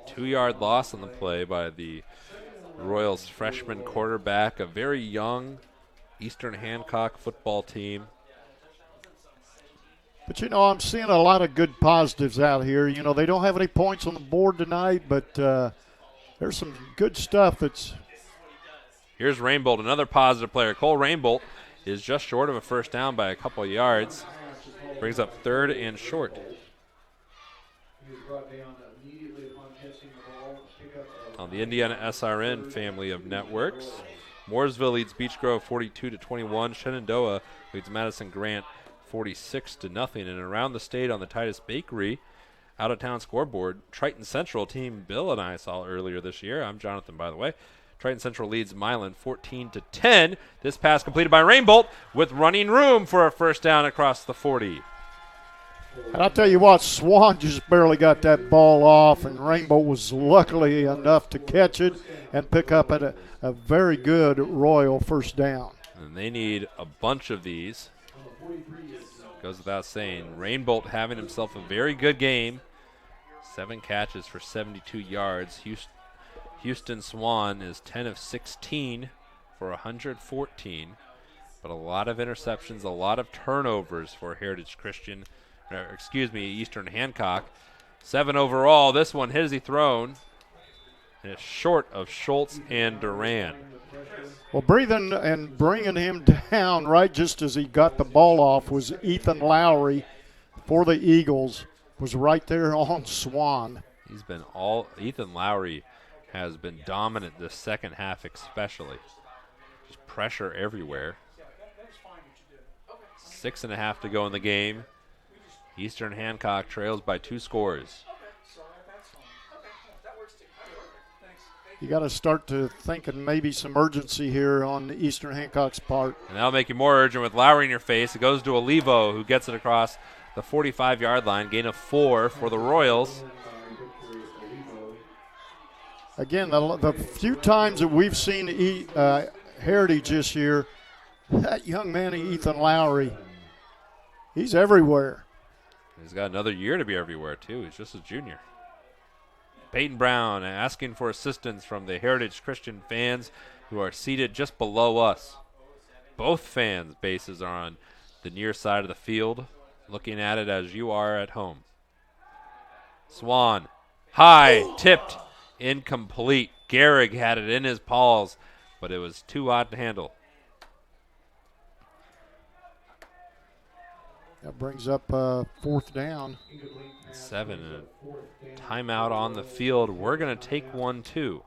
2-yard loss on the play by the Royals freshman quarterback, a very young Eastern Hancock football team. But, you know, I'm seeing a lot of good positives out here. You know, they don't have any points on the board tonight, but there's some good stuff that's. Here's Rainbolt, another positive player. Cole Rainbolt is just short of a first down by a couple of yards. Brings up 3rd and short. On the Indiana SRN family of networks, Mooresville leads Beech Grove 42-21. Shenandoah leads Madison Grant 46-0. And around the state on the Titus Bakery out-of-town scoreboard, Triton Central, team Bill and I saw earlier this year. I'm Jonathan, by the way. Triton Central leads Milan 14-10. This pass completed by Rainbolt with running room for a first down across the 40. And I'll tell you what, Swan just barely got that ball off, and Rainbow was luckily enough to catch it and pick up at a very good Royal first down. And they need a bunch of these. Goes without saying. Rainbolt having himself a very good game. 7 catches for 72 yards. Houston Swan is 10 of 16 for 114. But a lot of interceptions, a lot of turnovers for Eastern Hancock. 7 overall. This one hit as he thrown. And it's short of Schultz and Duran. Well, breathing and bringing him down right just as he got the ball off was Ethan Lowry for the Eagles. Was right there on Swan. Ethan Lowry has been dominant this second half especially. Just pressure everywhere. 6.5 to go in the game. Eastern Hancock trails by 2 scores. You got to start to thinking maybe some urgency here on Eastern Hancock's part. And that'll make you more urgent with Lowry in your face. It goes to Olivo, who gets it across the 45-yard line. Gain of 4 for the Royals. Again, the few times that we've seen Heritage this year, that young man, Ethan Lowry, he's everywhere. He's got another year to be everywhere, too. He's just a junior. Peyton Brown asking for assistance from the Heritage Christian fans who are seated just below us. Both fans' bases are on the near side of the field, looking at it as you are at home. Swan, high, tipped, incomplete. Gehrig had it in his paws, but it was too odd to handle. That brings up 4th down. 7. Timeout on the field. We're going to take one, too.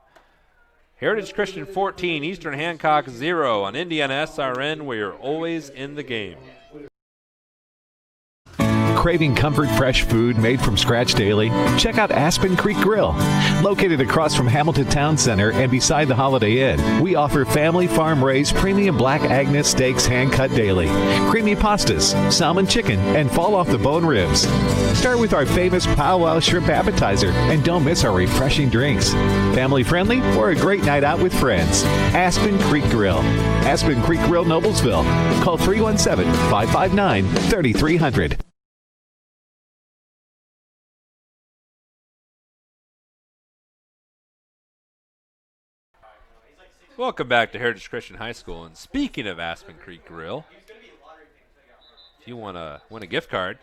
Heritage Christian 14, Eastern Hancock 0 on Indiana SRN, where you're always in the game. Craving comfort fresh food made from scratch daily? Check out Aspen Creek Grill. Located across from Hamilton Town Center and beside the Holiday Inn, we offer family farm-raised premium black Agnes steaks hand-cut daily, creamy pastas, salmon chicken, and fall-off-the-bone ribs. Start with our famous powwow shrimp appetizer, and don't miss our refreshing drinks. Family-friendly or a great night out with friends. Aspen Creek Grill. Aspen Creek Grill, Noblesville. Call 317-559-3300. Welcome back to Heritage Christian High School. And speaking of Aspen Creek Grill, if you want to win a gift card,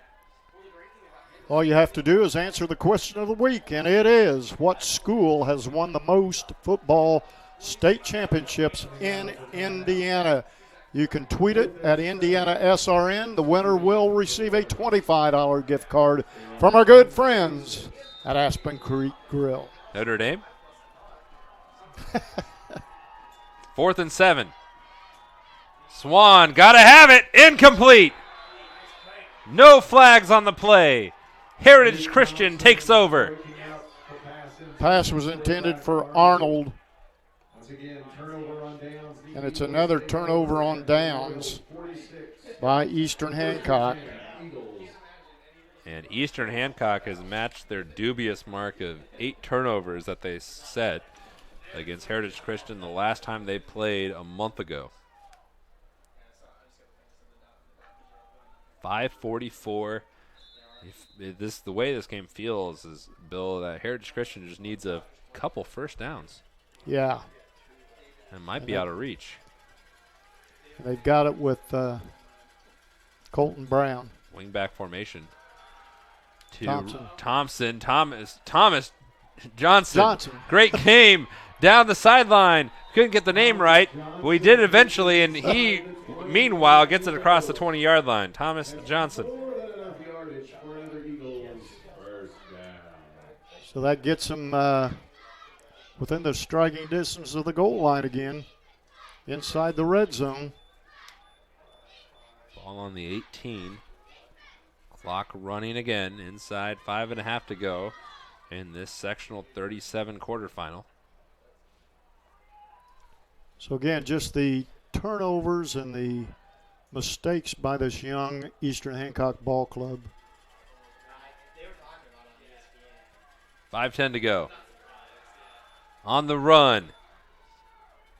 All you have to do is answer the question of the week, and it is, what school has won the most football state championships in Indiana? You can tweet it at Indiana SRN. The winner will receive a $25 gift card from our good friends at Aspen Creek Grill. Notre Dame. 4th and 7. Swan, gotta have it. Incomplete. No flags on the play. Heritage Christian takes over. Pass was intended for Arnold. And it's another turnover on downs by Eastern Hancock. And Eastern Hancock has matched their dubious mark of 8 turnovers that they set against Heritage Christian the last time they played a month ago. 5:44. The way this game feels is, Bill, that Heritage Christian just needs a couple first downs. Yeah. It might be out of reach. They've got it with Colton Brown. Wingback formation. To Thompson. Thomas Johnson. Great game down the sideline. Couldn't get the name right, but we did eventually, and he, meanwhile, gets it across the 20-yard line. Thomas Johnson. So that gets him within the striking distance of the goal line again, inside the red zone. Ball on the 18. Clock running again. Inside 5.5 to go in this sectional 37 quarterfinal. So again, just the turnovers and the mistakes by this young Eastern Hancock ball club. 5:10 to go. On the run.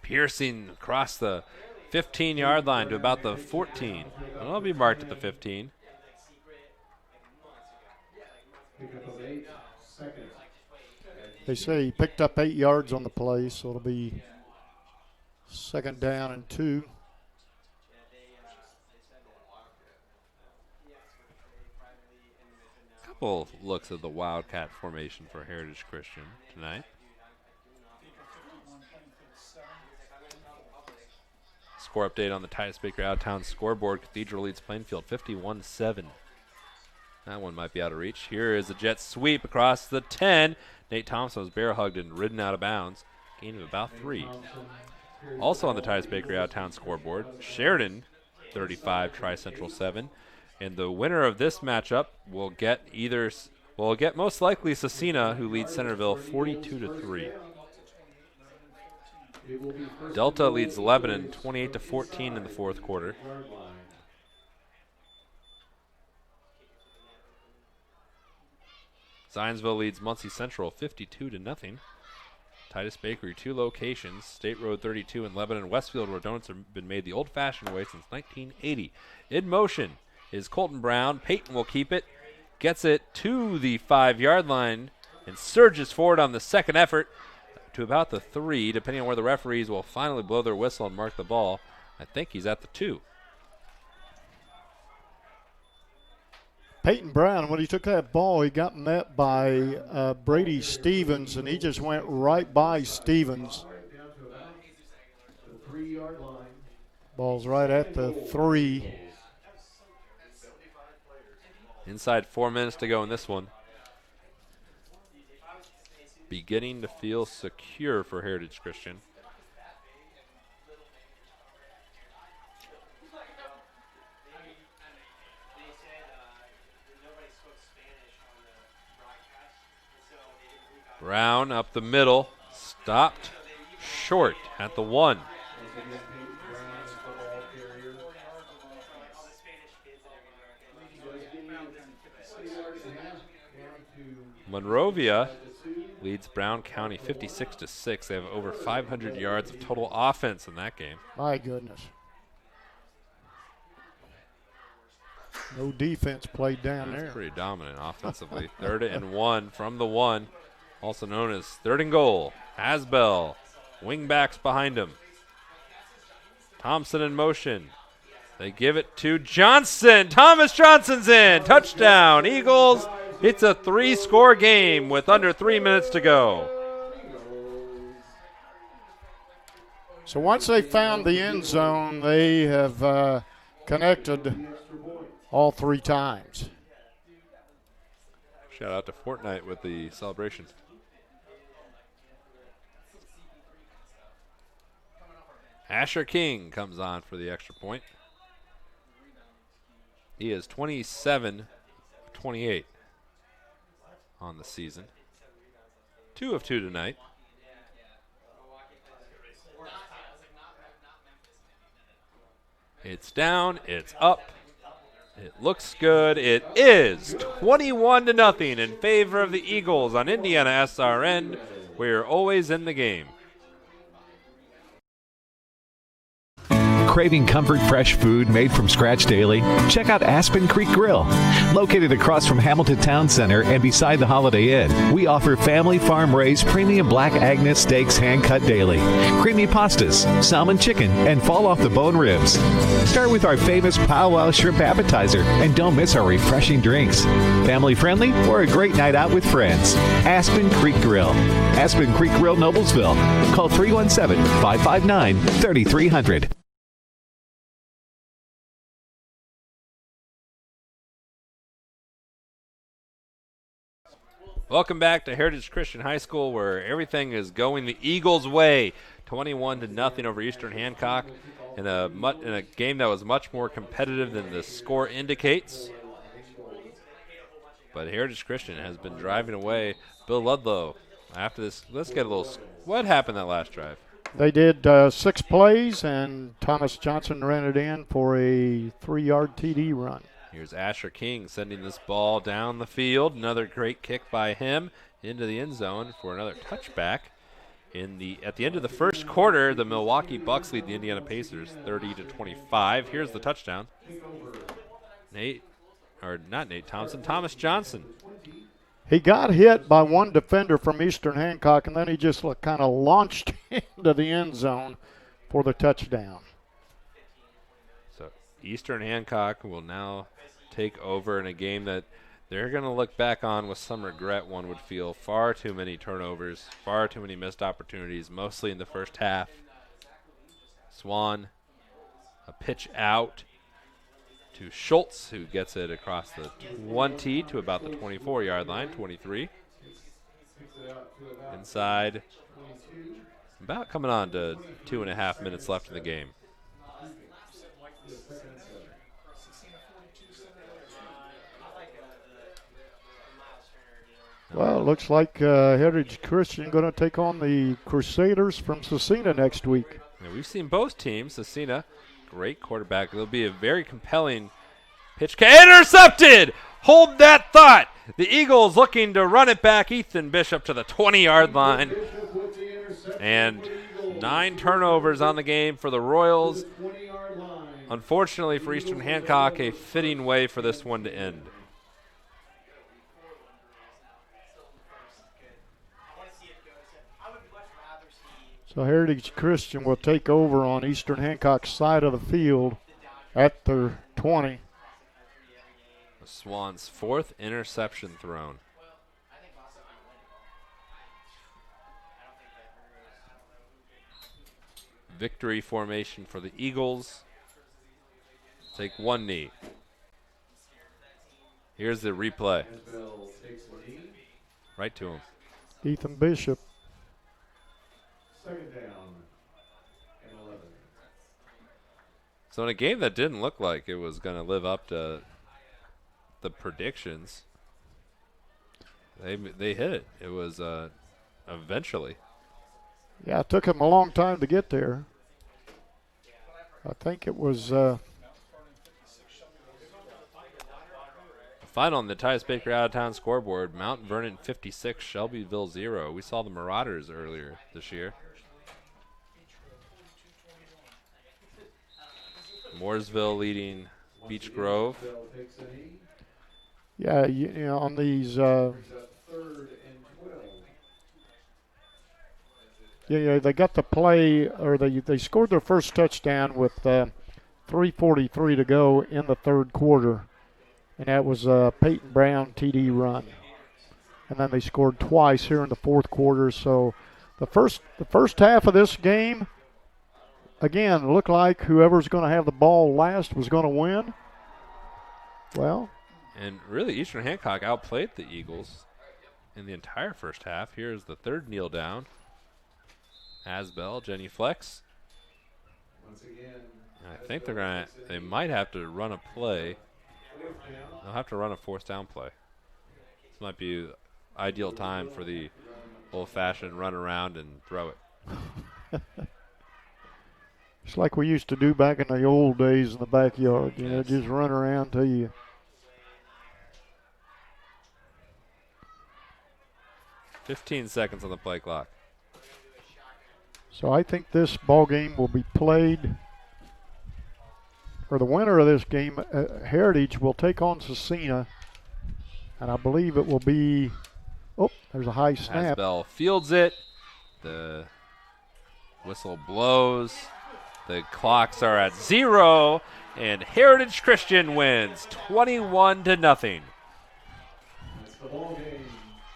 Piercing across the 15-yard line to about the 14. It'll be marked at the 15. They say he picked up 8 yards on the play, so it'll be 2nd down and 2. Couple looks at the Wildcat formation for Heritage Christian tonight. Score update on the Titus Baker Out-of-Town scoreboard. Cathedral leads Plainfield 51-7. That one might be out of reach. Here is a jet sweep across the 10. Nate Thompson was bear hugged and ridden out of bounds. Gain of about 3. Also on the Titus Bakery Out-of-Town scoreboard, Sheridan 35, Tri-Central 7. And the winner of this matchup will get most likely Cecina, who leads Centerville 42-3. Delta leads Lebanon 28-14 in the 4th quarter. Zionsville leads Muncie Central 52-0. Titus Bakery, 2 locations, State Road 32 and Lebanon Westfield, where donuts have been made the old-fashioned way since 1980. In motion is Colton Brown. Peyton will keep it, gets it to the 5-yard line, and surges forward on the second effort to about the 3, depending on where the referees will finally blow their whistle and mark the ball. I think he's at the 2. Peyton Brown, when he took that ball, he got met by Brady Stevens, and he just went right by Stevens. Ball's right at the 3. Inside 4 minutes to go in this one. Beginning to feel secure for Heritage Christian. Brown up the middle, stopped short at the 1. Monrovia leads Brown County 56-6. They have over 500 yards of total offense in that game. My goodness. No defense played down there. Pretty dominant offensively. 3rd and 1 from the 1, also known as 3rd and goal. Hasbell, wingbacks behind him. Thompson in motion. They give it to Johnson. Thomas Johnson's in. Touchdown, Eagles. It's a 3-score game with under 3 minutes to go. So once they found the end zone, they have connected all 3 times. Shout out to Fortnite with the celebrations. Asher King comes on for the extra point. He is 27-28 on the season. 2 of 2 tonight. It's down, it's up. It looks good. It is 21-0 in favor of the Eagles on Indiana SRN. We're always in the game. Craving comfort fresh food made from scratch daily? Check out Aspen Creek Grill. Located across from Hamilton Town Center and beside the Holiday Inn, we offer family farm-raised premium black Agnes steaks hand-cut daily, creamy pastas, salmon chicken, and fall-off-the-bone ribs. Start with our famous powwow shrimp appetizer, and don't miss our refreshing drinks. Family-friendly or a great night out with friends. Aspen Creek Grill. Aspen Creek Grill, Noblesville. Call 317-559-3300. Welcome back to Heritage Christian High School, where everything is going the Eagles' way. 21-0 over Eastern Hancock in a game that was much more competitive than the score indicates. But Heritage Christian has been driving away. Bill Ludlow, after this, let's get a little. What happened that last drive? They did 6 plays, and Thomas Johnson ran it in for a 3-yard TD run. Here's Asher King sending this ball down the field. Another great kick by him into the end zone for another touchback. At the end of the first quarter, the Milwaukee Bucks lead the Indiana Pacers 30-25. Here's the touchdown. Thomas Johnson. He got hit by one defender from Eastern Hancock, and then he just kind of launched into the end zone for the touchdown. So Eastern Hancock will now take over in a game that they're going to look back on with some regret, one would feel. Far too many turnovers, far too many missed opportunities, mostly in the first half. Swan, a pitch out to Schultz, who gets it across the 1T to about the 24-yard line, 23. Inside, about coming on to 2.5 minutes left in the game. Well, it looks like Heritage Christian going to take on the Crusaders from Cecina next week. Yeah, we've seen both teams. Cecina, great quarterback. It'll be a very compelling pitch. Intercepted! Hold that thought. The Eagles looking to run it back. Ethan Bishop to the 20-yard line. And 9 turnovers on the game for the Royals. Unfortunately for Eastern Hancock, a fitting way for this one to end. So Heritage Christian will take over on Eastern Hancock's side of the field at their 20. The Swans' 4th interception thrown. Victory formation for the Eagles. Take one knee. Here's the replay. Right to him. Ethan Bishop. Second down and 11. So in a game that didn't look like it was going to live up to the predictions, they hit it. It was eventually. Yeah, it took him a long time to get there. I think it was final on the Tyus Baker out-of-town scoreboard, Mount Vernon 56, Shelbyville 0. We saw the Marauders earlier this year. Mooresville leading Beech Grove. Yeah, you know, on these yeah, they got the play, or they scored their first touchdown with 3:43 to go in the third quarter. and that was a Peyton Brown TD run. And then they scored twice here in the fourth quarter. So the first half of this game, again, looked like whoever's going to have the ball last was going to win. Well. And really, Eastern Hancock outplayed the Eagles in the entire first half. Here's the third kneel down. Asbell, Jenny Flex. I think they might have to run a play. They'll have to run a fourth down play. This might be ideal time for the old-fashioned run around and throw it. It's like we used to do back in the old days in the backyard. You know, just run around till you. "15 seconds on the play clock." So I think this ball game will be played, or the winner of this game, Heritage, will take on Cecina, and I believe it will be. Oh, there's a high snap. Asbell fields it. The whistle blows. The clocks are at 0, and Heritage Christian wins 21-0.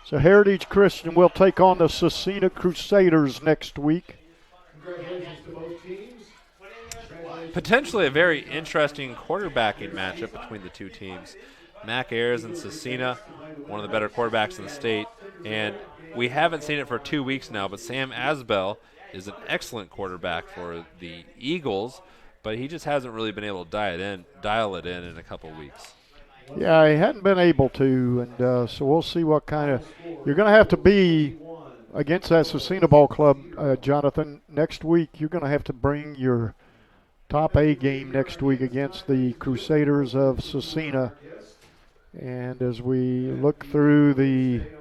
So Heritage Christian will take on the Cecina Crusaders next week. Congratulations to both teams. Potentially a very interesting quarterbacking matchup between the two teams. Mac Ayers and Cecina, one of the better quarterbacks in the state. And we haven't seen it for 2 weeks now, but Sam Asbell is an excellent quarterback for the Eagles, but he just hasn't really been able to dial it in a couple weeks. Yeah, he hadn't been able to, and so we'll see what kind of – you're going to have to be against that Cecina Ball Club, Jonathan. Next week, you're going to have to bring your top A game next week against the Crusaders of Cecina. And as we look through the –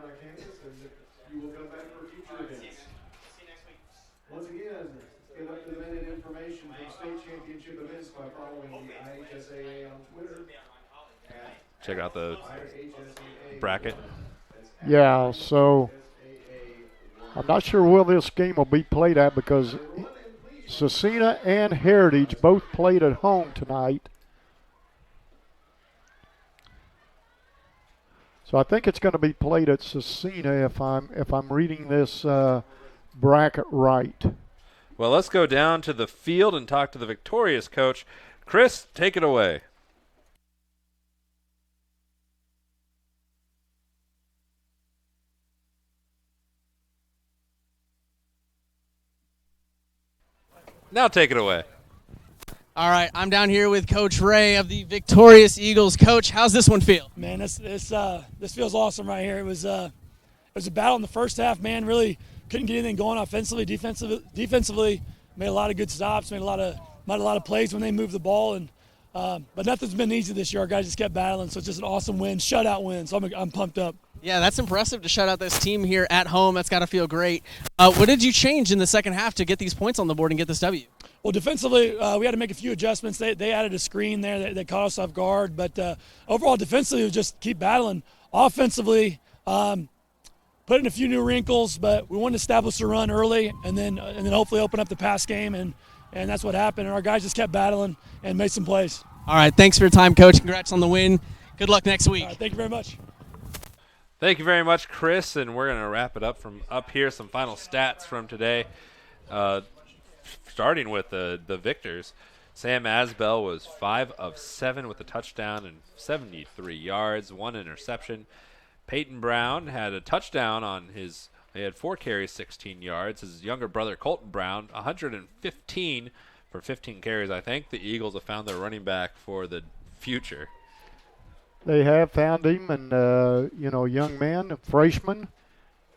Once again, get up-to-the-minute information from state championship events by following the IHSAA on Twitter. Check out the bracket. Yeah, so I'm not sure where this game will be played at because Cecina and Heritage both played at home tonight. So I think it's going to be played at Cecina if I'm reading this bracket right. Well, let's go down to the field and talk to the victorious coach. Chris, take it away. Now take it away. All right, I'm down here with Coach Ray of the victorious Eagles. Coach, how's this one feel? Man, this feels awesome right here. It was a battle in the first half, man. Really couldn't get anything going offensively, defensively. Made a lot of good stops, made a lot of plays when they moved the ball, and but nothing's been easy this year. Our guys just kept battling, so it's just an awesome win, shutout win. So I'm pumped up. Yeah, that's impressive to shut out this team here at home. That's got to feel great. What did you change in the second half to get these points on the board and get this W? Well, defensively, we had to make a few adjustments. They added a screen there that caught us off guard. But overall, defensively, we just keep battling. Offensively, put in a few new wrinkles, but we wanted to establish the run early and then hopefully open up the pass game, and that's what happened. And our guys just kept battling and made some plays. All right, thanks for your time, Coach. Congrats on the win. Good luck next week. All right, thank you very much. Thank you very much, Chris, and we're going to wrap it up from up here. Some final stats from today, starting with the victors. Sam Asbell was 5 of 7 with a touchdown and 73 yards, 1 interception. Peyton Brown had a touchdown on his – he had 4 carries, 16 yards. His younger brother, Colton Brown, 115 for 15 carries. I think the Eagles have found their running back for the future. They have found him, and, young man, a freshman.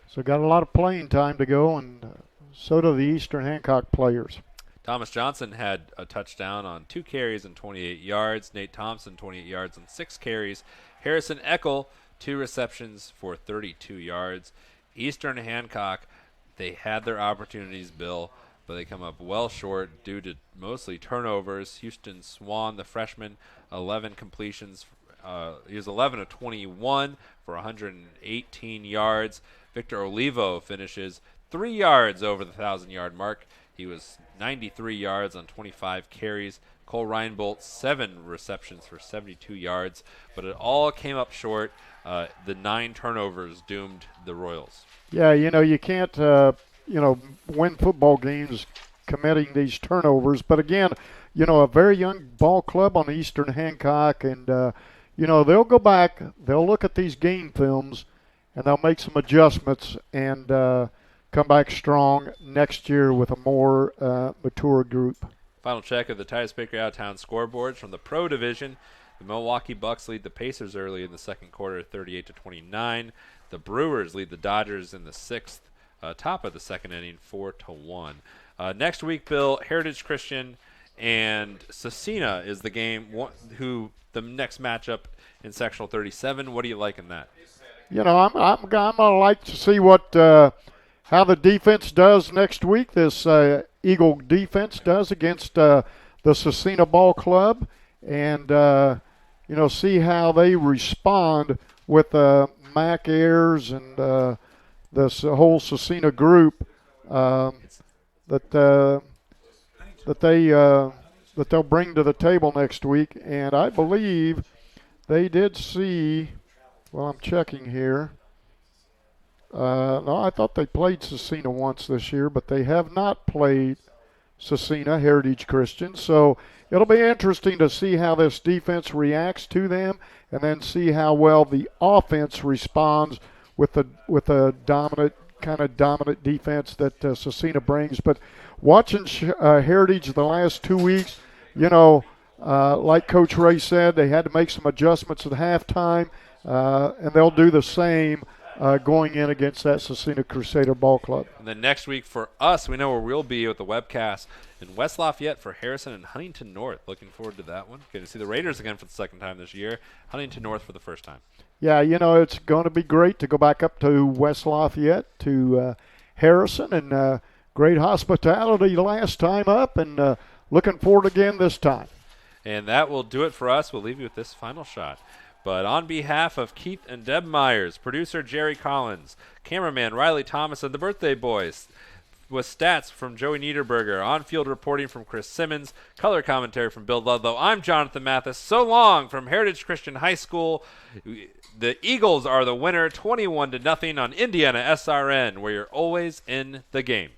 So got a lot of playing time to go, and so do the Eastern Hancock players. Thomas Johnson had a touchdown on 2 carries and 28 yards. Nate Thompson, 28 yards on 6 carries. Harrison Eckel, 2 receptions for 32 yards. Eastern Hancock, they had their opportunities, Bill, but they come up well short due to mostly turnovers. Houston Swan, the freshman, 11 completions. He was 11 of 21 for 118 yards. Victor Olivo finishes 3 yards over the 1,000-yard mark. He was 93 yards on 25 carries. Cole Reinbolt, 7 receptions for 72 yards, but it all came up short. The 9 turnovers doomed the Royals. Yeah, you can't, win football games committing these turnovers. But again, a very young ball club on Eastern Hancock, and, they'll go back, they'll look at these game films, and they'll make some adjustments and come back strong next year with a more mature group. Final check of the Titus Bakery Out-of-Town scoreboards from the Pro Division. The Milwaukee Bucks lead the Pacers early in the second quarter, 38-29. The Brewers lead the Dodgers in the sixth, top of the second inning, 4-1. Next week, Bill, Heritage Christian and Cecina is the game. The next matchup in sectional 37. What do you like in that? I'm gonna like to see what how the defense does next week. This Eagle defense does against the Cecina Ball Club, and see how they respond with Mac Ayers and this whole Cecina group that they'll bring to the table next week. And I believe they did see. Well, I'm checking here. No, I thought they played Cecina once this year, but they have not played Cecina, Heritage Christian. So it'll be interesting to see how this defense reacts to them, and then see how well the offense responds with the dominant defense that Cecina brings. But watching Heritage the last 2 weeks, like Coach Ray said, they had to make some adjustments at halftime, and they'll do the same going in against that Cecina Crusader Ball Club. And then next week for us, we know where we'll be with the webcast in West Lafayette for Harrison and Huntington North. Looking forward to that one. Good to see the Raiders again for the second time this year. Huntington North for the first time. Yeah, it's going to be great to go back up to West Lafayette to Harrison, and great hospitality last time up, and looking forward again this time. And that will do it for us. We'll leave you with this final shot. But on behalf of Keith and Deb Myers, producer Jerry Collins, cameraman Riley Thomas, and the Birthday Boys, with stats from Joey Niederberger, on-field reporting from Chris Simmons, color commentary from Bill Ludlow, I'm Jonathan Mathis. So long from Heritage Christian High School. The Eagles are the winner, 21-0 on Indiana SRN, where you're always in the game.